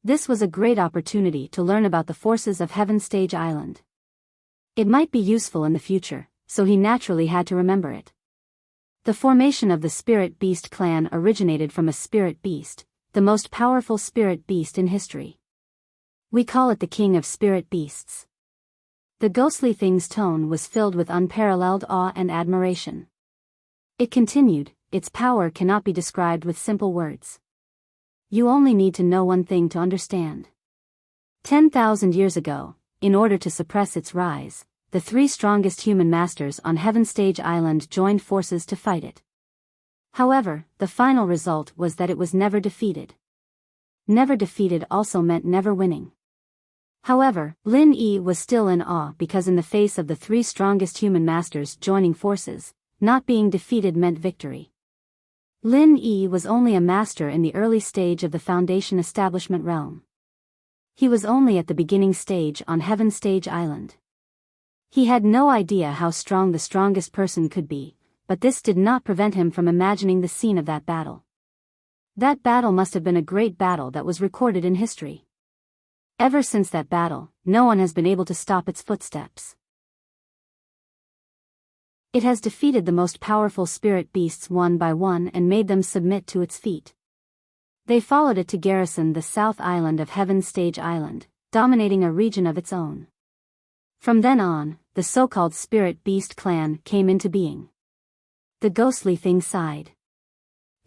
This was a great opportunity to learn about the forces of Heaven Stage Island. It might be useful in the future, so he naturally had to remember it. The formation of the Spirit Beast clan originated from a spirit beast, the most powerful spirit beast in history. We call it the King of Spirit Beasts. The ghostly thing's tone was filled with unparalleled awe and admiration. It continued, Its power cannot be described with simple words. You only need to know one thing to understand. 10,000 years ago, in order to suppress its rise, the three strongest human masters on Heaven Stage Island joined forces to fight it. However, the final result was that it was never defeated. Never defeated also meant never winning. However, Lin Yi was still in awe because in the face of the three strongest human masters joining forces, not being defeated meant victory. Lin Yi was only a master in the early stage of the Foundation establishment realm. He was only at the beginning stage on Heaven Stage Island. He had no idea how strong the strongest person could be, but this did not prevent him from imagining the scene of that battle. That battle must have been a great battle that was recorded in history. Ever since that battle, no one has been able to stop its footsteps. It has defeated the most powerful spirit beasts one by one and made them submit to its feet. They followed it to garrison the south island of Heaven Stage Island, dominating a region of its own. From then on, the so-called Spirit Beast clan came into being. The ghostly thing sighed.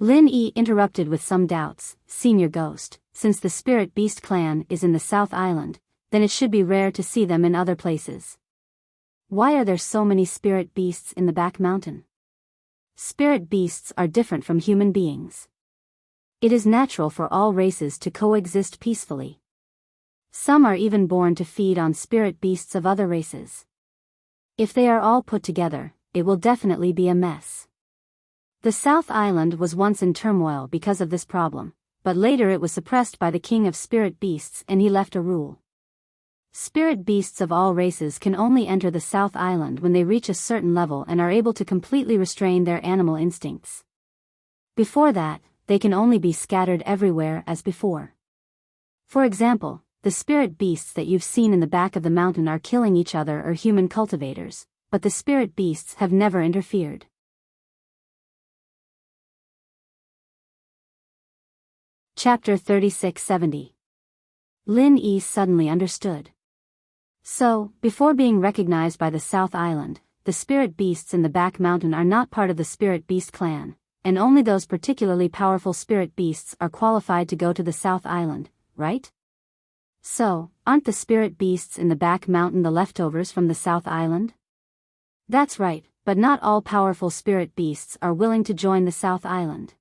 Lin Yi interrupted with some doubts. Senior Ghost, since the Spirit Beast clan is in the South Island, then it should be rare to see them in other places. Why are there so many spirit beasts in the back mountain? Spirit beasts are different from human beings. It is natural for all races to coexist peacefully. Some are even born to feed on spirit beasts of other races. If they are all put together, it will definitely be a mess. The South Island was once in turmoil because of this problem, but later it was suppressed by the king of spirit beasts and he left a rule. Spirit beasts of all races can only enter the South Island when they reach a certain level and are able to completely restrain their animal instincts. Before that, they can only be scattered everywhere as before. For example, the spirit beasts that you've seen in the back of the mountain are killing each other or human cultivators, but the spirit beasts have never interfered. Chapter 3670. Lin Yi suddenly understood. So, before being recognized by the South Island, the spirit beasts in the back mountain are not part of the spirit beast clan, and only those particularly powerful spirit beasts are qualified to go to the South Island, right? So, aren't the spirit beasts in the back mountain the leftovers from the South Island? That's right, but not all powerful spirit beasts are willing to join the South Island.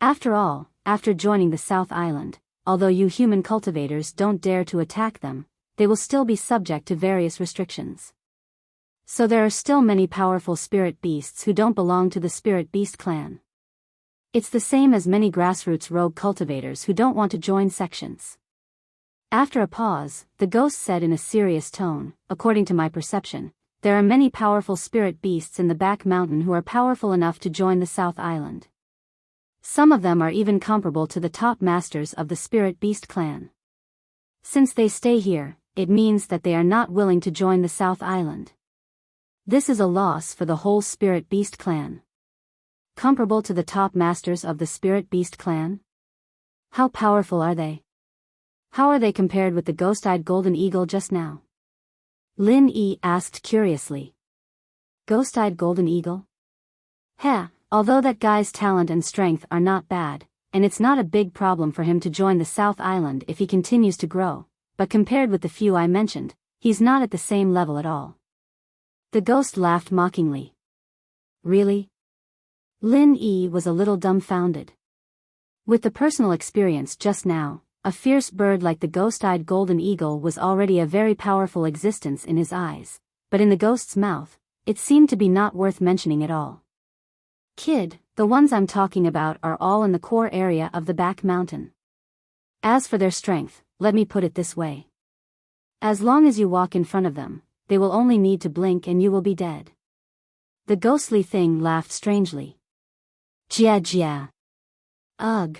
After all, after joining the South Island, although you human cultivators don't dare to attack them, they will still be subject to various restrictions. So there are still many powerful spirit beasts who don't belong to the spirit beast clan. It's the same as many grassroots rogue cultivators who don't want to join sections. After a pause, the ghost said in a serious tone, according to my perception, there are many powerful spirit beasts in the back mountain who are powerful enough to join the South Island. Some of them are even comparable to the top masters of the Spirit Beast clan. Since they stay here, it means that they are not willing to join the South Island. This is a loss for the whole Spirit Beast clan. Comparable to the top masters of the Spirit Beast clan? How powerful are they? How are they compared with the ghost-eyed golden eagle just now? Lin Yi asked curiously. Ghost-eyed golden eagle? Heh. Although that guy's talent and strength are not bad, and it's not a big problem for him to join the South Island if he continues to grow, but compared with the few I mentioned, he's not at the same level at all. The ghost laughed mockingly. Really? Lin Yi was a little dumbfounded. With the personal experience just now, a fierce bird like the ghost-eyed golden eagle was already a very powerful existence in his eyes, but in the ghost's mouth, it seemed to be not worth mentioning at all. Kid, the ones I'm talking about are all in the core area of the back mountain. As for their strength, let me put it this way. As long as you walk in front of them, they will only need to blink and you will be dead. The ghostly thing laughed strangely. Jia jia. Ugh.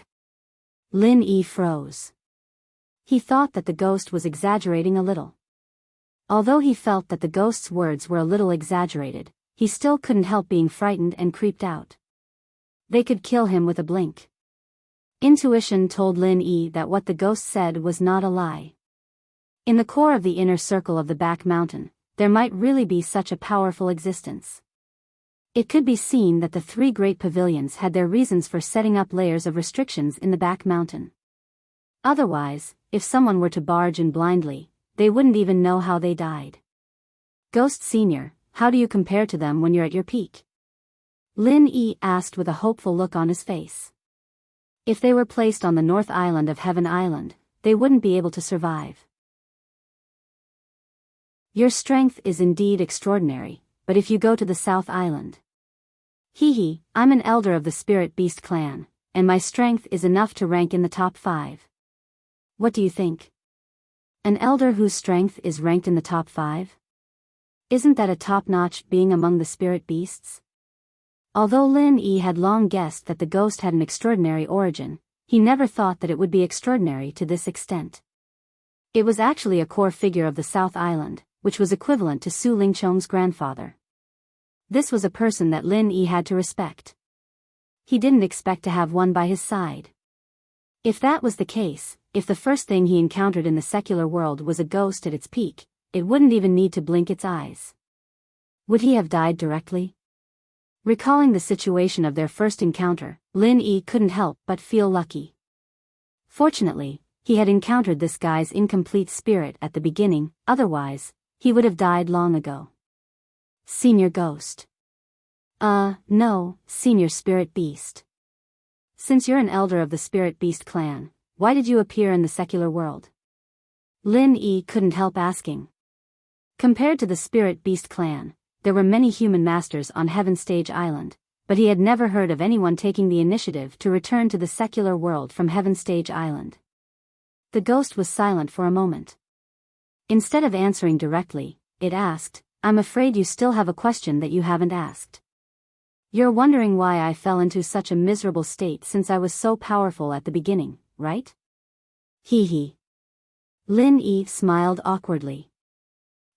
Lin Yi froze. He thought that the ghost was exaggerating a little. Although he felt that the ghost's words were a little exaggerated, he still couldn't help being frightened and creeped out. They could kill him with a blink. Intuition told Lin Yi that what the ghost said was not a lie. In the core of the inner circle of the back mountain, there might really be such a powerful existence. It could be seen that the three great pavilions had their reasons for setting up layers of restrictions in the back mountain. Otherwise, if someone were to barge in blindly, they wouldn't even know how they died. Ghost Senior, how do you compare to them when you're at your peak? Lin Yi asked with a hopeful look on his face. If they were placed on the North Island of Heaven Island, they wouldn't be able to survive. Your strength is indeed extraordinary, but if you go to the South Island. I'm an elder of the Spirit Beast clan, and my strength is enough to rank in the top 5. What do you think? An elder whose strength is ranked in the top 5? Isn't that a top-notch being among the spirit beasts? Although Lin Yi had long guessed that the ghost had an extraordinary origin, he never thought that it would be extraordinary to this extent. It was actually a core figure of the South Island, which was equivalent to Su Lingchong's grandfather. This was a person that Lin Yi had to respect. He didn't expect to have one by his side. If that was the case, if the first thing he encountered in the secular world was a ghost at its peak, it wouldn't even need to blink its eyes. Would he have died directly? Recalling the situation of their first encounter, Lin Yi couldn't help but feel lucky. Fortunately, he had encountered this guy's incomplete spirit at the beginning, otherwise, he would have died long ago. Senior Ghost. No, Senior Spirit Beast. Since you're an elder of the Spirit Beast clan, why did you appear in the secular world? Lin Yi couldn't help asking. Compared to the Spirit Beast clan, there were many human masters on Heaven Stage Island, but he had never heard of anyone taking the initiative to return to the secular world from Heaven Stage Island. The ghost was silent for a moment. Instead of answering directly, it asked, I'm afraid you still have a question that you haven't asked. You're wondering why I fell into such a miserable state since I was so powerful at the beginning, right? Lin Yi smiled awkwardly.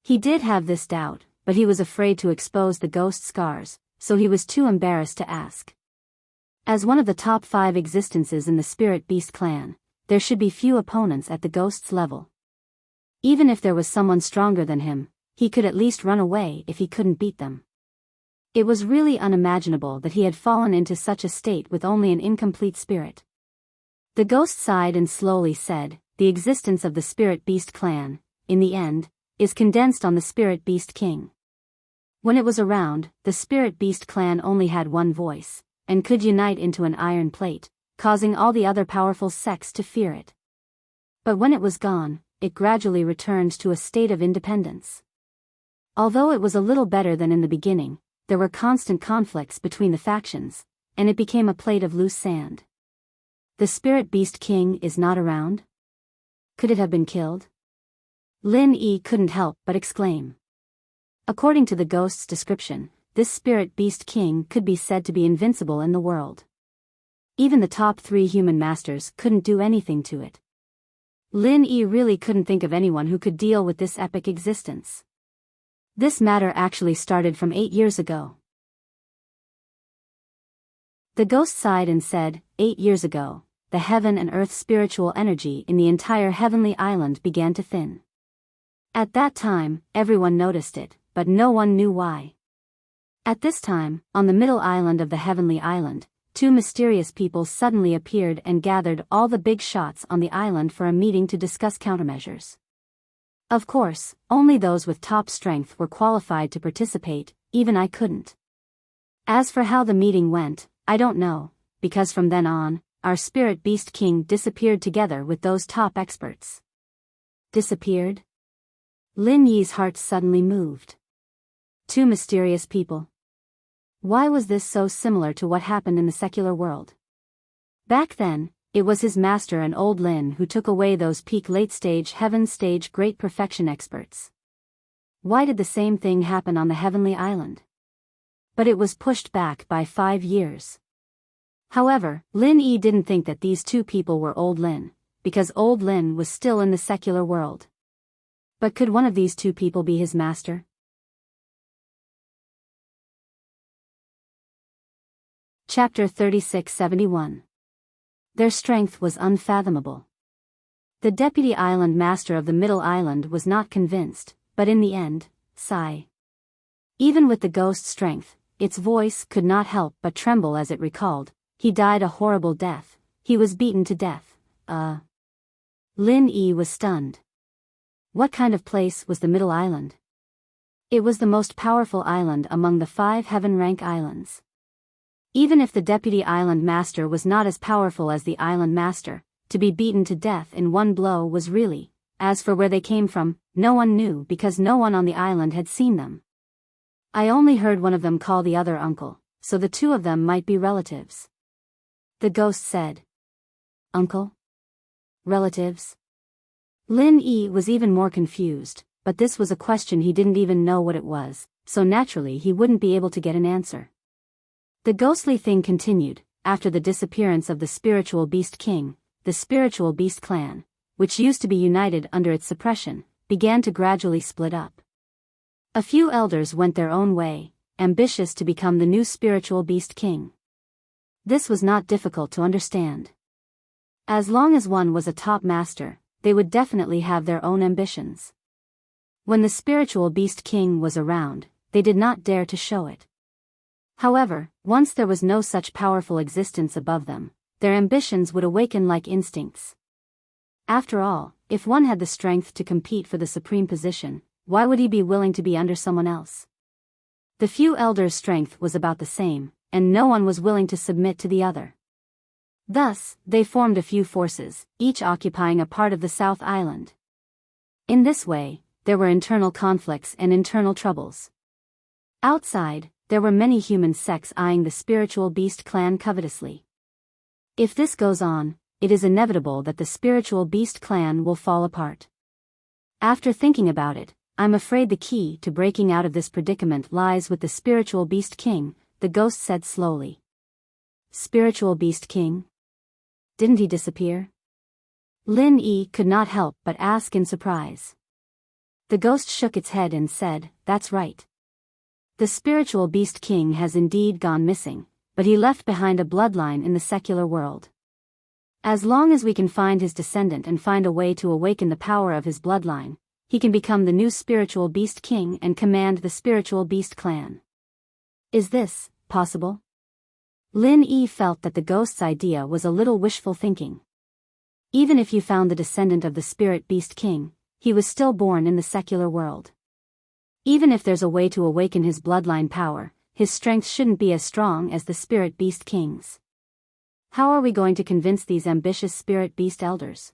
He did have this doubt, but he was afraid to expose the ghost's scars, so he was too embarrassed to ask. As one of the top 5 existences in the Spirit Beast clan, there should be few opponents at the ghost's level. Even if there was someone stronger than him, he could at least run away if he couldn't beat them. It was really unimaginable that he had fallen into such a state with only an incomplete spirit. The ghost sighed and slowly said, the existence of the Spirit Beast clan, in the end, is condensed on the Spirit Beast King. When it was around, the Spirit Beast clan only had one voice, and could unite into an iron plate, causing all the other powerful sects to fear it. But when it was gone, it gradually returned to a state of independence. Although it was a little better than in the beginning, there were constant conflicts between the factions, and it became a plate of loose sand. The Spirit Beast King is not around? Could it have been killed? Lin Yi couldn't help but exclaim. According to the ghost's description, this Spirit Beast King could be said to be invincible in the world. Even the top 3 human masters couldn't do anything to it. Lin Yi really couldn't think of anyone who could deal with this epic existence. This matter actually started from 8 years ago. The ghost sighed and said, 8 years ago, the heaven and earth spiritual energy in the entire heavenly island began to thin. At that time, everyone noticed it, but no one knew why. At this time, on the middle island of the heavenly island, 2 mysterious people suddenly appeared and gathered all the big shots on the island for a meeting to discuss countermeasures. Of course, only those with top strength were qualified to participate, even I couldn't. As for how the meeting went, I don't know, because from then on, our Spirit Beast King disappeared together with those top experts. Disappeared? Lin Yi's heart suddenly moved. 2 mysterious people. Why was this so similar to what happened in the secular world? Back then, it was his master and old Lin who took away those peak late-stage heaven stage great perfection experts. Why did the same thing happen on the heavenly island? But it was pushed back by 5 years. However, Lin Yi didn't think that these 2 people were old Lin, because old Lin was still in the secular world. But could one of these 2 people be his master? Chapter 3671. Their strength was unfathomable. The deputy island master of the middle island was not convinced, but in the end, sigh. Even with the ghost's strength, its voice could not help but tremble as it recalled, he died a horrible death, he was beaten to death, Lin Yi was stunned. What kind of place was the middle island? It was the most powerful island among the 5 heaven rank islands. Even if the deputy island master was not as powerful as the island master, to be beaten to death in one blow was really, as for where they came from, no one knew because no one on the island had seen them. I only heard one of them call the other uncle, so the two of them might be relatives. The ghost said. Uncle? Relatives? Lin Yi was even more confused, but this was a question he didn't even know what it was, so naturally he wouldn't be able to get an answer. The ghostly thing continued. After the disappearance of the spiritual beast king, the spiritual beast clan, which used to be united under its suppression, began to gradually split up. A few elders went their own way, ambitious to become the new spiritual beast king. This was not difficult to understand. As long as one was a top master, they would definitely have their own ambitions. When the spiritual beast king was around, they did not dare to show it. However, once there was no such powerful existence above them, their ambitions would awaken like instincts. After all, if one had the strength to compete for the supreme position, why would he be willing to be under someone else? The few elders' strength was about the same, and no one was willing to submit to the other. Thus, they formed a few forces, each occupying a part of the South Island. In this way, there were internal conflicts and internal troubles. Outside, there were many human sects eyeing the spiritual beast clan covetously. If this goes on, it is inevitable that the spiritual beast clan will fall apart. After thinking about it, I'm afraid the key to breaking out of this predicament lies with the spiritual beast king, the ghost said slowly. Spiritual beast king? Didn't he disappear? Lin Yi could not help but ask in surprise. The ghost shook its head and said, That's right. The spiritual beast king has indeed gone missing, but he left behind a bloodline in the secular world. As long as we can find his descendant and find a way to awaken the power of his bloodline, he can become the new spiritual beast king and command the spiritual beast clan. Is this possible? Lin Yi felt that the ghost's idea was a little wishful thinking. Even if you found the descendant of the spirit beast king, he was still born in the secular world. Even if there's a way to awaken his bloodline power, his strength shouldn't be as strong as the spirit beast king's. How are we going to convince these ambitious spirit beast elders?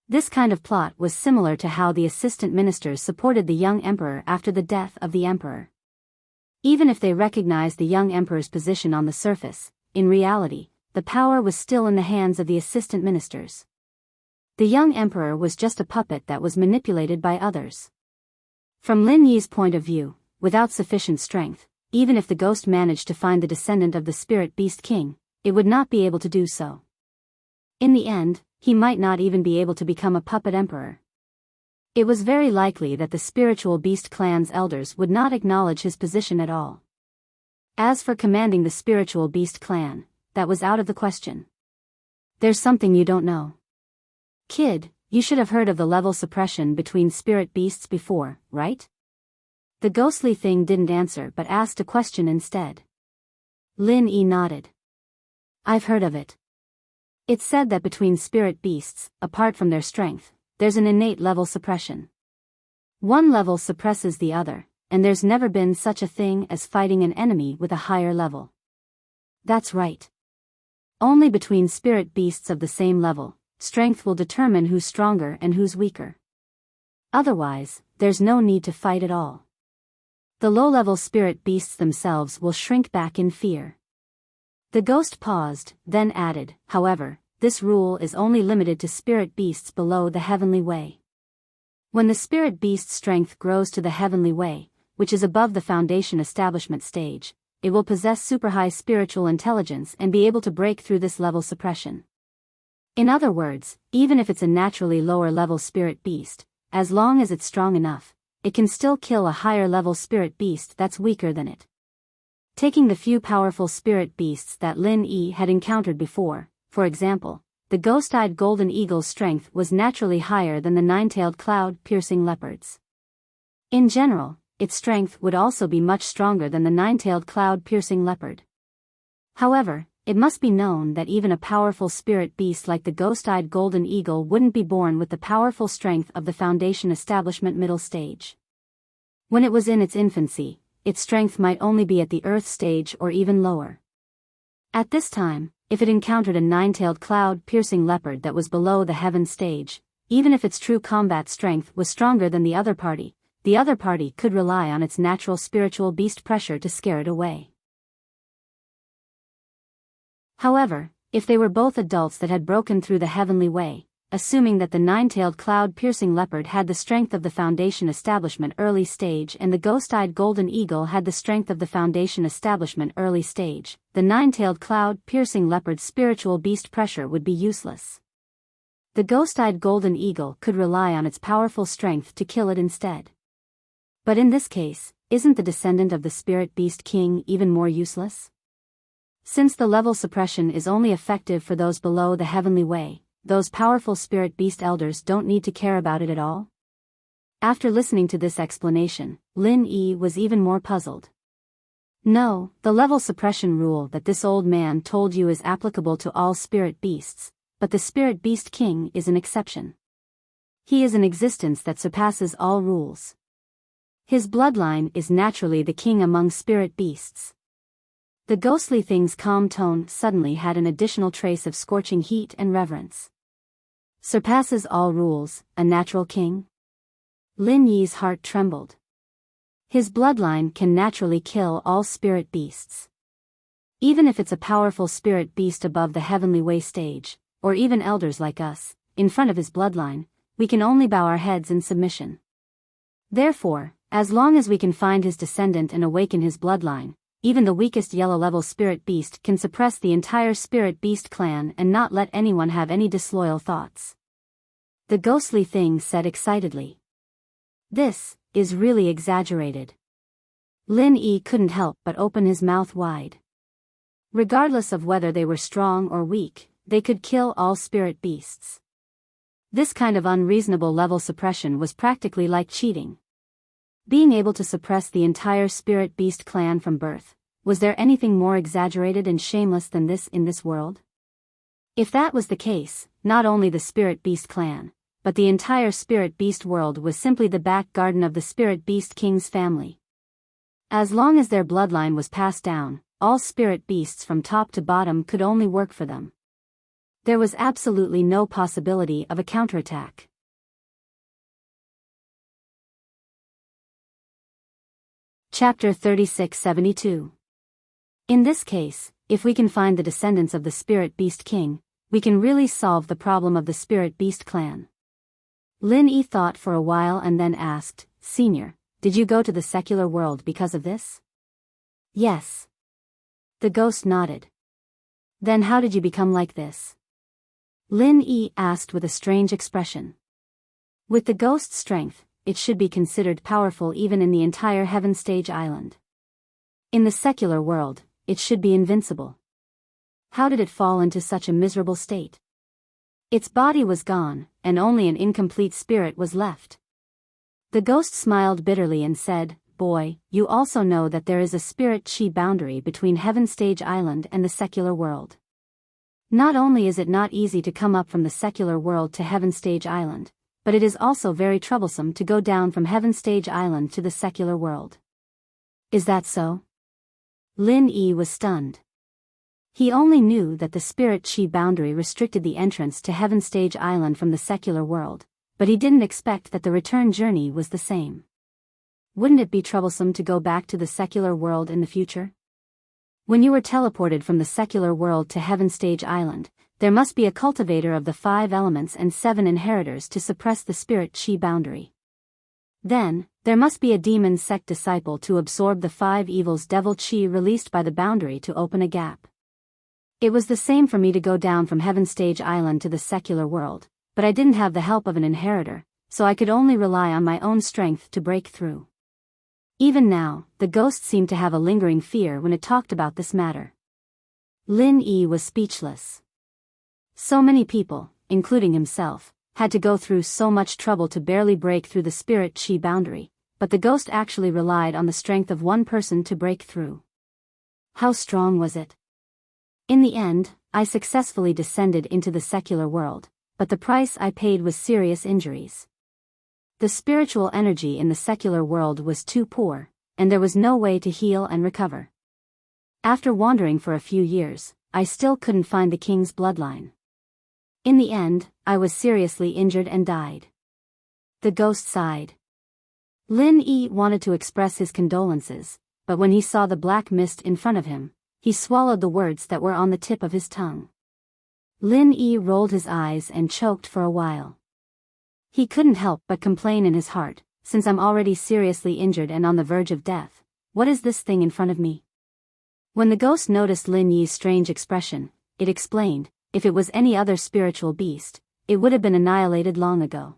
This kind of plot was similar to how the assistant ministers supported the young emperor after the death of the emperor. Even if they recognized the young emperor's position on the surface, in reality, the power was still in the hands of the assistant ministers. The young emperor was just a puppet that was manipulated by others. From Lin Yi's point of view, without sufficient strength, even if the ghost managed to find the descendant of the spirit beast king, it would not be able to do so. In the end, he might not even be able to become a puppet emperor. It was very likely that the spiritual beast clan's elders would not acknowledge his position at all. As for commanding the spiritual beast clan, that was out of the question. There's something you don't know. Kid, you should have heard of the level suppression between spirit beasts before, right? The ghostly thing didn't answer but asked a question instead. Lin Yi nodded. I've heard of it. It's said that between spirit beasts, apart from their strength, there's an innate level suppression. One level suppresses the other, and there's never been such a thing as fighting an enemy with a higher level. That's right. Only between spirit beasts of the same level, strength will determine who's stronger and who's weaker. Otherwise, there's no need to fight at all. The low-level spirit beasts themselves will shrink back in fear. The ghost paused, then added, however, this rule is only limited to spirit beasts below the heavenly way. When the spirit beast's strength grows to the heavenly way, which is above the foundation establishment stage, it will possess super-high spiritual intelligence and be able to break through this level suppression. In other words, even if it's a naturally lower-level spirit beast, as long as it's strong enough, it can still kill a higher-level spirit beast that's weaker than it. Taking the few powerful spirit beasts that Lin Yi had encountered before, for example, the ghost-eyed golden eagle's strength was naturally higher than the nine-tailed cloud-piercing leopard's. In general, its strength would also be much stronger than the nine-tailed cloud-piercing leopard. However, it must be known that even a powerful spirit beast like the ghost-eyed golden eagle wouldn't be born with the powerful strength of the foundation establishment middle stage. When it was in its infancy, its strength might only be at the earth stage or even lower. At this time, if it encountered a nine-tailed cloud-piercing leopard that was below the heaven stage, even if its true combat strength was stronger than the other party could rely on its natural spiritual beast pressure to scare it away. However, if they were both adults that had broken through the heavenly way, assuming that the nine-tailed cloud-piercing leopard had the strength of the Foundation Establishment early stage and the ghost-eyed golden eagle had the strength of the Foundation Establishment early stage, the nine-tailed cloud-piercing leopard's spiritual beast pressure would be useless. The ghost-eyed golden eagle could rely on its powerful strength to kill it instead. But in this case, isn't the descendant of the spirit beast king even more useless? Since the level suppression is only effective for those below the heavenly way, those powerful spirit beast elders don't need to care about it at all? After listening to this explanation, Lin Yi was even more puzzled. No, the level suppression rule that this old man told you is applicable to all spirit beasts, but the spirit beast king is an exception. He is an existence that surpasses all rules. His bloodline is naturally the king among spirit beasts. The ghostly thing's calm tone suddenly had an additional trace of scorching heat and reverence. Surpasses all rules, a natural king? Lin Yi's heart trembled. His bloodline can naturally kill all spirit beasts. Even if it's a powerful spirit beast above the heavenly way stage, or even elders like us, in front of his bloodline, we can only bow our heads in submission. Therefore, as long as we can find his descendant and awaken his bloodline, even the weakest yellow-level spirit beast can suppress the entire spirit beast clan and not let anyone have any disloyal thoughts. The ghostly thing said excitedly. This is really exaggerated. Lin Yi couldn't help but open his mouth wide. Regardless of whether they were strong or weak, they could kill all spirit beasts. This kind of unreasonable level suppression was practically like cheating. Being able to suppress the entire spirit beast clan from birth, was there anything more exaggerated and shameless than this in this world? If that was the case, not only the spirit beast clan, but the entire spirit beast world was simply the back garden of the spirit beast king's family. As long as their bloodline was passed down, all spirit beasts from top to bottom could only work for them. There was absolutely no possibility of a counterattack. Chapter 3672. In this case, if we can find the descendants of the Spirit Beast King, we can really solve the problem of the Spirit Beast clan. Lin Yi thought for a while and then asked, Senior, did you go to the secular world because of this? Yes. The ghost nodded. Then how did you become like this? Lin Yi asked with a strange expression. With the ghost's strength, it should be considered powerful even in the entire Heaven Stage Island. In the secular world, it should be invincible. How did it fall into such a miserable state? Its body was gone, and only an incomplete spirit was left. The ghost smiled bitterly and said, Boy, you also know that there is a spirit-chi boundary between Heaven Stage Island and the secular world. Not only is it not easy to come up from the secular world to Heaven Stage Island, but it is also very troublesome to go down from Heaven Stage Island to the secular world. Is that so? Lin Yi was stunned. He only knew that the spirit-chi boundary restricted the entrance to Heaven Stage Island from the secular world, but he didn't expect that the return journey was the same. Wouldn't it be troublesome to go back to the secular world in the future? When you were teleported from the secular world to Heaven Stage Island, there must be a cultivator of the 5 elements and 7 inheritors to suppress the spirit-chi boundary. Then, there must be a demon sect disciple to absorb the 5 evils devil-chi released by the boundary to open a gap. It was the same for me to go down from Heaven Stage Island to the secular world, but I didn't have the help of an inheritor, so I could only rely on my own strength to break through. Even now, the ghost seemed to have a lingering fear when it talked about this matter. Lin Yi was speechless. So many people, including himself, had to go through so much trouble to barely break through the spirit-chi boundary, but the ghost actually relied on the strength of one person to break through. How strong was it? In the end, I successfully descended into the secular world, but the price I paid was serious injuries. The spiritual energy in the secular world was too poor, and there was no way to heal and recover. After wandering for a few years, I still couldn't find the king's bloodline. In the end, I was seriously injured and died. The ghost sighed. Lin Yi wanted to express his condolences, but when he saw the black mist in front of him, he swallowed the words that were on the tip of his tongue. Lin Yi rolled his eyes and choked for a while. He couldn't help but complain in his heart, since I'm already seriously injured and on the verge of death, what is this thing in front of me? When the ghost noticed Lin Yi's strange expression, it explained, if it was any other spiritual beast, it would have been annihilated long ago.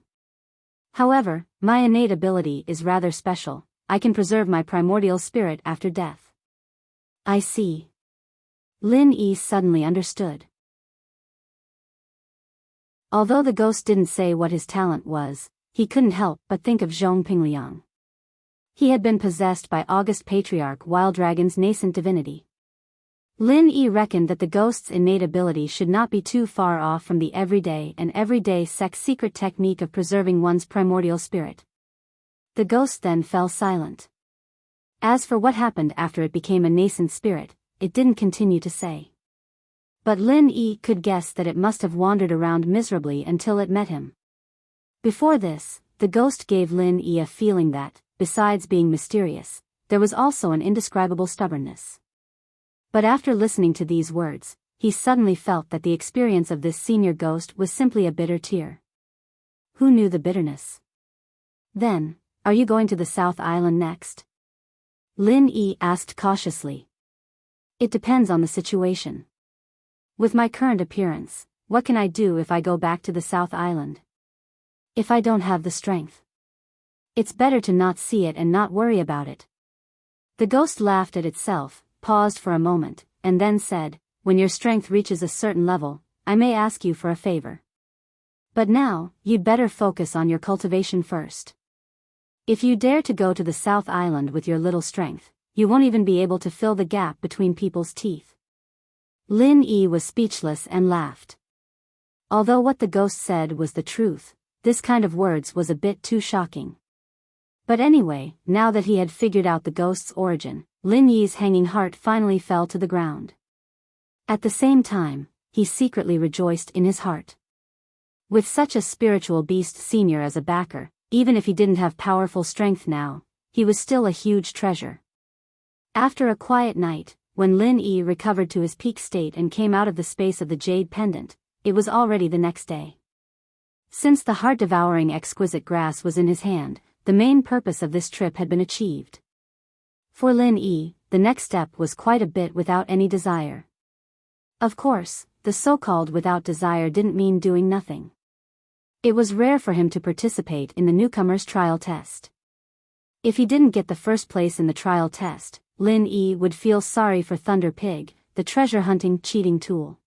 However, my innate ability is rather special, I can preserve my primordial spirit after death. I see. Lin Yi suddenly understood. Although the ghost didn't say what his talent was, he couldn't help but think of Zhong Pingliang. He had been possessed by August Patriarch Wild Dragon's nascent divinity. Lin Yi reckoned that the ghost's innate ability should not be too far off from the everyday sex secret technique of preserving one's primordial spirit. The ghost then fell silent. As for what happened after it became a nascent spirit, it didn't continue to say. But Lin Yi could guess that it must have wandered around miserably until it met him. Before this, the ghost gave Lin Yi a feeling that, besides being mysterious, there was also an indescribable stubbornness. But after listening to these words, he suddenly felt that the experience of this senior ghost was simply a bitter tear. Who knew the bitterness? Then, are you going to the South Island next? Lin Yi asked cautiously. It depends on the situation. With my current appearance, what can I do if I go back to the South Island? If I don't have the strength. It's better to not see it and not worry about it. The ghost laughed at itself, paused for a moment, and then said, when your strength reaches a certain level, I may ask you for a favor. But now, you'd better focus on your cultivation first. If you dare to go to the South Island with your little strength, you won't even be able to fill the gap between people's teeth. Lin Yi was speechless and laughed. Although what the ghost said was the truth, this kind of words was a bit too shocking. But anyway, now that he had figured out the ghost's origin, Lin Yi's hanging heart finally fell to the ground. At the same time, he secretly rejoiced in his heart. With such a spiritual beast senior as a backer, even if he didn't have powerful strength now, he was still a huge treasure. After a quiet night, when Lin Yi recovered to his peak state and came out of the space of the jade pendant, it was already the next day. Since the heart-devouring exquisite grass was in his hand, the main purpose of this trip had been achieved. For Lin Yi, the next step was quite a bit without any desire. Of course, the so-called without desire didn't mean doing nothing. It was rare for him to participate in the newcomer's trial test. If he didn't get the first place in the trial test, Lin Yi would feel sorry for Thunder Pig, the treasure-hunting cheating tool.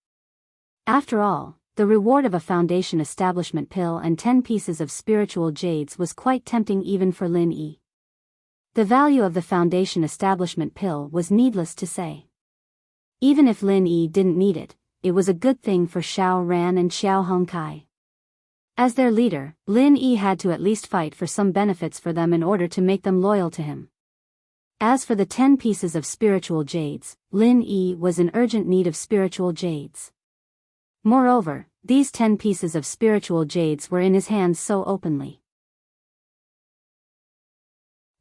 After all, the reward of a foundation establishment pill and 10 pieces of spiritual jades was quite tempting even for Lin Yi. The value of the foundation establishment pill was needless to say. Even if Lin Yi didn't need it, it was a good thing for Xiao Ran and Xiao Hongkai. As their leader, Lin Yi had to at least fight for some benefits for them in order to make them loyal to him. As for the 10 pieces of spiritual jades, Lin Yi was in urgent need of spiritual jades. Moreover, these 10 pieces of spiritual jades were in his hands so openly.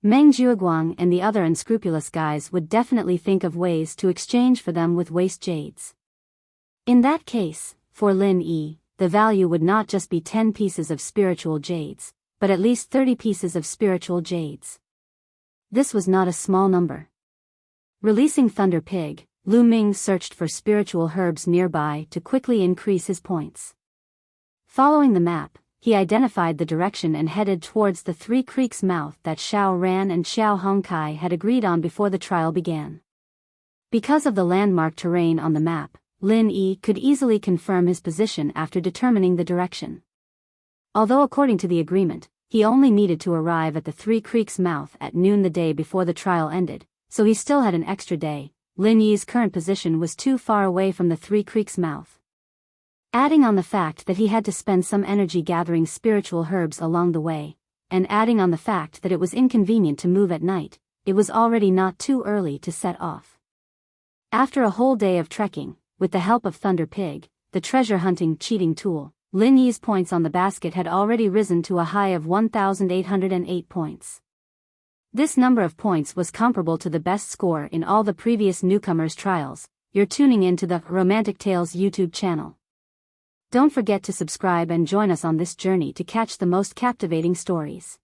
Meng Zhuoguang and the other unscrupulous guys would definitely think of ways to exchange for them with waste jades. In that case, for Lin Yi, the value would not just be 10 pieces of spiritual jades, but at least 30 pieces of spiritual jades. This was not a small number. Releasing Thunder Pig, Lu Ming searched for spiritual herbs nearby to quickly increase his points. Following the map, he identified the direction and headed towards the Three Creeks mouth that Xiao Ran and Xiao Hongkai had agreed on before the trial began. Because of the landmark terrain on the map, Lin Yi could easily confirm his position after determining the direction. Although according to the agreement, he only needed to arrive at the Three Creeks mouth at noon the day before the trial ended, so he still had an extra day. Lin Yi's current position was too far away from the Three Creeks mouth. Adding on the fact that he had to spend some energy gathering spiritual herbs along the way, and adding on the fact that it was inconvenient to move at night, it was already not too early to set off. After a whole day of trekking, with the help of Thunder Pig, the treasure hunting cheating tool, Lin Yi's points on the basket had already risen to a high of 1,808 points. This number of points was comparable to the best score in all the previous newcomers' trials. You're tuning into the Romantic Tales YouTube channel. Don't forget to subscribe and join us on this journey to catch the most captivating stories.